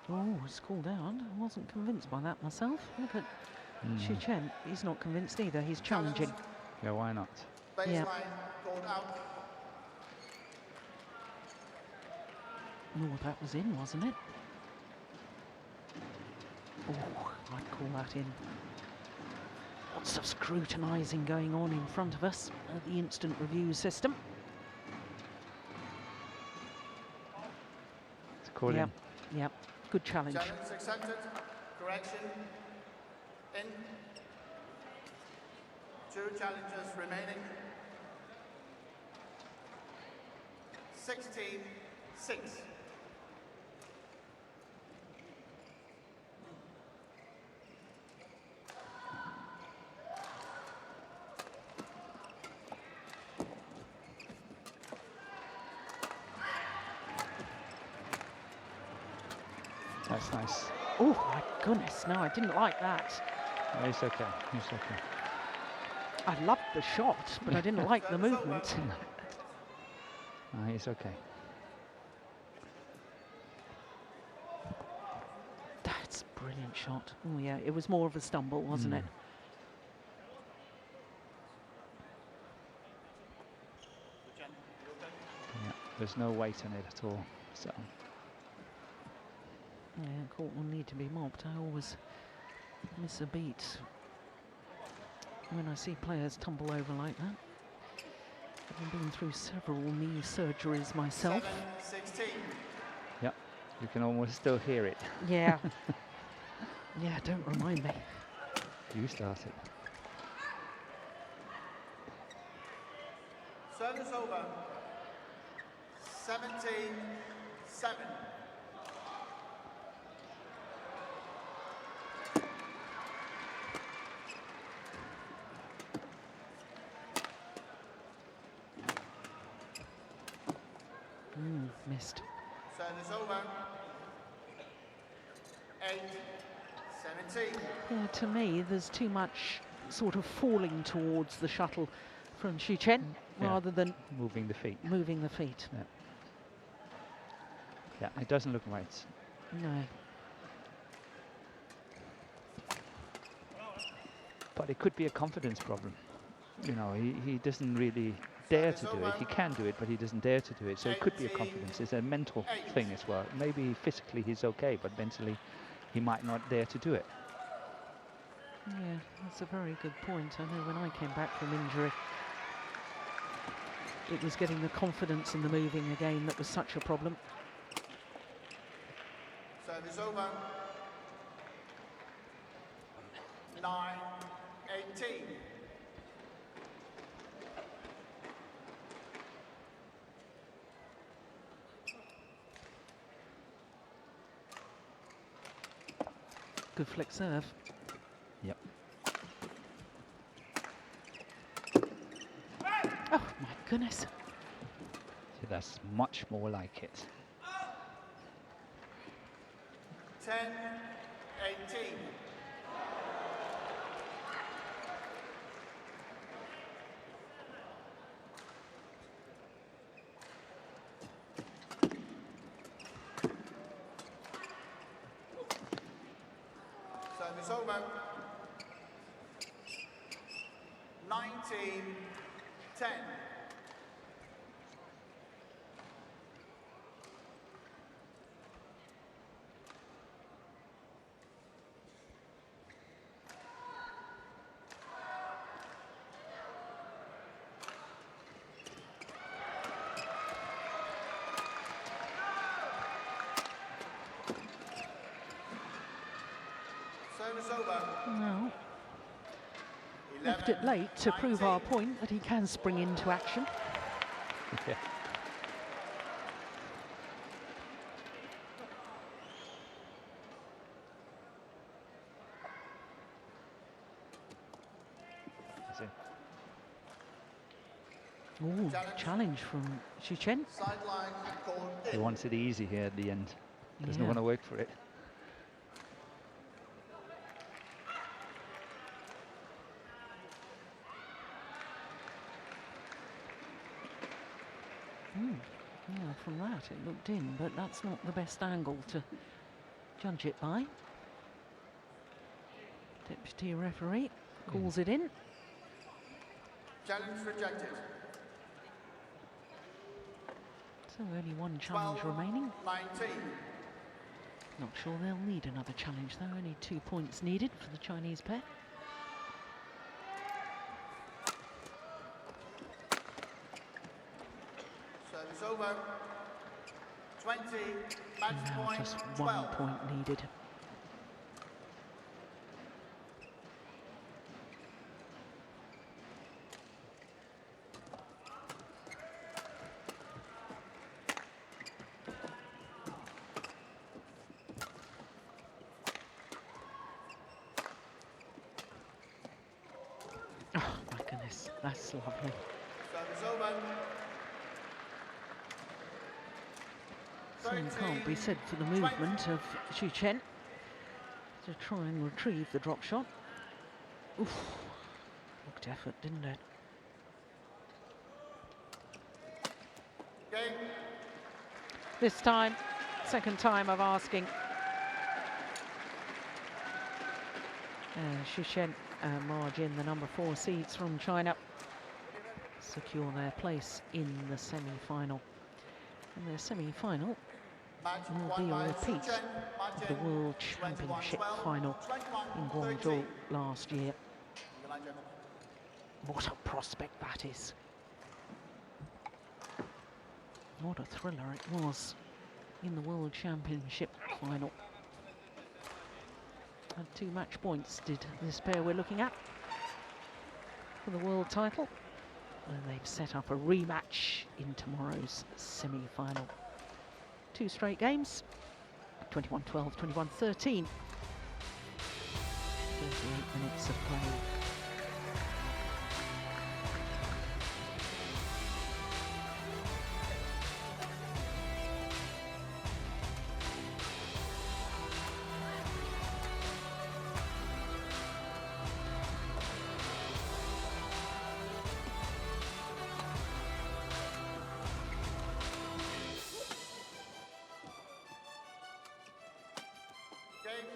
Oh, it's called out. I wasn't convinced by that myself. Look at Xu Chen. He's not convinced either. He's challenging. Yeah, why not? Baseline called out. Oh, that was in, wasn't it? Oh, I'd call that in. Lots of scrutinising going on in front of us at the instant review system. It's called in. Yep. Good challenge. Challenge accepted. Correction. In. 2 challenges remaining. 16-6. That's nice. Oh my goodness, no, I didn't like that. No, it's okay. It's okay. I loved the shot, but I didn't like the movement. No, it's okay. That's a brilliant shot. Oh yeah, it was more of a stumble, wasn't it? Yeah, there's no weight on it at all. So. Yeah, court will need to be mopped. I always miss a beat when I see players tumble over like that. I've been through several knee surgeries myself. 7-16. Yep, you can almost still hear it. Yeah. Yeah, don't remind me. You started. Service over. 17-7. Missed. Service over. 8-17. Yeah, to me, there's too much sort of falling towards the shuttle from Xu Chen rather than moving the feet. moving the feet. Yeah. Yeah, it doesn't look right. No. But it could be a confidence problem. You know, he doesn't really dare to do it. He can do it, but he doesn't dare to do it. So it could be a confidence. It's a mental thing as well. Maybe physically he's okay, but mentally he might not dare to do it. Yeah, that's a very good point. I know when I came back from injury, it was getting the confidence in the moving again that was such a problem. Service over. 9-18. Good flick serve. Yep. Oh my goodness. So that's much more like it. 10-18. Service over. 19-10. Service over. No. Left it late to prove our point that he can spring into action. Yeah. That's it. Ooh, challenge from Xu Chen. Sideline called He in. wants it easy here at the end. Doesn't Yeah. want to work for it. Yeah, from that it looked in, but that's not the best angle to judge it by. Deputy referee calls it in. Challenge rejected. So only one challenge remaining. 19. Not sure they'll need another challenge though, only 2 points needed for the Chinese pair. Service over. 20. Match Now point. just 12. 1 point needed. Oh my goodness, that's lovely. Service over. Same can't be said for the movement of Xu Chen to try and retrieve the drop shot. Oof, looked effort, didn't it? Game. This time, second time of asking. Xu Chen margin, the number 4 seeds from China, secure their place in the semi-final. And their semi-final Match will won be a by repeat Suchen. of the World Championship final in Guangzhou last year. What a prospect that is. What a thriller it was in the World Championship final. And 2 match points did this pair we're looking at for the world title. And they've set up a rematch in tomorrow's semi-final. 2 straight games, 21-12, 21-13. 38 minutes of play. Game.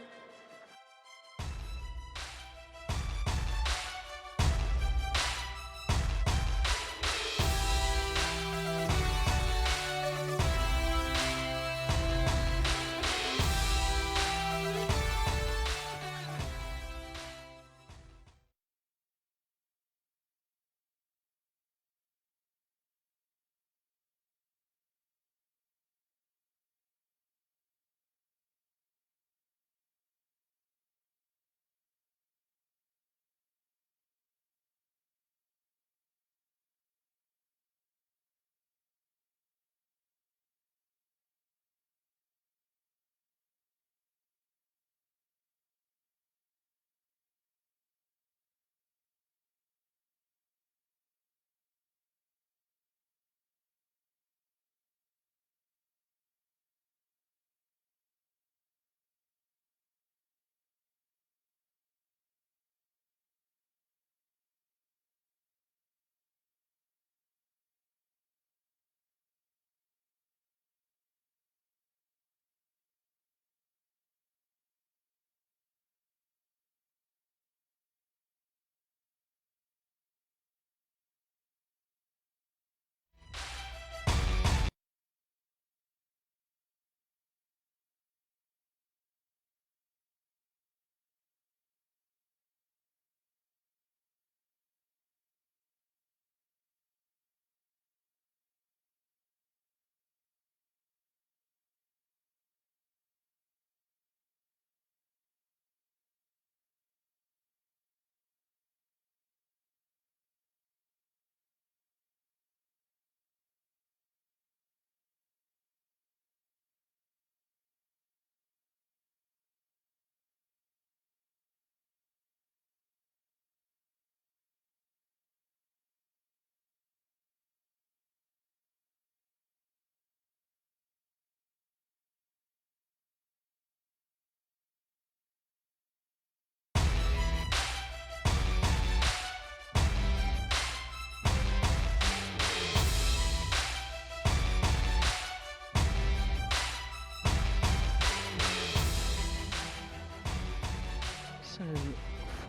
So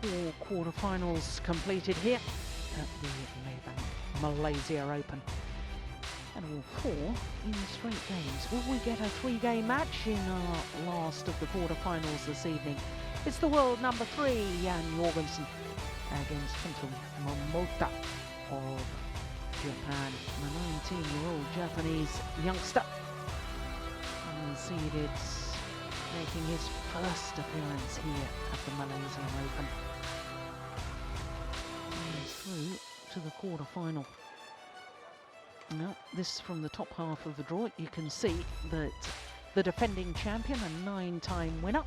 4 quarterfinals completed here at the Maybank Malaysia Open. And all 4 in straight games. Will we get a 3-game match in our last of the quarterfinals this evening? It's the world number 3, Jan Jorgensen, against Kento Momota of Japan, the 19-year-old Japanese youngster, unseeded, making his first appearance here at the Malaysian Open. He's through to the quarter-final. Now, this from the top half of the draw, you can see that the defending champion and 9-time winner,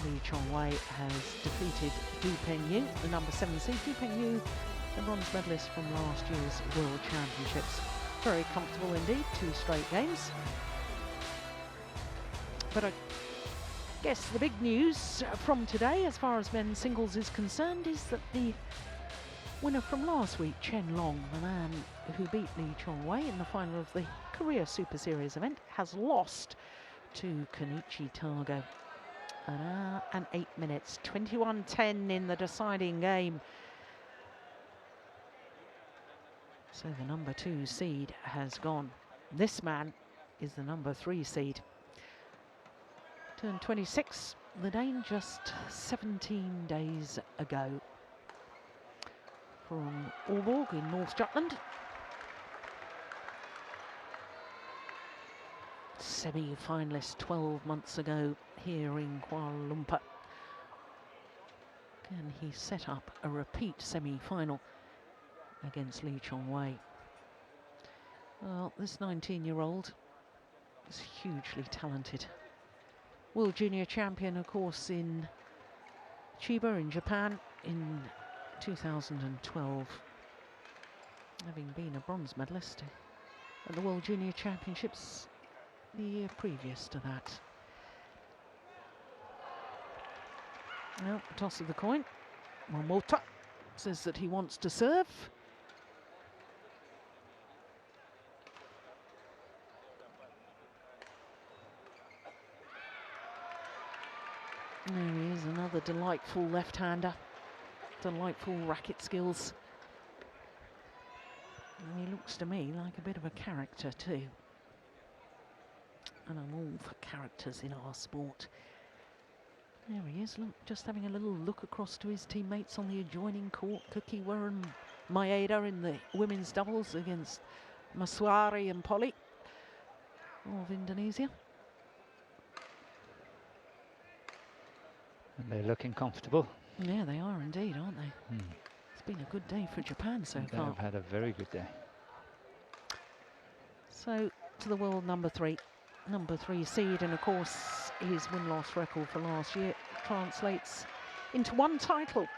Lee Chong-wei, has defeated Du Pengyu, the number 7 seed. Du Pengyu, the bronze medalist from last year's World Championships. Very comfortable indeed, 2 straight games. But I guess the big news from today, as far as men's singles is concerned, is that the winner from last week, Chen Long, the man who beat Lee Chong-wei in the final of the Korea Super Series event, has lost to Kenichi Tago. An hour and 8 minutes, 21-10 in the deciding game. So the number 2 seed has gone. This man is the number 3 seed. Turned 26, the Dane, just 17 days ago. From Aalborg in North Jutland. Semi-finalist 12 months ago here in Kuala Lumpur. Can he set up a repeat semi-final against Lee Chong-wei? Well, this 19-year-old is hugely talented. World Junior Champion, of course, in Chiba in Japan in 2012, having been a bronze medalist at the World Junior Championships the year previous to that. Now, toss of the coin. Momota says that he wants to serve. There he is, another delightful left-hander. Delightful racket skills. And he looks to me like a bit of a character too. And I'm all for characters in our sport. There he is, look, just having a little look across to his teammates on the adjoining court. Kukiwa and Maeda in the women's doubles against Maswari and Polly of Indonesia. And they're looking comfortable. Yeah, they are indeed, aren't they? It's been a good day for Japan so far. They've had a very good day. So, to the world number 3 seed, and of course his win-loss record for last year translates into 1 title.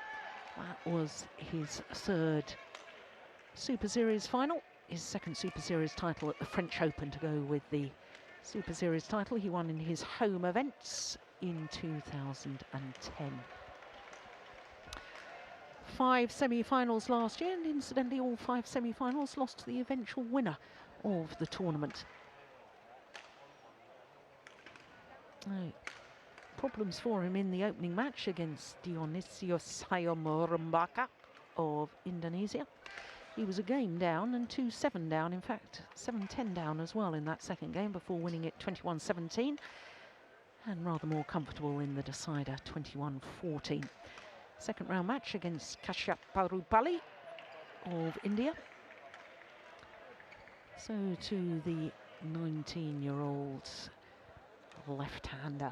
That was his 3rd Super Series final, his 2nd Super Series title at the French Open to go with the Super Series title he won in his home events in 2010. 5 semi-finals last year, and incidentally all 5 semi-finals lost to the eventual winner of the tournament. Problems for him in the opening match against Dionysios Hayomorembaka of Indonesia. He was a game down and 2-7 down, in fact 7-10 down as well in that second game before winning it 21-17, and rather more comfortable in the decider 21-14. Second round match against Kashyap Parupalli of India. So to the 19-year-old left-hander,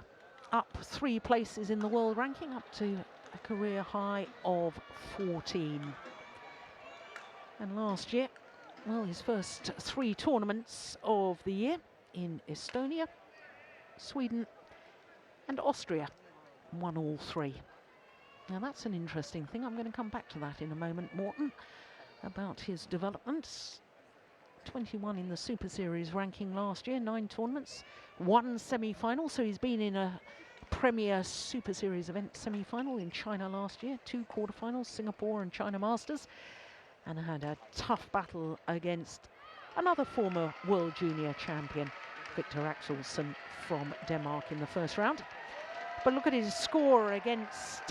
up 3 places in the world ranking, up to a career high of 14. And last year, well, his first 3 tournaments of the year in Estonia, Sweden and Austria, won all 3. Now that's an interesting thing. I'm going to come back to that in a moment, Morton, about his developments. 21 in the Super Series ranking last year, 9 tournaments, 1 semi-final, so he's been in a Premier Super Series event semi-final in China last year, 2 quarterfinals, Singapore and China Masters, and had a tough battle against another former World Junior champion, Victor Axelsen from Denmark in the first round. But look at his score against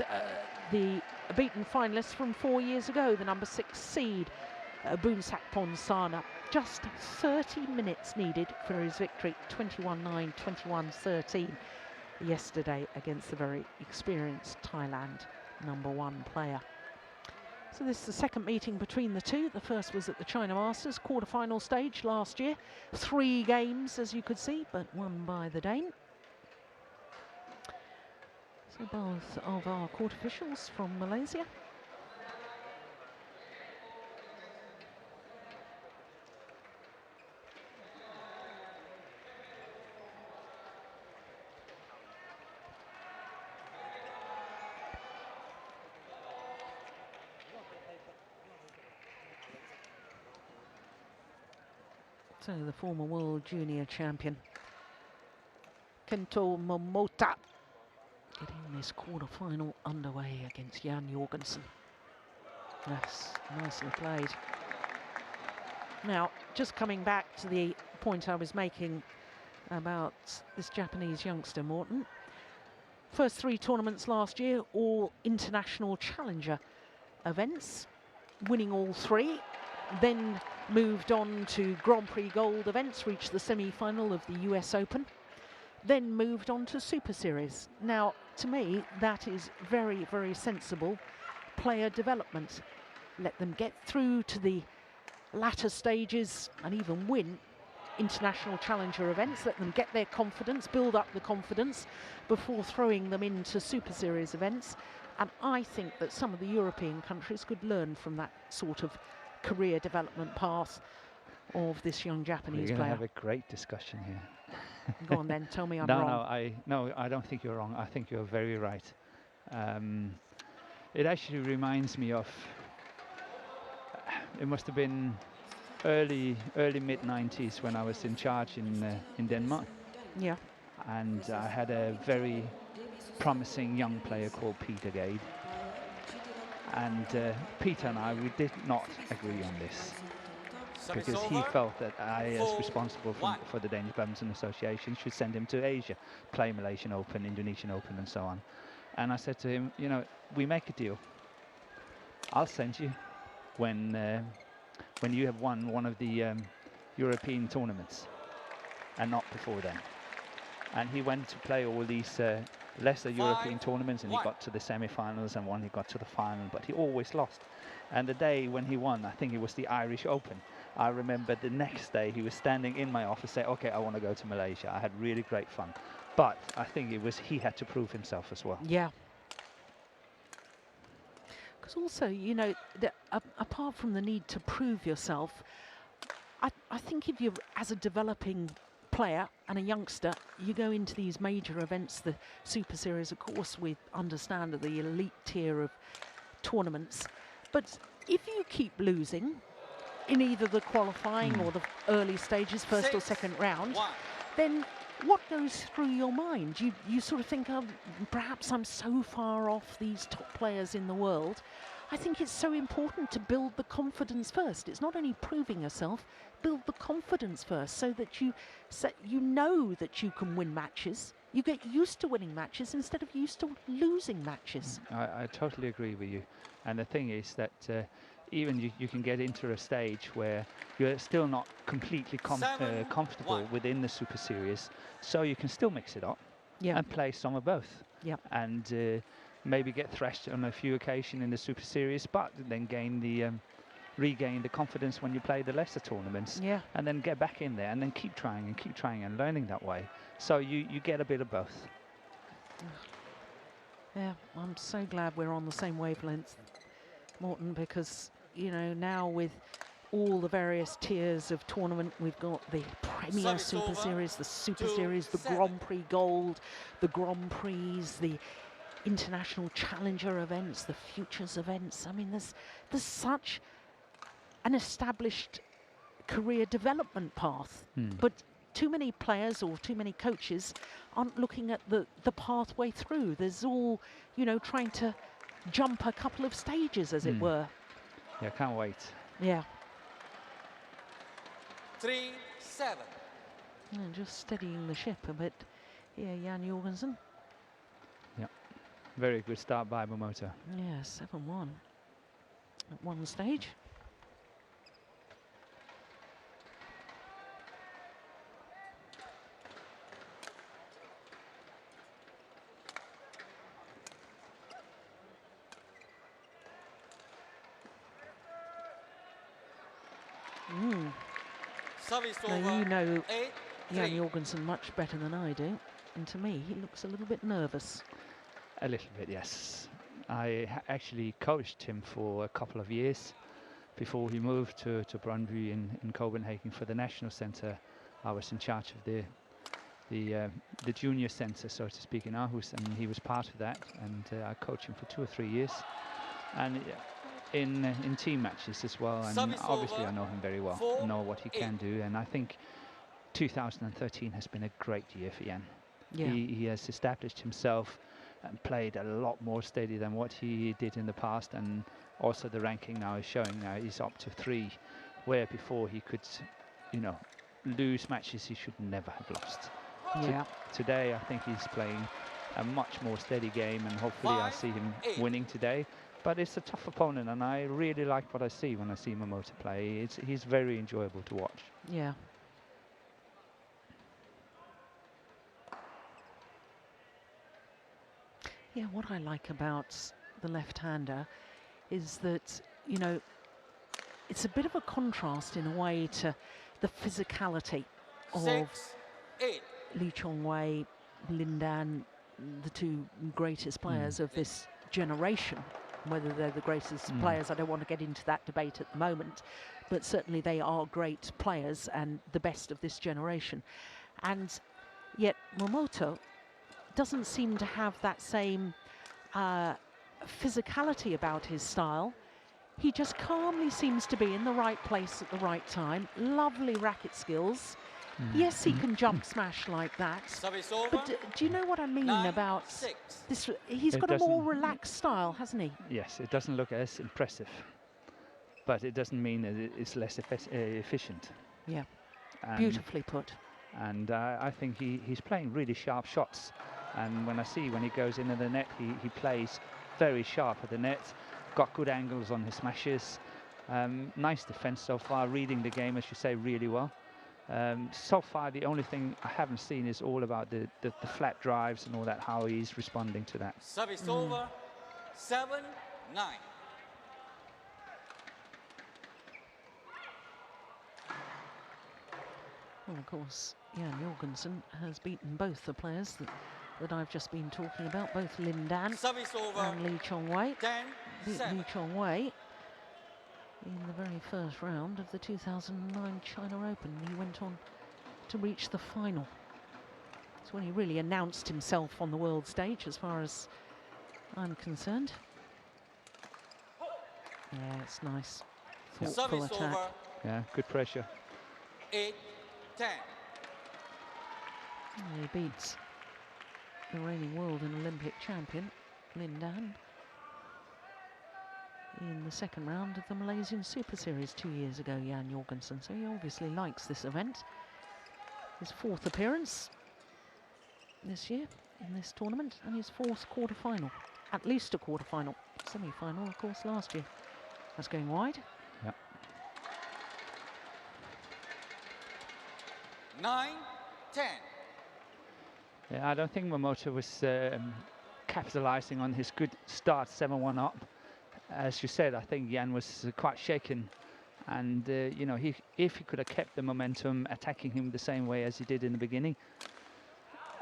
the beaten finalists from 4 years ago, the number 6 seed, Boonsak Sana. Just 30 minutes needed for his victory, 21-9, 21-13 yesterday against the very experienced Thailand number 1 player. So this is the second meeting between the two. The first was at the China Masters quarter-final stage last year. 3 games, as you could see, but won by the Dane. So both of our court officials from Malaysia. So the former world junior champion, Kento Momota, getting this quarter-final underway against Jan Jorgensen. Yes, nicely played. Now, just coming back to the point I was making about this Japanese youngster, Morton. First 3 tournaments last year, all international challenger events, winning all 3. Then moved on to Grand Prix Gold events, reached the semi-final of the US Open, then moved on to Super Series. Now, to me, that is very, very sensible player development. Let them get through to the latter stages and even win international challenger events. Let them get their confidence, build up the confidence before throwing them into Super Series events. And I think that some of the European countries could learn from that sort of career development path of this young Japanese player. We're going to player. have a great discussion here. Go on then, tell me I'm no, wrong. No, I don't think you're wrong. I think you're very right. It actually reminds me of, it must have been early mid-90s when I was in charge in Denmark. Yeah. And I had a very promising young player called Peter Gade. And Peter and I, we did not agree on this, because he felt that I, as responsible for the Danish Badminton Association, should send him to Asia, play Malaysian Open, Indonesian Open, and so on. And I said to him, you know, we make a deal. I'll send you when you have won one of the European tournaments, and not before then. And he went to play all these lesser European tournaments, and he got to the semi-finals, and he got to the final, but he always lost. And the day when he won, I think it was the Irish Open, I remember the next day he was standing in my office saying, okay, I want to go to Malaysia. I had really great fun. But I think it was he had to prove himself as well. Yeah. Because also, you know, apart from the need to prove yourself, I think if you're, as a developing player and a youngster, you go into these major events, the Super Series, of course, we understand the elite tier of tournaments. But if you keep losing in either the qualifying or the early stages, first or second round, then what goes through your mind? You sort of think, oh, perhaps I'm so far off these top players in the world. I think it's so important to build the confidence first. It's not only proving yourself, build the confidence first, so that you know that you can win matches. You get used to winning matches instead of used to losing matches. I totally agree with you. And the thing is that even you can get into a stage where you're still not completely comfortable within the Super Series, so you can still mix it up and play some of both. And maybe get thrashed on a few occasions in the Super Series, but then regain the confidence when you play the lesser tournaments, and then get back in there and then keep trying and learning that way. So you get a bit of both. Yeah, I'm so glad we're on the same wavelength, Morton, because, you know, now with all the various tiers of tournament, we've got the Premier Super Series, the Super Series, the Grand Prix Gold, the Grand Prix, the international challenger events, the futures events. I mean, there's such an established career development path, but too many players or too many coaches aren't looking at the pathway through. There's all, you know, trying to jump a couple of stages, as it were. Yeah, can't wait. Yeah. 3-7. Just steadying the ship a bit here, Jan Jorgensen. Very good start by Momota. Yeah, 7-1 at one stage. Service Now, over. you know 8-3. Jan Jorgensen much better than I do, and to me, he looks a little bit nervous. A little bit, yes. I actually coached him for a couple of years before he moved to Brøndby in Copenhagen for the national centre. I was in charge of the junior centre, so to speak, in Aarhus, and he was part of that. And I coached him for 2 or 3 years, and in team matches as well. And Service obviously, over. I know him very well, 4-8. know what he can do, and I think 2013 has been a great year for Jan. Yeah. He has established himself and played a lot more steady than what he did in the past, and also the ranking now is showing now he's up to 3, where before he could, you know, lose matches he should never have lost. Yeah. Today I think he's playing a much more steady game, and hopefully I'll see him 5-8. winning today. But it's a tough opponent, and I really like what I see when I see Momota play. He's very enjoyable to watch. Yeah. Yeah, what I like about the left-hander is that, you know, it's a bit of a contrast in a way to the physicality of 6-8. Lee Chong-wei, Lin Dan, the 2 greatest players of this generation. Whether they're the greatest players, I don't want to get into that debate at the moment, but certainly they are great players and the best of this generation. And yet Momota doesn't seem to have that same physicality about his style. He just calmly seems to be in the right place at the right time. Lovely racket skills. Yes, he can jump smash like that. Service over. But do you know what I mean about 9-6. this? He's It got a more doesn't- relaxed style, hasn't he? Yes, it doesn't look as impressive, but it doesn't mean that it's less efficient. Yeah, And beautifully put. And I think he's playing really sharp shots. And when he goes into the net, he plays very sharp at the net, got good angles on his smashes. Nice defense so far, reading the game, as you say, really well. So far, the only thing I haven't seen is all about the flat drives and all that, how he's responding to that. Service over. 7-9. Well, of course, Jan Jorgensen has beaten both the players that I've just been talking about, both Lin Dan Service over. and Lee Chong-wei. 10-7. Beat Lee Chong-wei in the very first round of the 2009 China Open. He went on to reach the final. It's when he really announced himself on the world stage, as far as I'm concerned. Yeah, it's nice. Thoughtful Service attack. over. Yeah, good pressure. 8-10. He beats the reigning world and Olympic champion, Lin Dan, in the second round of the Malaysian Super Series 2 years ago, Jan Jorgensen. So he obviously likes this event. His 4th appearance this year in this tournament, and his 4th quarter-final. At least a quarter-final. Semi-final, of course, last year. That's going wide. Yeah. 9-10. Yeah, I don't think Momota was capitalizing on his good start, 7-1 up. As you said, I think Jan was quite shaken, and you know, if he could have kept the momentum, attacking him the same way as he did in the beginning,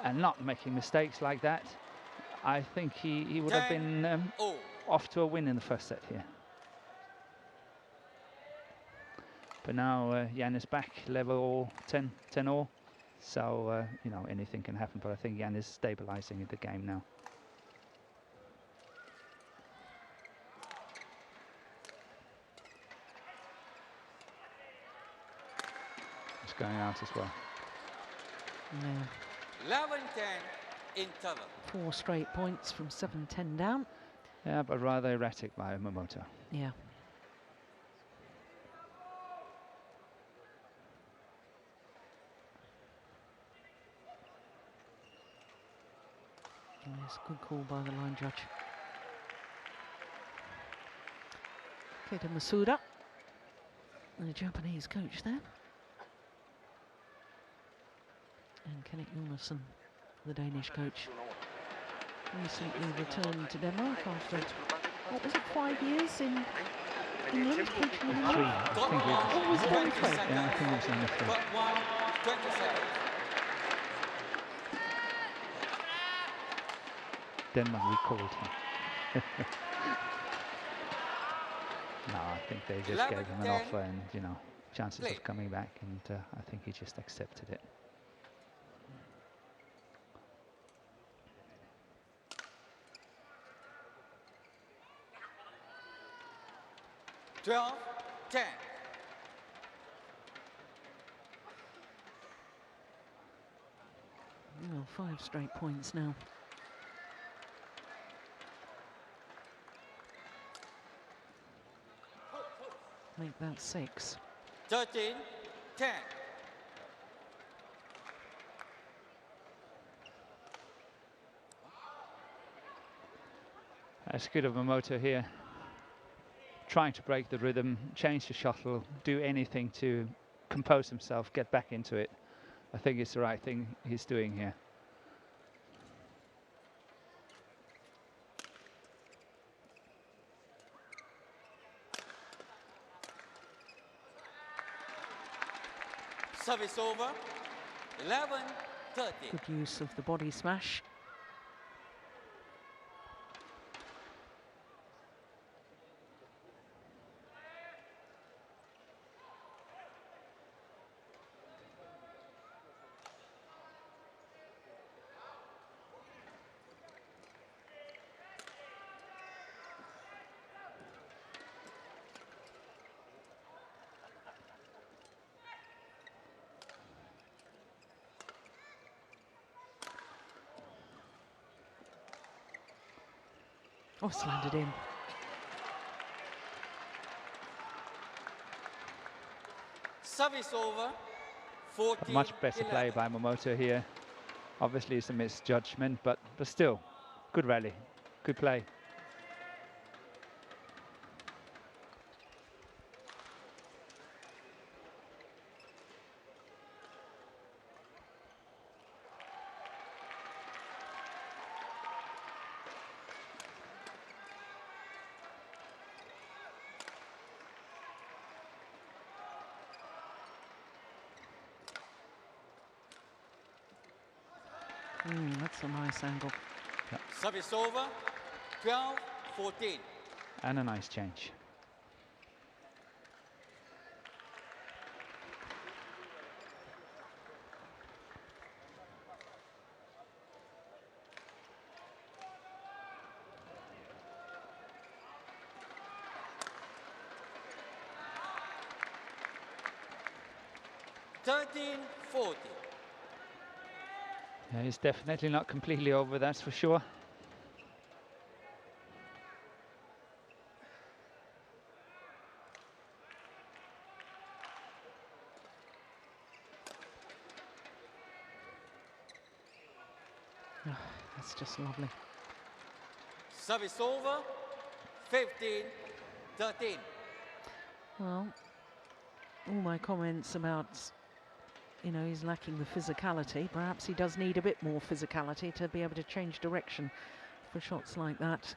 and not making mistakes like that, I think he would have been off to a win in the first set here. But now Jan is back, level all, 10 all. So, you know, anything can happen, but I think Jan is stabilizing the game now. It's going out as well. Yeah. 11-10 interval. 4 straight points from 7-10 down. Yeah, but rather erratic by Momota. Yeah. It's a good call by the line judge. Keita Masuda, the Japanese coach there. And Kenneth Jonassen, the Danish coach. Recently returned to Denmark after, what was it, 5 years in England coaching in England? 3, I think it was. What was it, only 3? Yeah, I think it was only 3. Got 1, 20 seconds. Denmark recalled him. No, I think they just gave him an offer and, you know, chances of coming back, and I think he just accepted it. Twelve, 10. Well, 5 straight points now. Make that 6. 13, 10. That's good of Momoto here. Trying to break the rhythm, change the shuttle, do anything to compose himself, get back into it. I think it's the right thing he's doing here. Service over. 11, 30. Good use of the body smash. Oh, slanted in. Service over. 14, Much better 11. play by Momoto here. Obviously it's a misjudgment, but still, good rally, good play. That's a nice angle. Yep. Service over. 12, 14. And a nice change. $13.40. Yeah, he's definitely not completely over, that's for sure. Oh, that's just lovely. Service over. 15-13. Well, all my comments about, you know, he's lacking the physicality. Perhaps he does need a bit more physicality to be able to change direction for shots like that.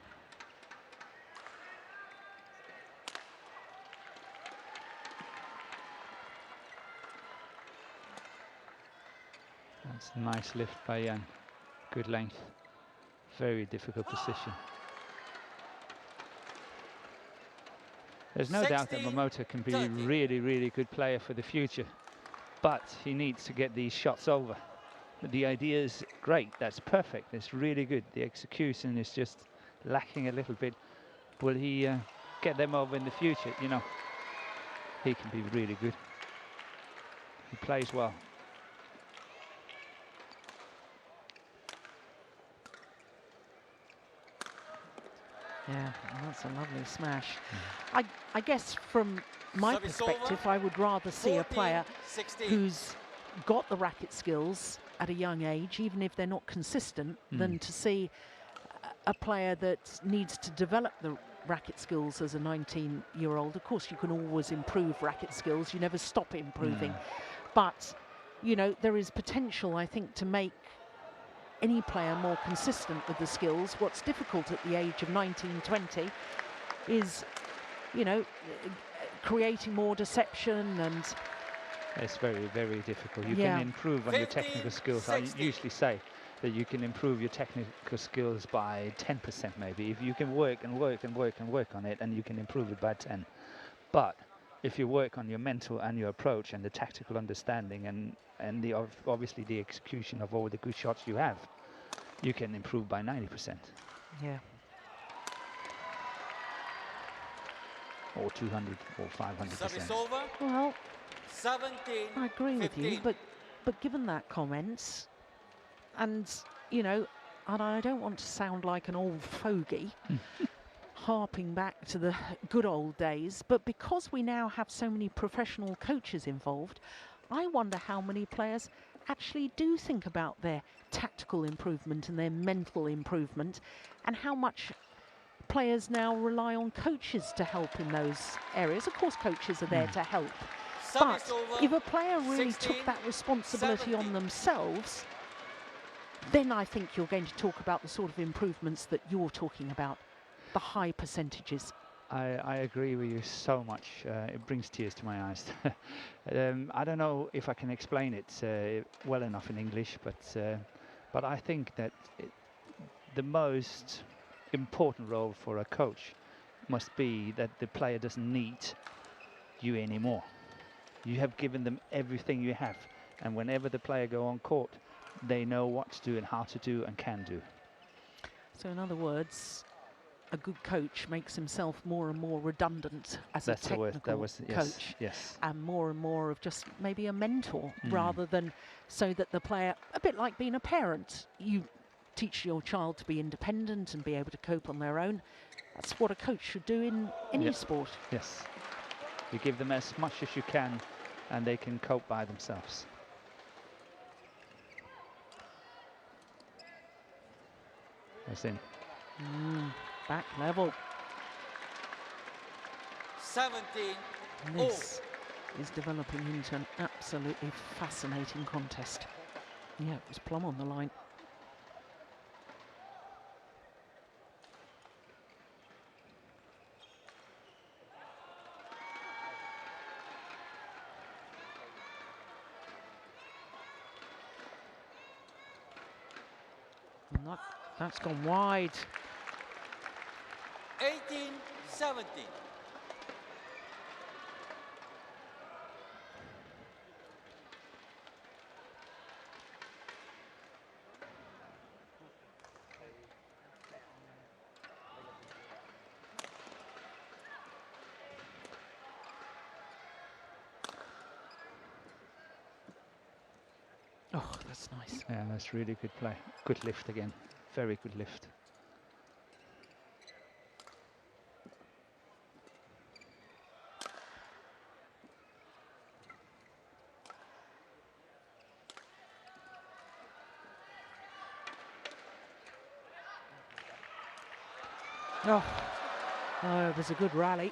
That's a nice lift by Jan. Good length. Very difficult position. There's no doubt that Momoto can be a really, really good player for the future, but he needs to get these shots over. The idea is great, that's perfect, it's really good. The execution is just lacking a little bit. Will he get them over in the future? You know, he can be really good. He plays well. Yeah, that's a lovely smash. I guess from my Service perspective, over. I would rather see a player 14-16. who's got the racket skills at a young age, even if they're not consistent, than to see a player that needs to develop the racket skills as a 19-year-old. Of course, you can always improve racket skills. You never stop improving. But, you know, there is potential, I think, to make any player more consistent with the skills. What's difficult at the age of 19, 20 is, you know, creating more deception, and it's very, very difficult. You Yeah. can improve on your technical skills. I usually say that you can improve your technical skills by 10% maybe. If you can work and work and work and work on it, and you can improve it by 10. But if you work on your mental and your approach and the tactical understanding and the obviously the execution of all the good shots you have, you can improve by 90%. yeah. Or 200 or 500%. Service over. Well, 17. I agree with you, 15. but given that comment, and you know, and I don't want to sound like an old fogey, harping back to the good old days, but because we now have so many professional coaches involved, I wonder how many players actually do think about their tactical improvement and their mental improvement, and how much players now rely on coaches to help in those areas. Of course, coaches are there to help. But Service over. if a player really 16, took that responsibility on 17. themselves, then I think you're going to talk about the sort of improvements that you're talking about, the high percentages. I agree with you so much. It brings tears to my eyes. I don't know if I can explain it well enough in English, but I think that the most important role for a coach must be that the player doesn't need you anymore. You have given them everything you have, and whenever the player go on court, they know what to do and how to do and can do. So in other words, a good coach makes himself more and more redundant as That's a the word. technical That was coach, yes. and more of just maybe a mentor, rather than so that the player, a bit like being a parent, you teach your child to be independent and be able to cope on their own. That's what a coach should do in any sport. Yes. You give them as much as you can, and they can cope by themselves. That's in. Back level. 17. This is developing into an absolutely fascinating contest. Yeah, it was plumb on the line. And that's gone wide. 18. 17. Oh, that's nice. Yeah, that's really good play. Good lift again. Very good lift. Oh, it was a good rally,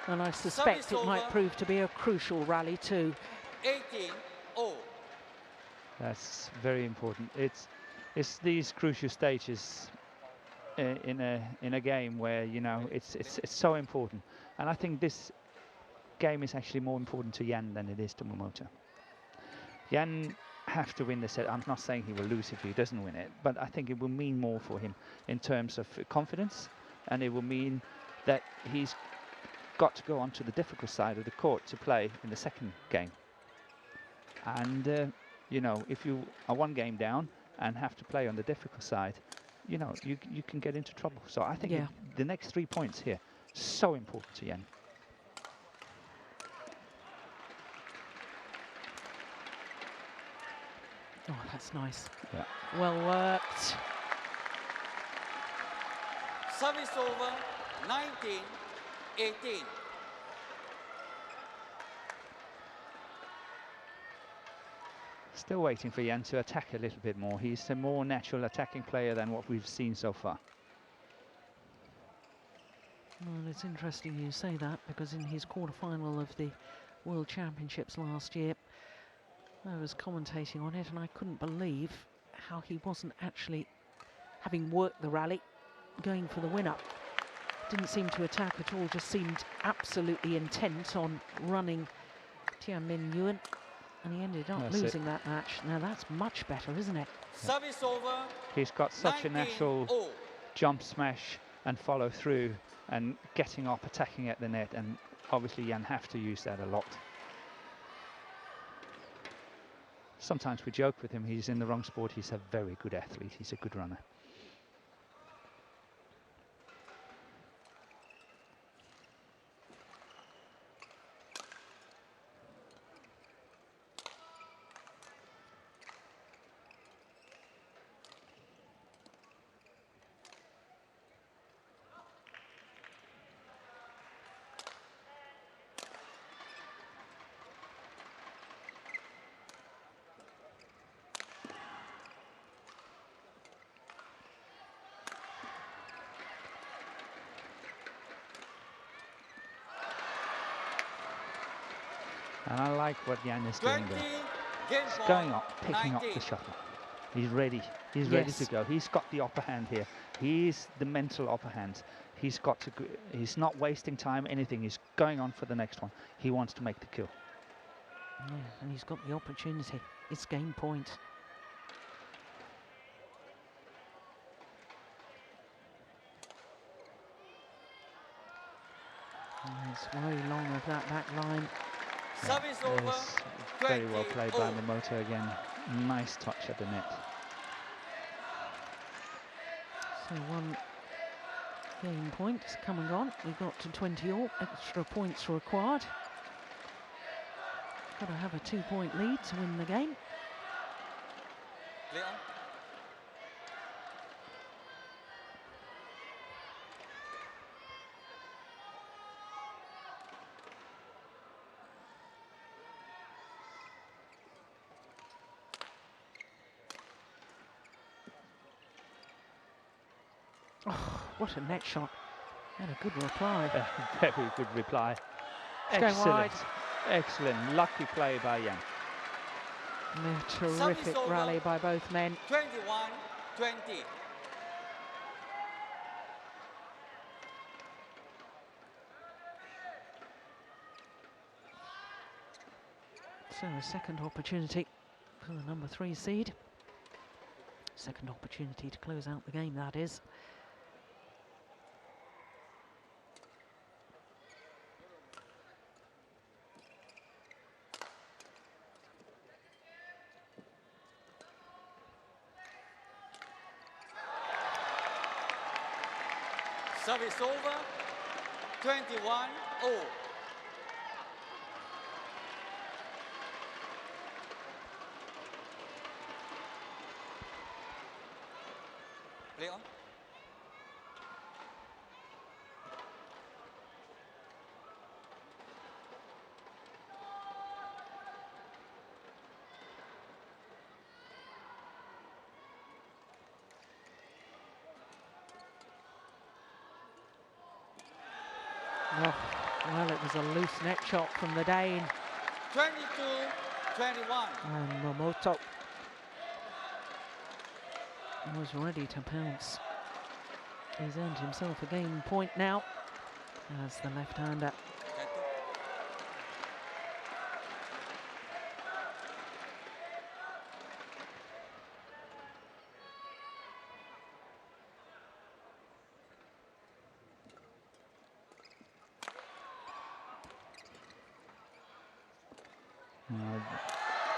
and I suspect Service it might over. prove to be a crucial rally too. 18. Oh. That's very important. It's these crucial stages in a game where, you know, it's so important. And I think this game is actually more important to Jan than it is to Momota. Jan have to win the set. I'm not saying he will lose if he doesn't win it, but I think it will mean more for him in terms of confidence, and it will mean that he's got to go onto the difficult side of the court to play in the second game. And you know, if you are one game down and have to play on the difficult side, you know, you can get into trouble. So I think the next 3 points here, so important to Jan. Oh, that's nice. Yeah. Well worked. Service over. 19. 18. Still waiting for Jan to attack a little bit more. He's a more natural attacking player than what we've seen so far. Well, it's interesting you say that, because in his quarter-final of the World Championships last year, I was commentating on it and I couldn't believe how he wasn't actually, having worked the rally, going for the win-up. Didn't seem to attack at all, just seemed absolutely intent on running Tian Min Yuan, and he ended up losing that match. Now that's much better, isn't it? Service over. He's got such a natural jump smash and follow through and getting up, attacking at the net, and obviously Jan have to use that a lot. Sometimes we joke with him, he's in the wrong sport. He's a very good athlete, he's a good runner. And I like what Jan is doing there. He's going up, picking up the shuttle. He's ready. He's ready to go. He's got the upper hand here. He's the mental upper hand. He's got to. He's not wasting time. Anything. He's going on for the next one. He wants to make the kill. Yeah, and he's got the opportunity. It's game point. It's very long of that back line. Service over. Very well played by Momoto again. Nice touch at the net. So one game point has come and gone. We got to 20 all. Extra points required. Got to have a 2-point lead to win the game. Clear. Oh, what a net shot. And a good reply. Very good reply. Excellent. Excellent. Lucky play by Jan. A terrific rally by both men. 21-20. So a second opportunity for the number 3 seed. Second opportunity to close out the game, that is. Service over. 21-all. Play on. Oh, well, it was a loose net shot from the Dane. 22-21. And Momoto was ready to pounce. He's earned himself a game point now as the left-hander.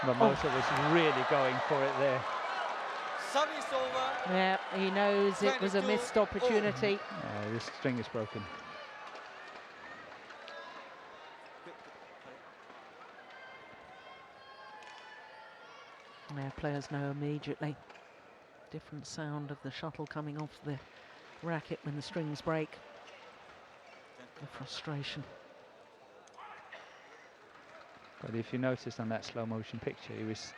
Momoto was really going for it there. Service over. Yeah, he knows it was a missed opportunity. The string is broken. Yeah, players know immediately. Different sound of the shuttle coming off the racket when the strings break. The frustration. But if you noticed on that slow motion picture, he was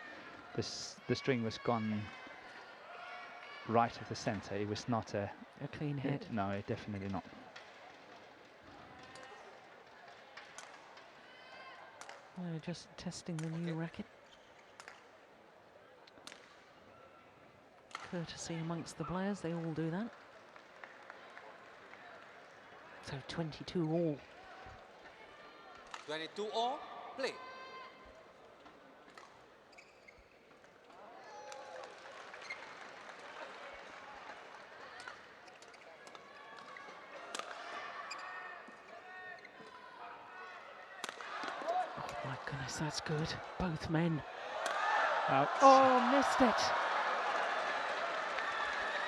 the string was gone right of the center. It was not a clean hit. No, definitely not. We're just testing the new racket. Courtesy amongst the players, they all do that. So 22 all. 22 all, play. Oh my goodness, that's good. Both men. Out. Oh, missed it.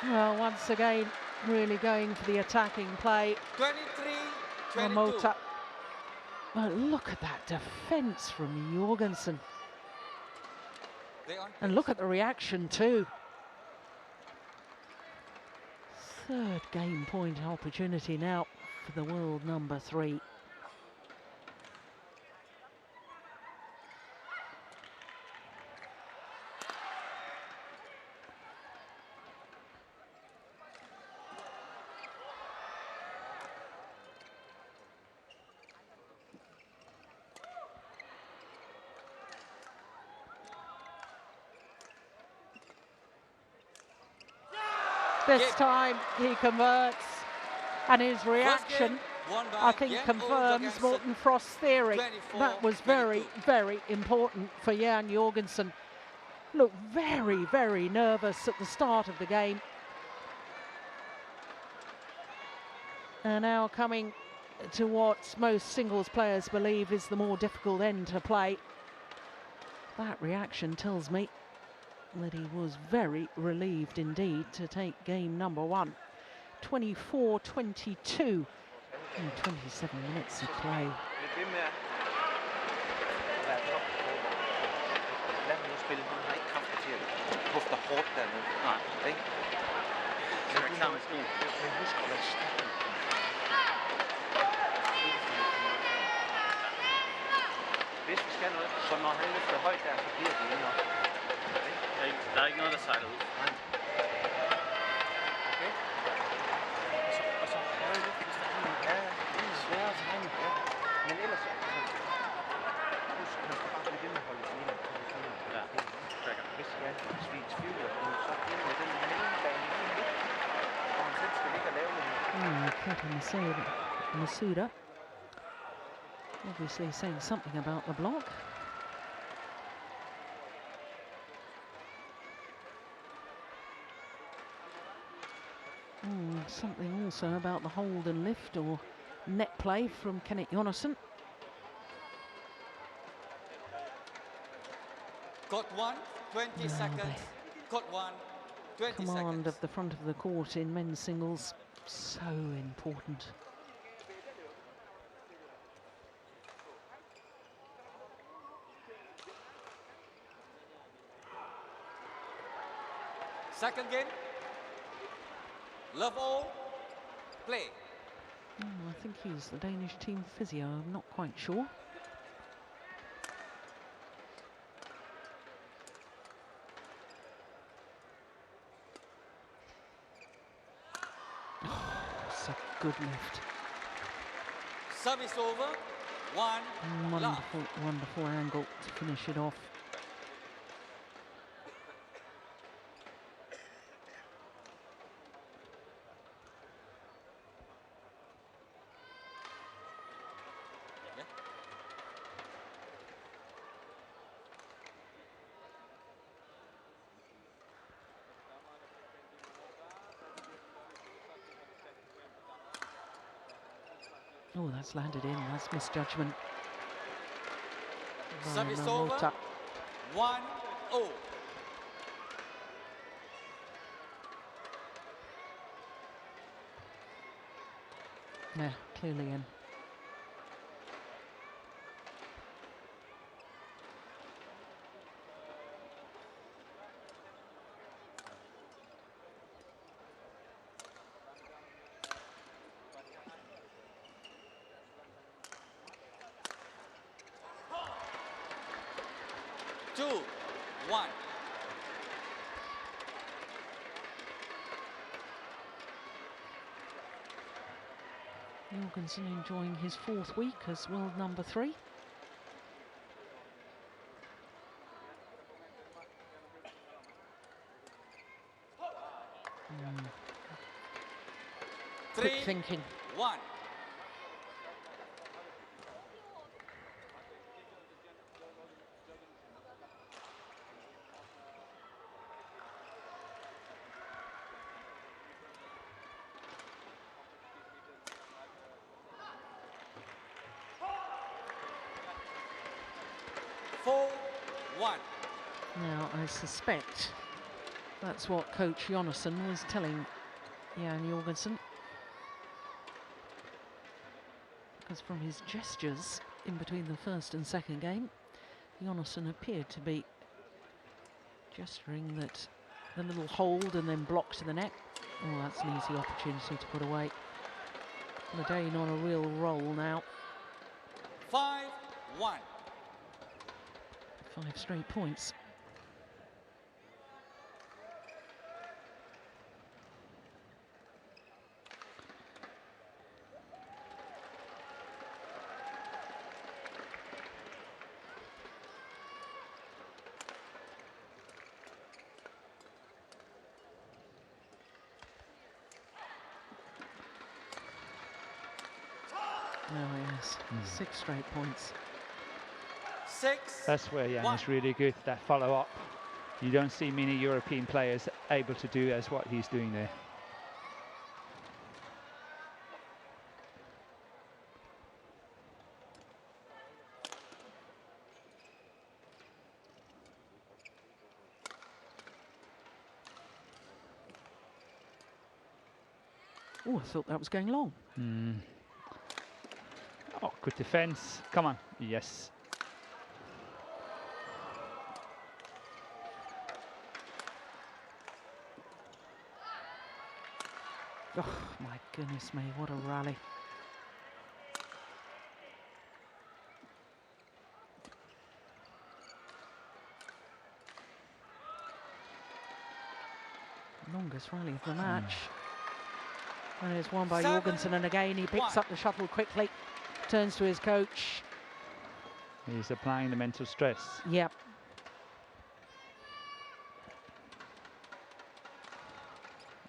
Well, once again, really going for the attacking play. 23-22. Mota. But look at that defence from Jorgensen. And look at the reaction too. Third game point opportunity now for the world number 3. This time he converts, and his reaction, I think, confirms Morten Frost's theory. That was very, very important for Jan Jorgensen. Looked very, very nervous at the start of the game. And now coming to what most singles players believe is the more difficult end to play. That reaction tells me that he was very relieved indeed to take game number 1. 24-22 in 27 minutes of play. Hvis vi skal noget, så når han løfter højt der, så bliver det inde op. Der er ikke noget, der sejler ud. Nej. Okay. Og så højt lidt, hvis der er en. Ja, det er svært at tegne. Ja. Men ellers så... Husk, man skal bare blive ved med at holde sin ene. Ja, hvis vi er i tvivl, så bliver det den mellembane lige midt. Og han selv skal ligge og lave det. Kata Masuda. Obviously saying something about the block. Something also about the hold and lift or net play from Kenneth Jonassen. Got 1, 20 seconds. Got 1, 20 Command seconds. of the front of the court in men's singles, so important. Second game. Love all. Play. I think he's the Danish team physio, I'm not quite sure. Oh, it's a good lift. Service over. 1 love. Wonderful, wonderful angle to finish it off. Oh, that's landed in. That's misjudgment. Service over. 1-0. Yeah, clearly in. Jorgensen enjoying his 4th week as world number 3. Quick thinking. 1. Now, I suspect that's what Coach Jonasson was telling Jan Jorgensen, because from his gestures in between the first and second game, Jonasson appeared to be gesturing that the little hold and then block to the net. Oh, that's an easy opportunity to put away. Ladane on a real roll now. 5-1. 5 straight points. Oh yes, 6 straight points. 6. That's where Jan is really good, that follow-up. You don't see many European players able to do as what he's doing there. Oh, I thought that was going long. Oh, good defense. Come on. Yes. Oh, my goodness me, what a rally. Longest rally of the match. And it's won by Jorgensen, and again he picks up the shuttle quickly, turns to his coach. He's applying the mental stress. Yep.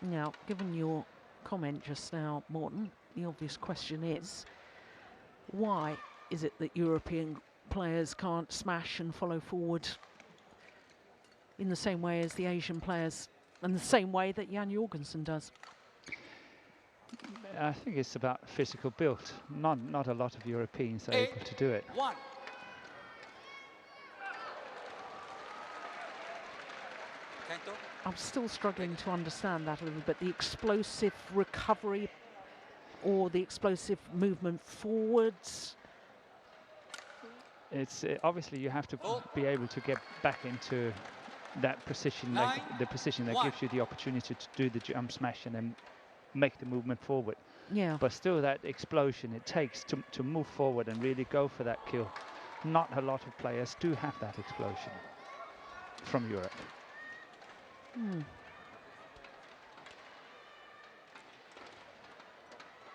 Now, given your comment just now, Morten, the obvious question is, why is it that European players can't smash and follow forward in the same way as the Asian players, and the same way that Jan Jorgensen does? I think it's about physical build. Not a lot of Europeans are able to do it. 1. I'm still struggling to understand that a little bit. The explosive recovery or the explosive movement forwards. It's obviously you have to be able to get back into that position, like the position that gives you the opportunity to do the jump smash and then make the movement forward. Yeah. But still, that explosion it takes to move forward and really go for that kill. Not a lot of players do have that explosion from Europe.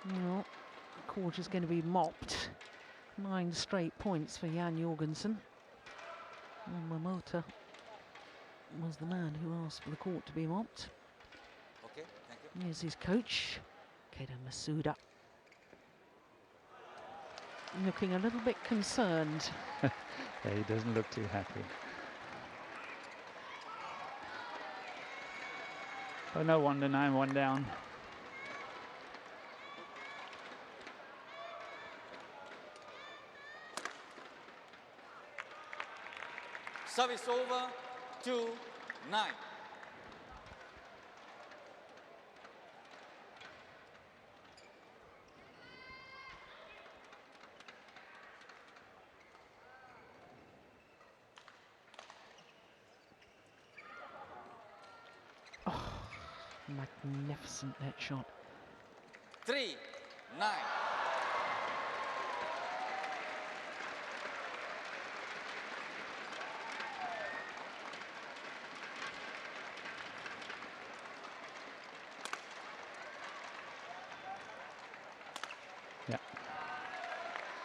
Well, court is going to be mopped. 9 straight points for Jan Jorgensen. Momota was the man who asked for the court to be mopped. Okay, thank you. Here's his coach, Keita Masuda. Looking a little bit concerned. Yeah, he doesn't look too happy. Oh, no wonder 9-1 down. Service over, 2-9. Magnificent net shot. 3-9.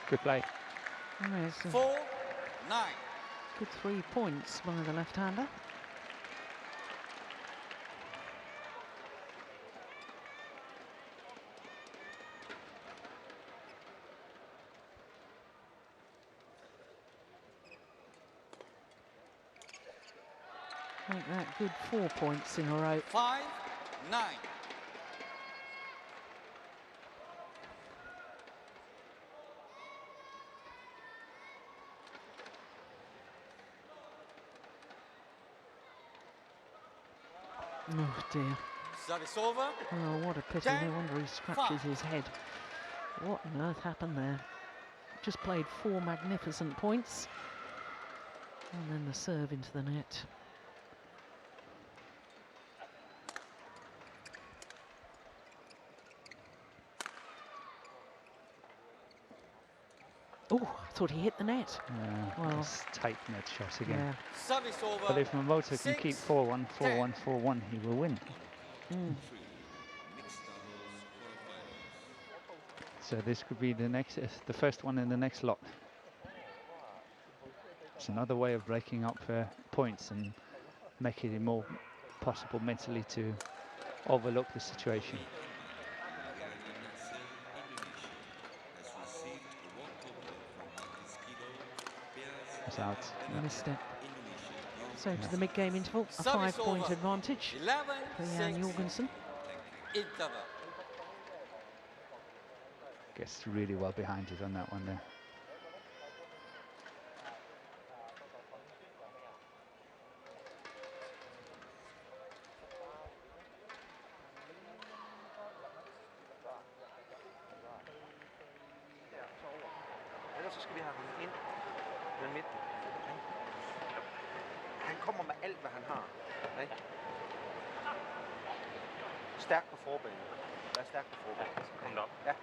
Good play. There's a 4-9. good 3 points by the left-hander. Make that good 4 points in a row. 5-9. Oh dear. Service over. Oh, what a pity. 10, No wonder he scratches his head. What on earth happened there? Just played 4 magnificent points. And then the serve into the net. Oh, I thought he hit the net. Yeah, Well, it's tight net shot again. yeah. Service over. But if Momoto can keep 4-1, 4-1, 4-1, he will win. So this could be the next, the first one in the next lot. It's another way of breaking up points and making it more possible mentally to overlook the situation. It's out. Yeah. Missed it. So to the mid-game interval, a Service 5-point over. advantage for Jan 11-6. Jorgensen. Interval. Gets really well behind it on that one there. Ellers så skal vi have ham ind med midten. Han kommer med alt, hvad han har. Ikke? Stærk på forbanen. Vær stærk på forbanen. Kom derop. Ja.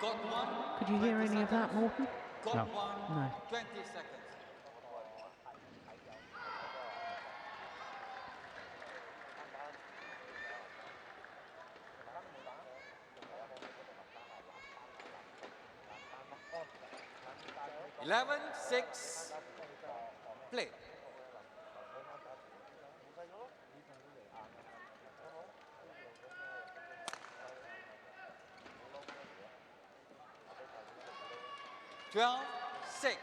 Got one. Could you hear any of that, Morten? Got No. one. No. 20 seconds. Eleven, 6, play. Twelve, 6.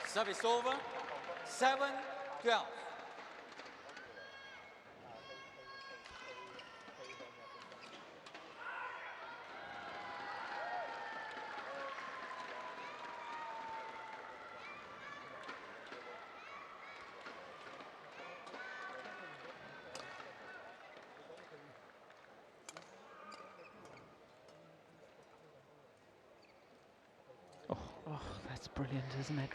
Service over. 7, 12. Oh, that's brilliant, isn't it?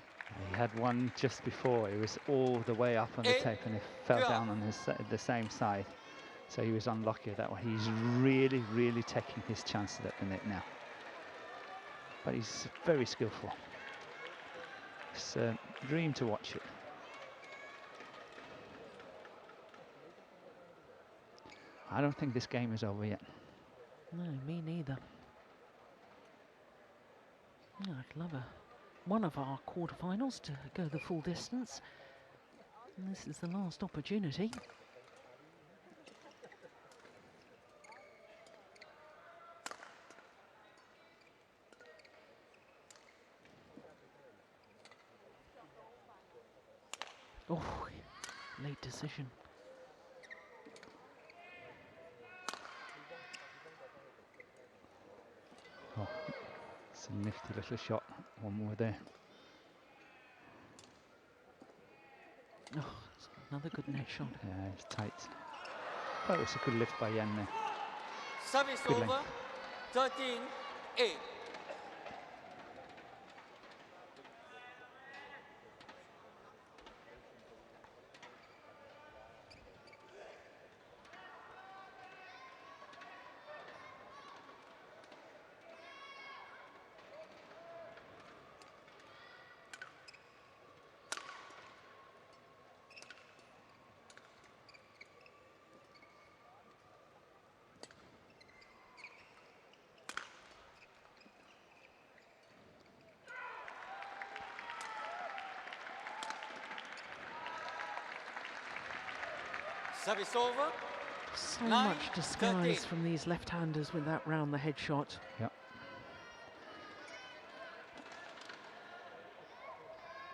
He had one just before. It was all the way up on the tape and it fell down on the same side. So he was unlucky at that one. He's really, really taking his chances at the net now. But he's very skillful. It's a dream to watch it. I don't think this game is over yet. No, me neither. No, I'd love one of our quarterfinals to go the full distance. And this is the last opportunity. Oh, late decision. Oh, it's a nifty little shot. One more there. Oh, it's another good net shot. Yeah, it's tight. That was a good lift by Jan there. Service Good over. length. 13, 8. Service over. So 9, much disguise 13. from these left-handers with that round the head shot. Yep.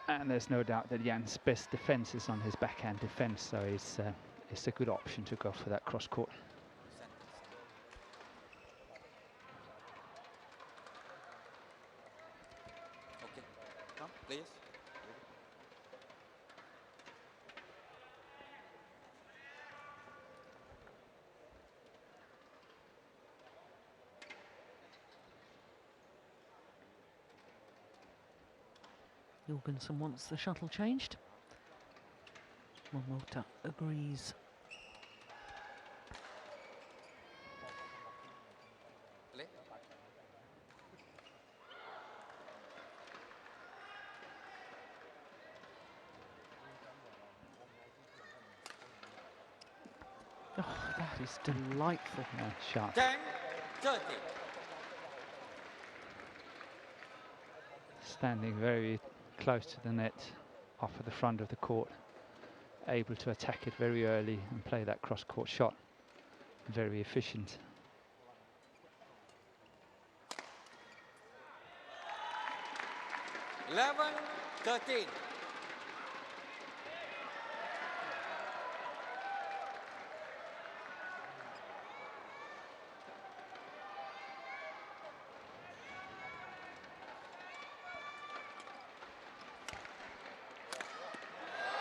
And there's no doubt that Jan's best defense is on his backhand defense, so it's a good option to go for that cross court. Okay, come, please. Jorgensen wants the shuttle changed. Momota agrees. Play. Oh, that is delightful. Yeah, sharp. 10, 30. Standing very close to the net, off at the front of the court, able to attack it very early and play that cross-court shot. Very efficient. Eleven, 13.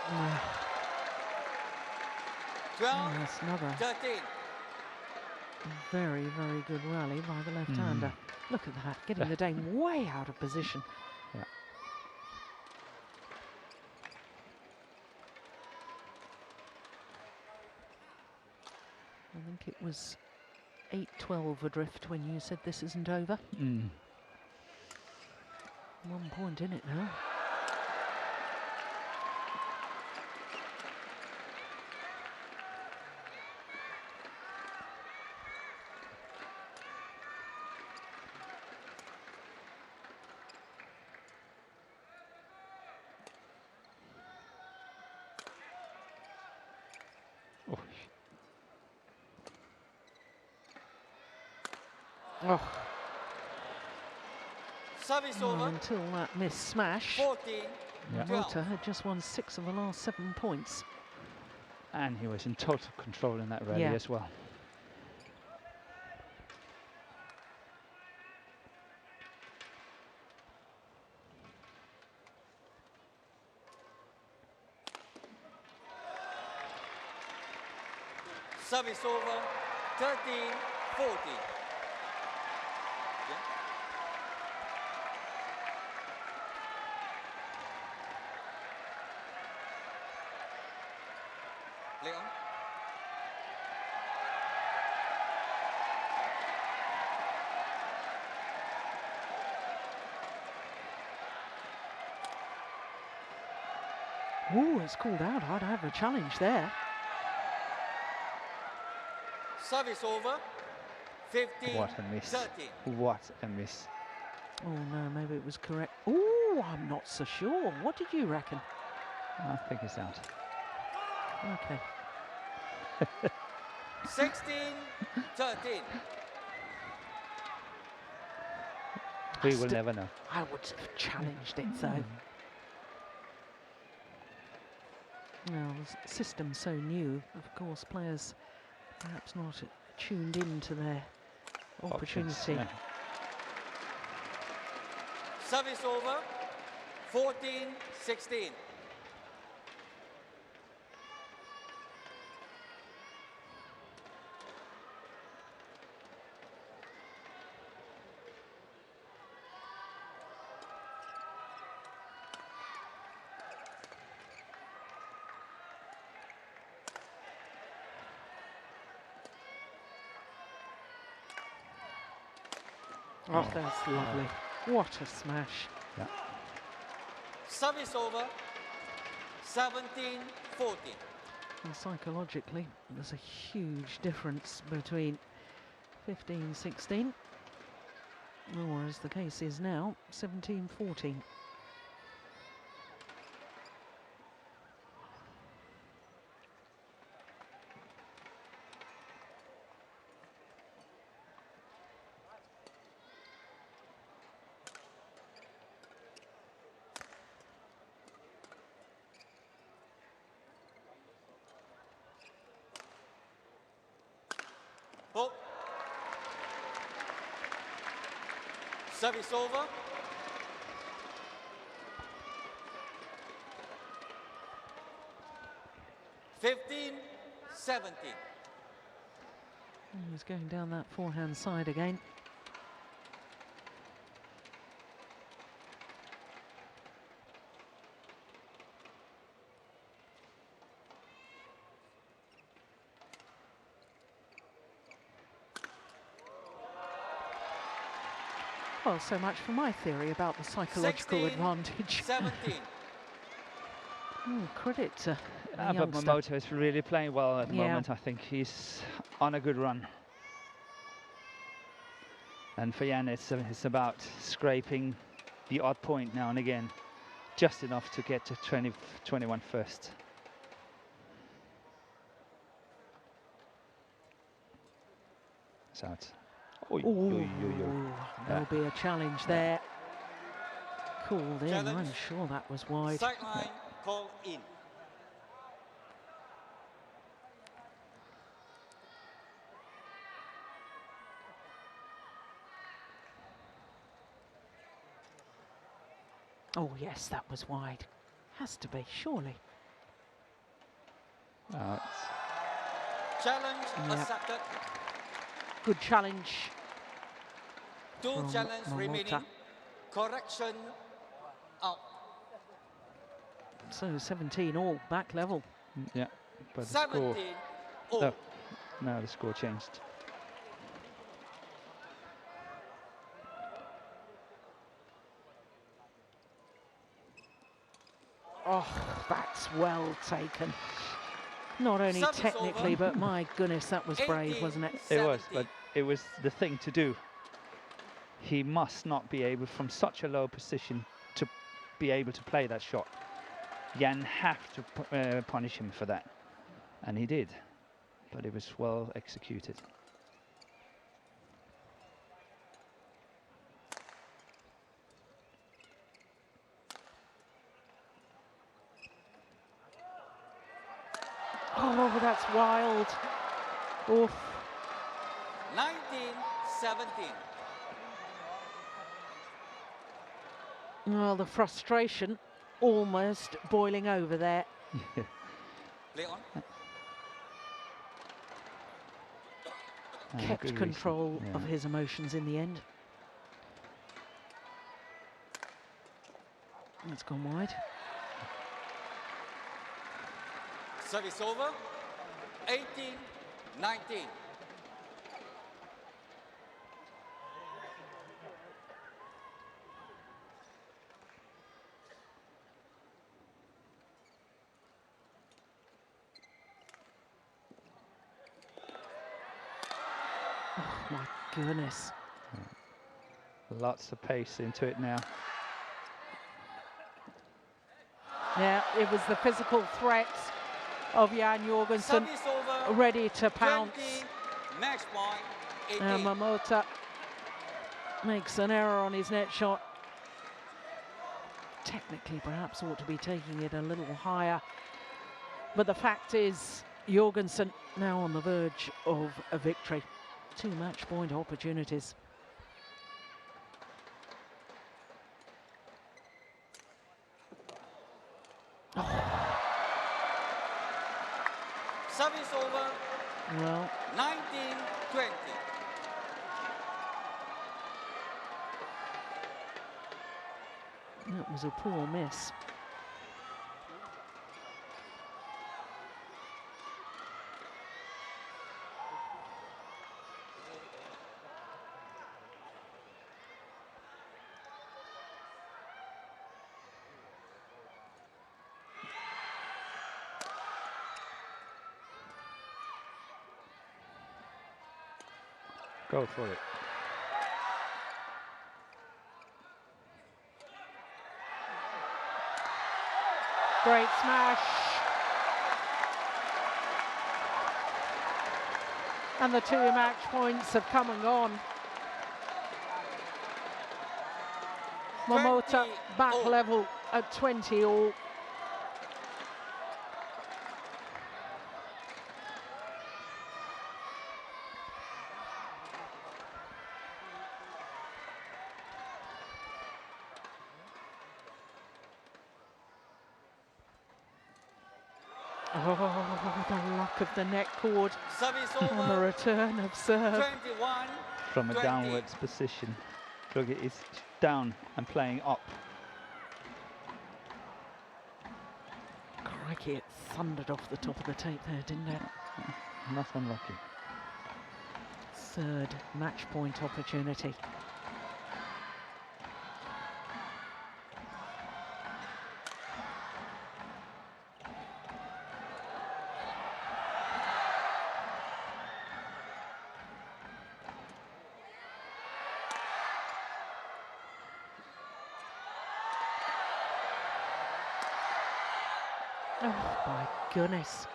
Mm. 12, That's another 13. very, very good rally by the left-hander. Look at that, getting the Dane way out of position. Yeah. I think it was 8-12 adrift when you said this isn't over. 1 point in it now. Oh. Service over. Until that missed smash, 14, Yeah. 12. Momota had just won 6 of the last 7 points. And he was in total control in that rally Yeah. as well. Service over. 13, 14. Yeah. Play on. Ooh, it's called out. I'd have a challenge there. Service over. 15, What a miss. 13. What a miss. Oh no, maybe it was correct. Ooh, I'm not so sure. What did you reckon? I think it's out. Okay. 16, 13. We will never know. I would have challenged it though. Now, the system's so new, of course, players perhaps not tuned into their opportunity. Yeah. Service over. 14, 16. Oh, that's lovely. What a smash. Yeah. Service over. 17, 14. And psychologically, there's a huge difference between 15-16, or as the case is now, 17-14. Service over. Fifteen, 17. He's going down that forehand side again. Well, so much for my theory about the psychological 16, advantage. 17. Credit to the But youngster. Mamoto is really playing well at the Yeah. moment. I think he's on a good run. And for Jan, it's about scraping the odd point now and again, just enough to get to 21 first. So it's... There'll be a challenge there. Called in. Challenge. I'm sure that was wide. Sideline, call in. Oh yes, that was wide. Has to be, surely. Challenge Yeah. accepted. Good challenge. Two From challenge Momota. remaining. Correction out. So 17 all, back level. Yeah, but the score... 17 all. No, no, the score changed. Oh, that's well taken. Not only Service technically, over. but my goodness, that was brave, 18. wasn't it? It was, 17. but it was the thing to do. He must not be able, from such a low position, to be able to play that shot. Jan have to punish him for that, and he did, but it was well executed. Oh, that's wild. Oof. 19, 17. Well, the frustration almost boiling over there. Play on. Kept Good control reason. of Yeah. his emotions in the end. It's gone wide. Service over. 18, 19. Oh my goodness. Lots of pace into it now. Yeah, it was the physical threat of Jan Jorgensen Service over. ready to pounce. 20, match point. 18. Momota makes an error on his net shot. Technically, perhaps ought to be taking it a little higher. But the fact is, Jorgensen now on the verge of a victory. 2 match point opportunities. Service over. Well, 19, 20. that was a poor miss. Go for it. Great smash. And the 2 match points have come and gone. Momota 20 back all. level at 20 all. Oh, the luck of the net cord Service on the over. return of serve. 21. From a 20. downwards position. Look, it's down and playing up. Crikey, it thundered off the top of the tape there, didn't it? Not unlucky. Third match point opportunity. Oh my goodness.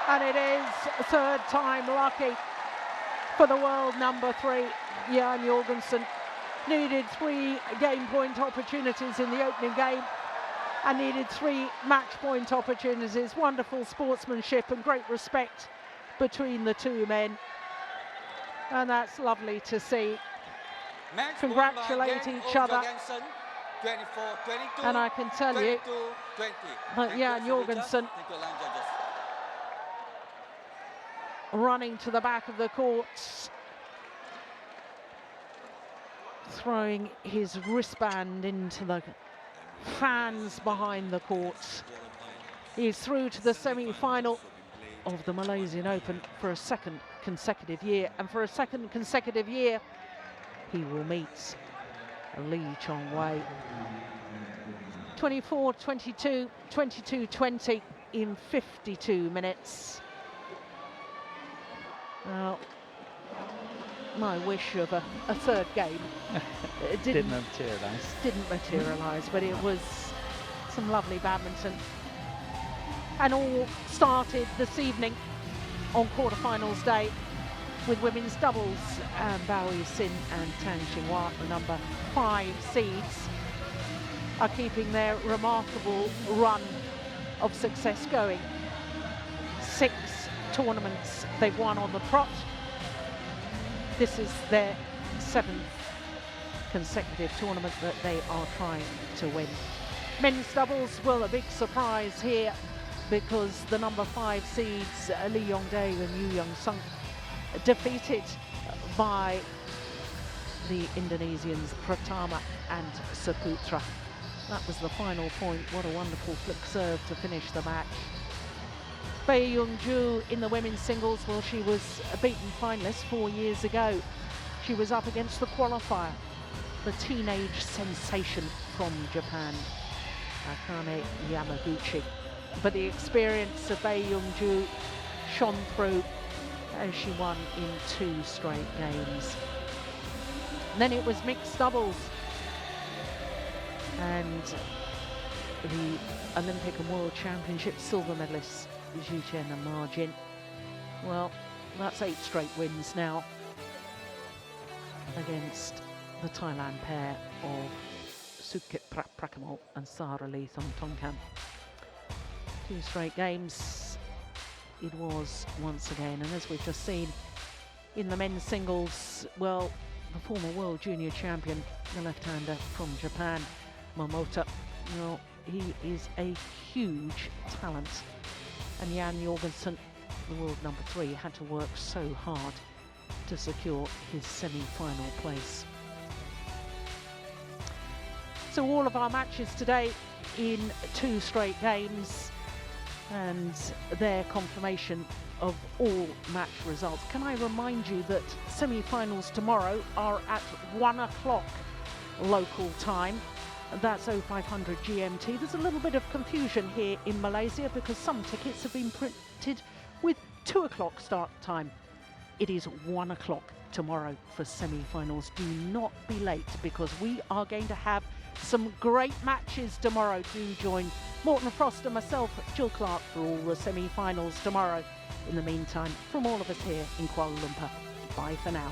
And it is third time lucky for the world number 3, Jan Jorgensen. Needed 3 game point opportunities in the opening game and needed 3 match point opportunities. Wonderful sportsmanship and great respect between the two men. And that's lovely to see. Match Congratulate won by each Jan other. Jorgensen, 24-22. And I can tell you 22-20. that Thank Jan you, Jorgensen Thank you, line judges. running to the back of the courts, throwing his wristband into the fans behind the courts. He's through to the semi-final of the Malaysian Open for a second consecutive year, and for a second consecutive year he will meet Lee Chong Wei. 24-22, 22-20 in 52 minutes. Well, my wish of a third game Didn't materialise. Didn't materialise, but it was some lovely badminton. And all started this evening on quarterfinals day with women's doubles. Bao Yi-sin and Tan Xinghua, the number 5 seeds, are keeping their remarkable run of success going. 6 tournaments they've won on the trot. This is their 7th consecutive tournament that they are trying to win. Men's doubles, well, a big surprise here because the number 5 seeds Lee Yong-dae and Yu Young-sung defeated by the Indonesians Pratama and Saputra. That was the final point. What a wonderful flick serve to finish the match. Bae Young-ju in the women's singles, well, she was a beaten finalist 4 years ago. She was up against the qualifier, the teenage sensation from Japan, Akane Yamaguchi. But the experience of Bae Young-ju shone through as she won in 2 straight games. And then it was mixed doubles. And the Olympic and World Championships silver medalists, Zhu Chen and Ma Jin. Well, that's 8 straight wins now against the Thailand pair of Sukhit Prakamol and Sara Lee Thongthongkam. 2 straight games it was once again, and as we've just seen in the men's singles, well, the former world junior champion, the left-hander from Japan, Momota, well, he is a huge talent. And Jan Jorgensen, the world number 3, had to work so hard to secure his semi-final place. So all of our matches today in 2 straight games and their confirmation of all match results. Can I remind you that semi-finals tomorrow are at 1 o'clock local time. That's 0500 GMT. There's a little bit of confusion here in Malaysia because some tickets have been printed with 2 o'clock start time. It is 1 o'clock tomorrow for semi-finals. Do not be late because we are going to have some great matches tomorrow. Do join Morton Frost and myself, Jill Clark, for all the semi-finals tomorrow. In the meantime, from all of us here in Kuala Lumpur, bye for now.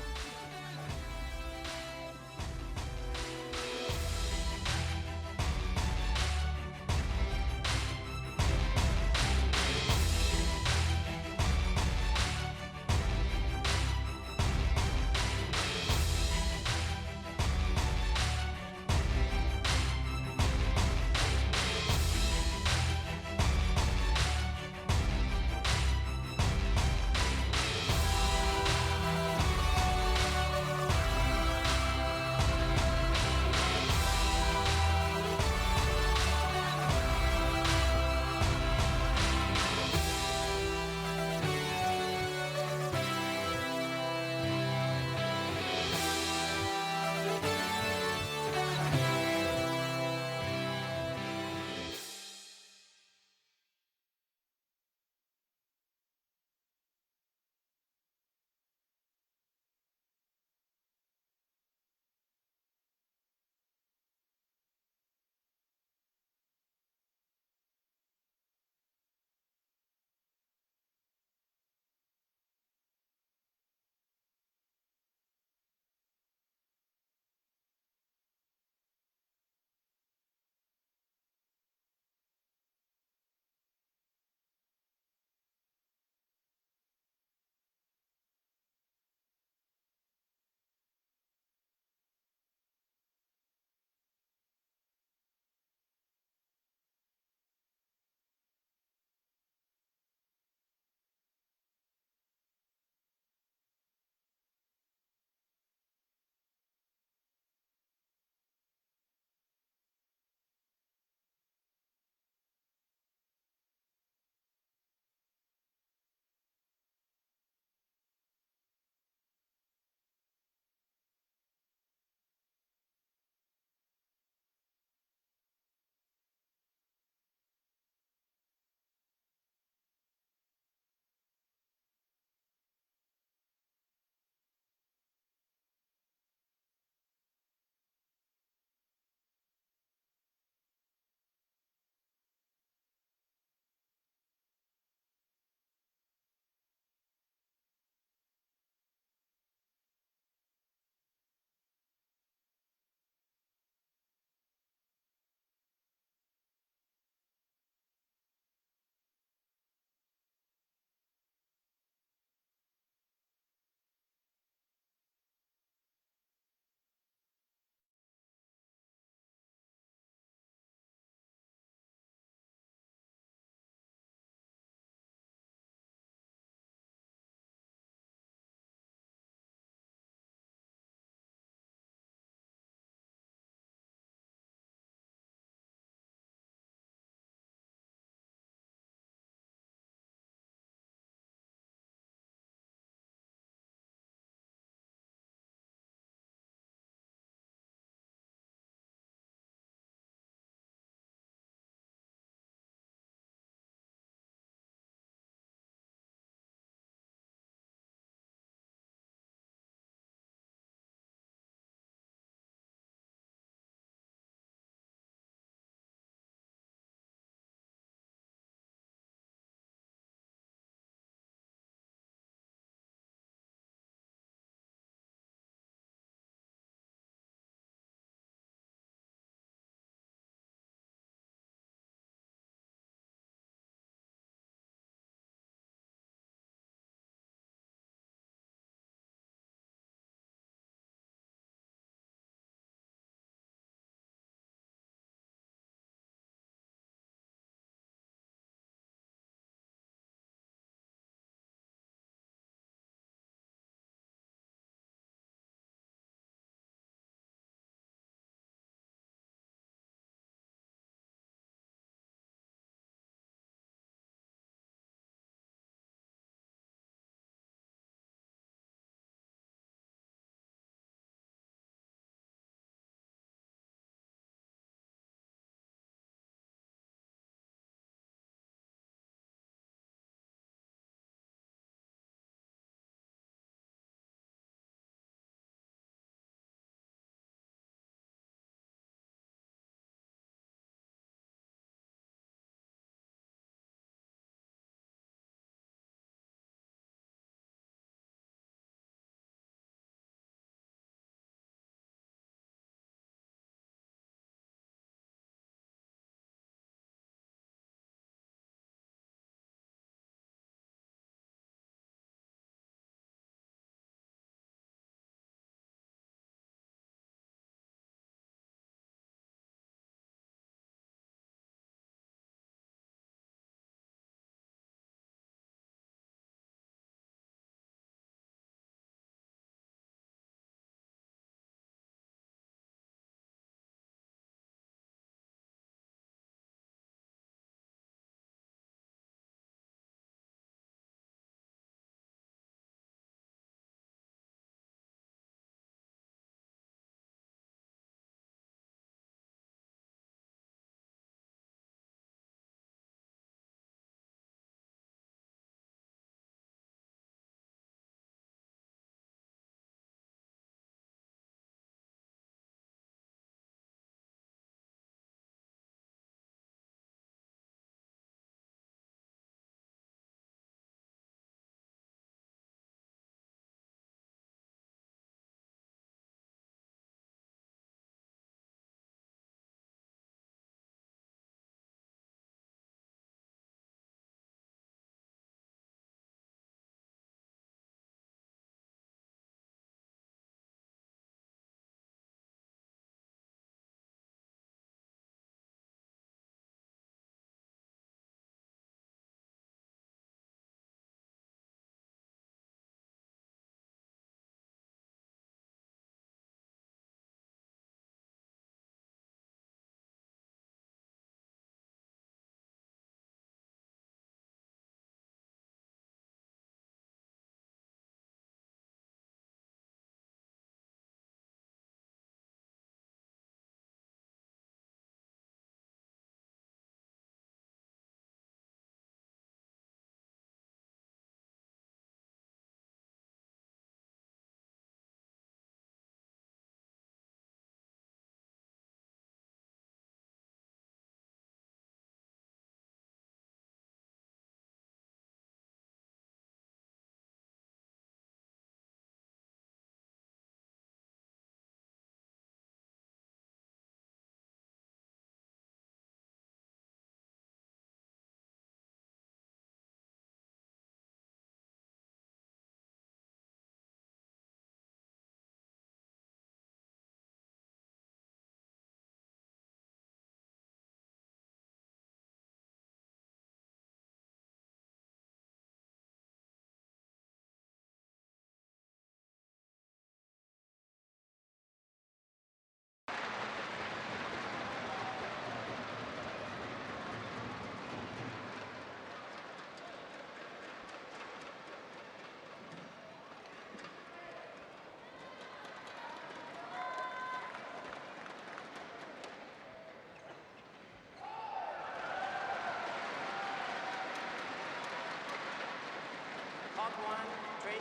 1,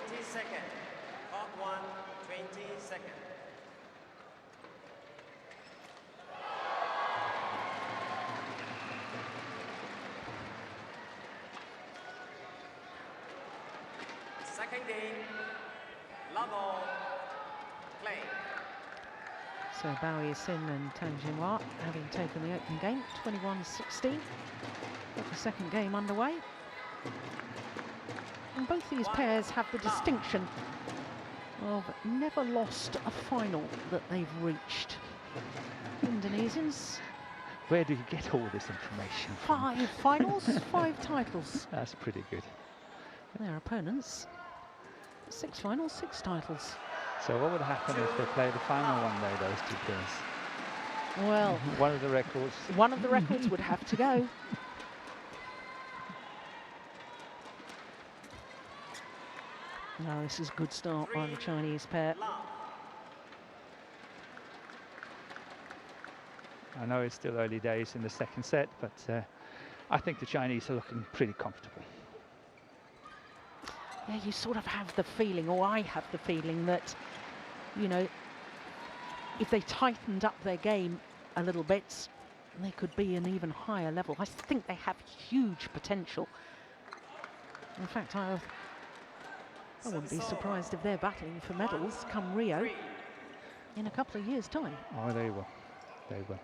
20 seconds. Court 1, 20 seconds. Second game, level, play. So Bao Yisin and Tang Jinhua having taken the opening game, 21-16. Got the second game underway. And both these pairs have the distinction of never lost a final that they've reached. Indonesians. Where do you get all this information from? 5 finals, 5 titles. That's pretty good. Their opponents, 6 finals, 6 titles. So what would happen if they play the final one day, those two pairs? Well, one of the records would have to go. No, this is a good start by the Chinese pair. I know it's still early days in the second set, but I think the Chinese are looking pretty comfortable. Yeah, you sort of have the feeling, or I have the feeling that, you know, if they tightened up their game a little bit, they could be an even higher level. I think they have huge potential. In fact, I wouldn't be surprised if they're battling for medals come Rio in a couple of years' time. Oh, they will. They will.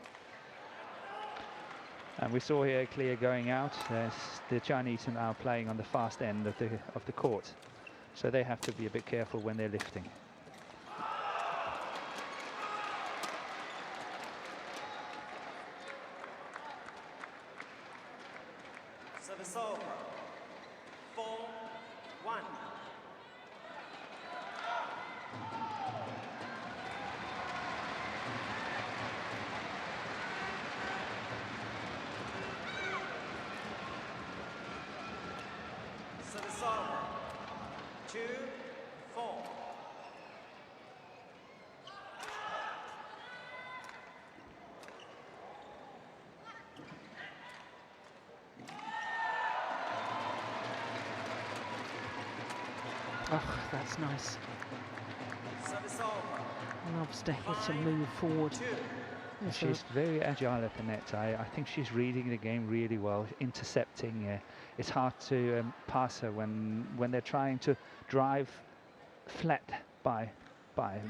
And we saw here clear going out. The Chinese are now playing on the fast end of the court, so they have to be a bit careful when they're lifting. Service over. 4-1. Service over. 2-4. Oh, that's nice. Service over. Loves to hit and move forward. She's very agile at the net. I think she's reading the game really well, intercepting. It's hard to pass her when they're trying to drive flat by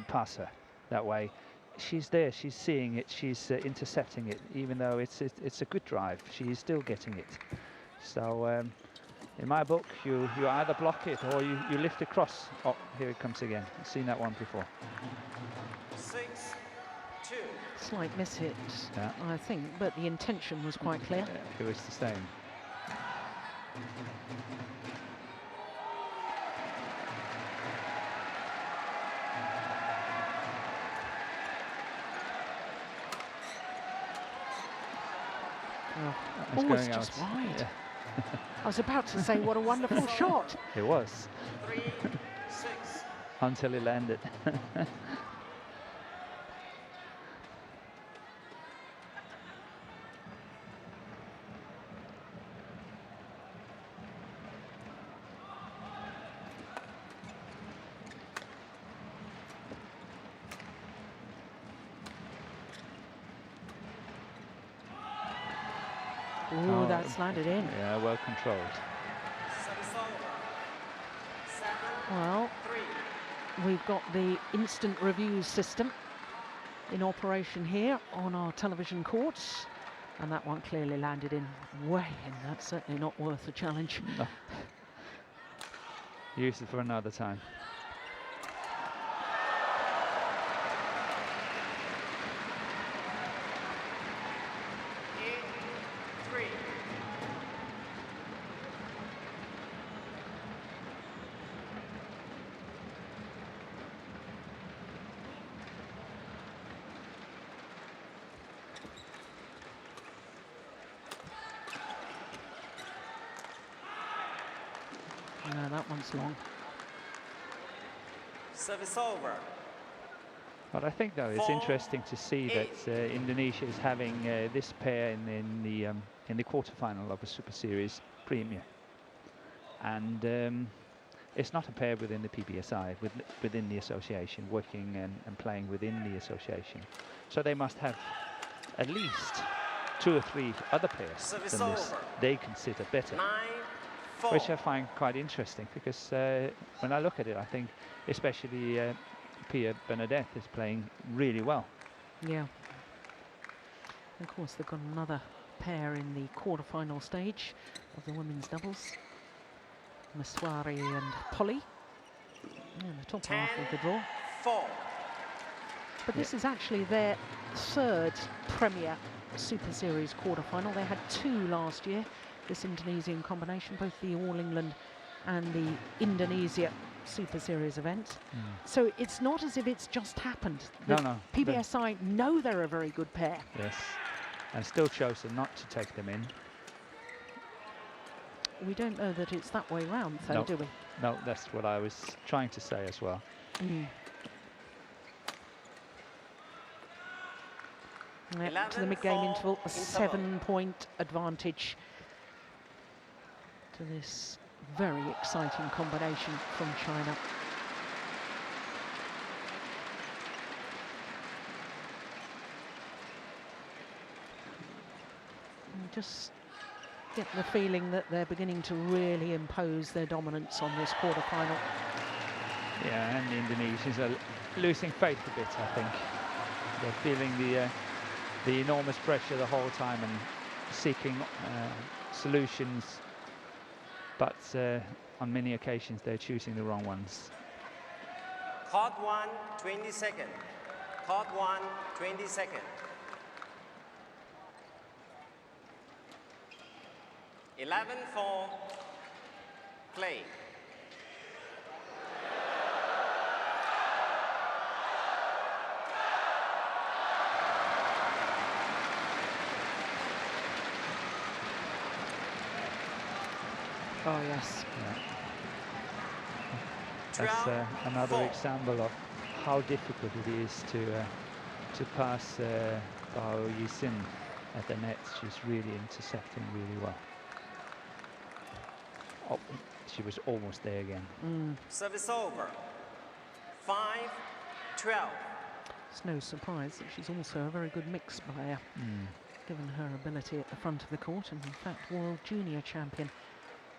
pass her that way. She's there, she's seeing it, she's intercepting it, even though it's a good drive. She's still getting it. So in my book, you either block it or you lift across. Oh, here it comes again. I've seen that one before. 6-2. Slight mishit, Yeah. I think, but the intention was quite clear. It was the same. Oh, it's just wide. Yeah. I was about to say, what a wonderful shot. It was. 3-6. Until it landed. Oh, that's landed in. Yeah, well controlled. Service over. 7-3. Well, we've got the instant review system in operation here on our television courts, and that one clearly landed in way in. That's certainly not worth a challenge. No. Use it for another time. No, that one's long. Service over. But I think, though, it's interesting to see that Indonesia is having this pair in the quarterfinal of a Super Series Premier, and it's not a pair within the PBSI, within the association, working and playing within the association. So they must have at least 2 or 3 other pairs Service than this over. they consider better. 9-4. Which I find quite interesting, because when I look at it, I think especially Pia Bernadette is playing really well. Yeah. Of course, they've got another pair in the quarter-final stage of the women's doubles. Maswari and Polly in the top half of the draw. 10-4. But this is actually their 3rd Premier Super Series quarter-final. They had 2 last year, this Indonesian combination, both the All England and the Indonesia Super Series event. So it's not as if it's just happened. The No. PBSI know they're a very good pair. Yes, and still chosen not to take them in. We don't know that it's that way round, though, No. do we? No, that's what I was trying to say as well. Yep, to the mid-game interval, a 7-point advantage to this very exciting combination from China. And just get the feeling that they're beginning to really impose their dominance on this quarter-final. Yeah, and the Indonesians are losing faith a bit, I think. They're feeling the enormous pressure the whole time and seeking solutions, but on many occasions they're choosing the wrong ones. Court 1, 20 seconds. Court 1, 20 seconds. 11-4. Play. Oh, yes. Yeah. That's another example of how difficult it is to pass Bao Yixin at the net. She's really intercepting really well. Oh, she was almost there again. Service over. 5-12. It's no surprise that she's also a very good mixed player, given her ability at the front of the court, and in fact world junior champion.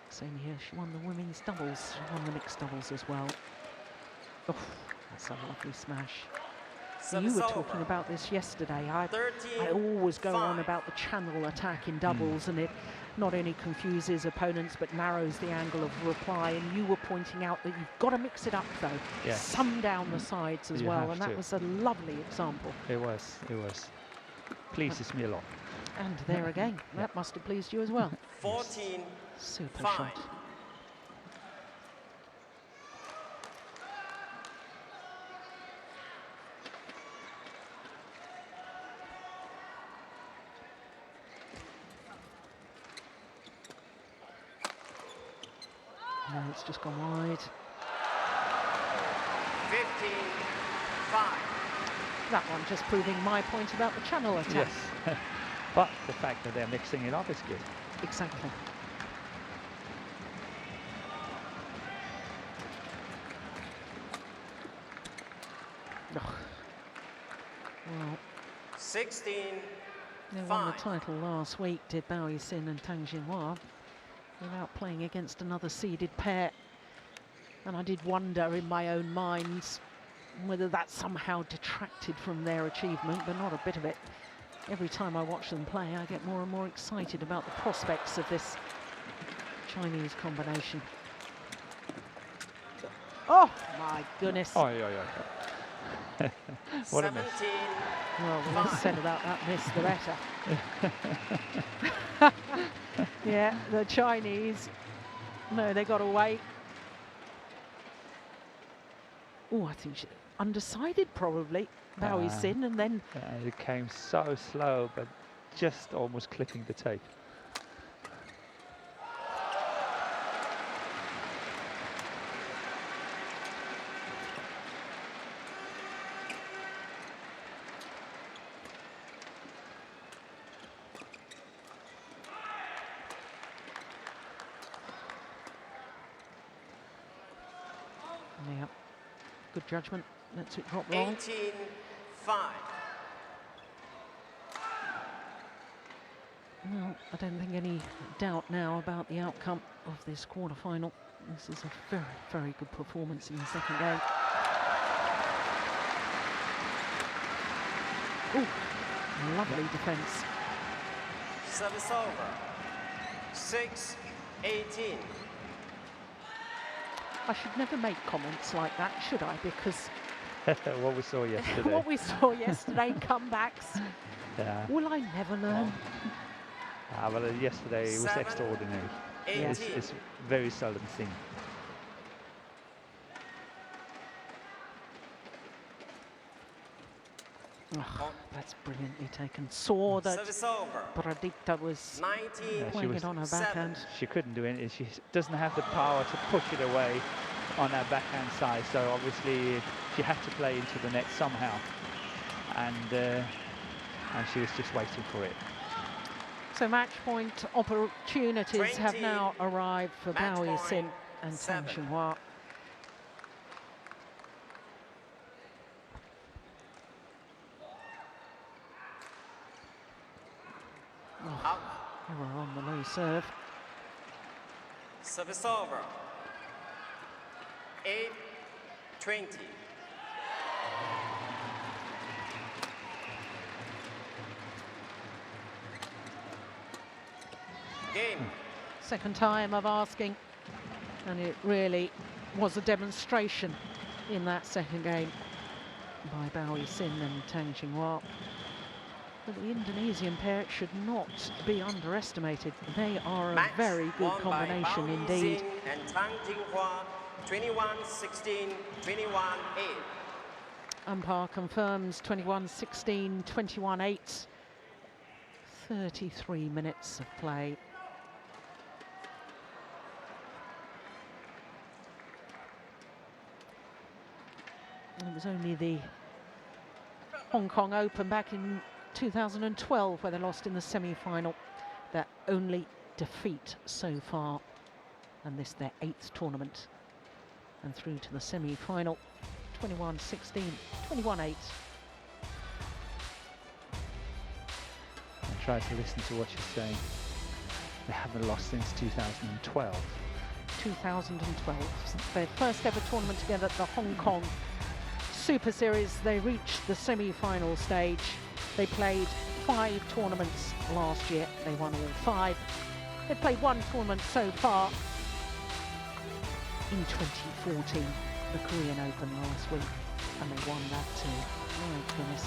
Same here, she won the women's doubles, she won the mixed doubles as well. Oh, that's a lovely smash. You were talking about this yesterday. I always go on about the channel attack in doubles, and it not only confuses opponents but narrows the angle of reply, and you were pointing out that you've got to mix it up though. Yes. Some down the sides as well, and that was a lovely example. It was. Pleases me a lot. And there again, that must have pleased you as well. 14. Super 5. shot. No, it's just gone wide. 15-5. That one just proving my point about the channel attack. Yes, but the fact that they're mixing it up is good. Exactly. Oh. Well, 16-5. they won the title last week, did Bao Yixin and Tang Jinhua, without playing against another seeded pair. And I did wonder in my own mind whether that somehow detracted from their achievement, but not a bit of it. Every time I watch them play, I get more and more excited about the prospects of this Chinese combination. Oh, my goodness. Oh, yeah. What a miss. 17. Well, the less said about that miss, the better. Yeah, the Chinese, no, they got away. Oh, I think she, undecided probably, Bao Yixin, and then... it came so slow, but just almost clipping the tape. good judgment. Lets it drop long. 18-5. Well, I don't think any doubt now about the outcome of this quarter-final. This is a very, very good performance in the second game. Ooh, lovely defence. Service over. 6-18. I should never make comments like that, should I? Because what we saw yesterday. what we saw yesterday, comebacks. Yeah. Will I never learn? Well, yesterday it was 7, extraordinary. 18. It's very seldom seen. Oh, that's brilliantly taken. Saw that Service over. Pradipta was 19. playing it on her backhand. She couldn't do it. She doesn't have the power to push it away on her backhand side. So obviously she had to play into the net somehow, and she was just waiting for it. So match point opportunities have 20. now arrived for Match Bao point, Yixin and Tang 7. Xinhua. Out. Error on the low serve. Service over. 8-20. Game. Second time of asking, and it really was a demonstration in that second game by Bao Yixin and Tang Xinhua. But the Indonesian pair should not be underestimated. They are a Match very good won by combination Bao indeed. Yixin and Tang Xinhua, 21-16, 21-8. Umpire confirms 21-16, 21-8. 33 minutes of play. It was only the Hong Kong Open back in 2012 where they lost in the semi-final. Their only defeat so far, and this their 8th tournament, and through to the semi-final. 21-16, 21-8. I try to listen to what you're saying. They haven't lost since 2012. 2012, their first ever tournament together at the Hong Kong Super Series. They reached the semi-final stage. They played 5 tournaments last year. They won all 5. They played 1 tournament so far in 2014, the Korean Open last week, and they won that too. My goodness.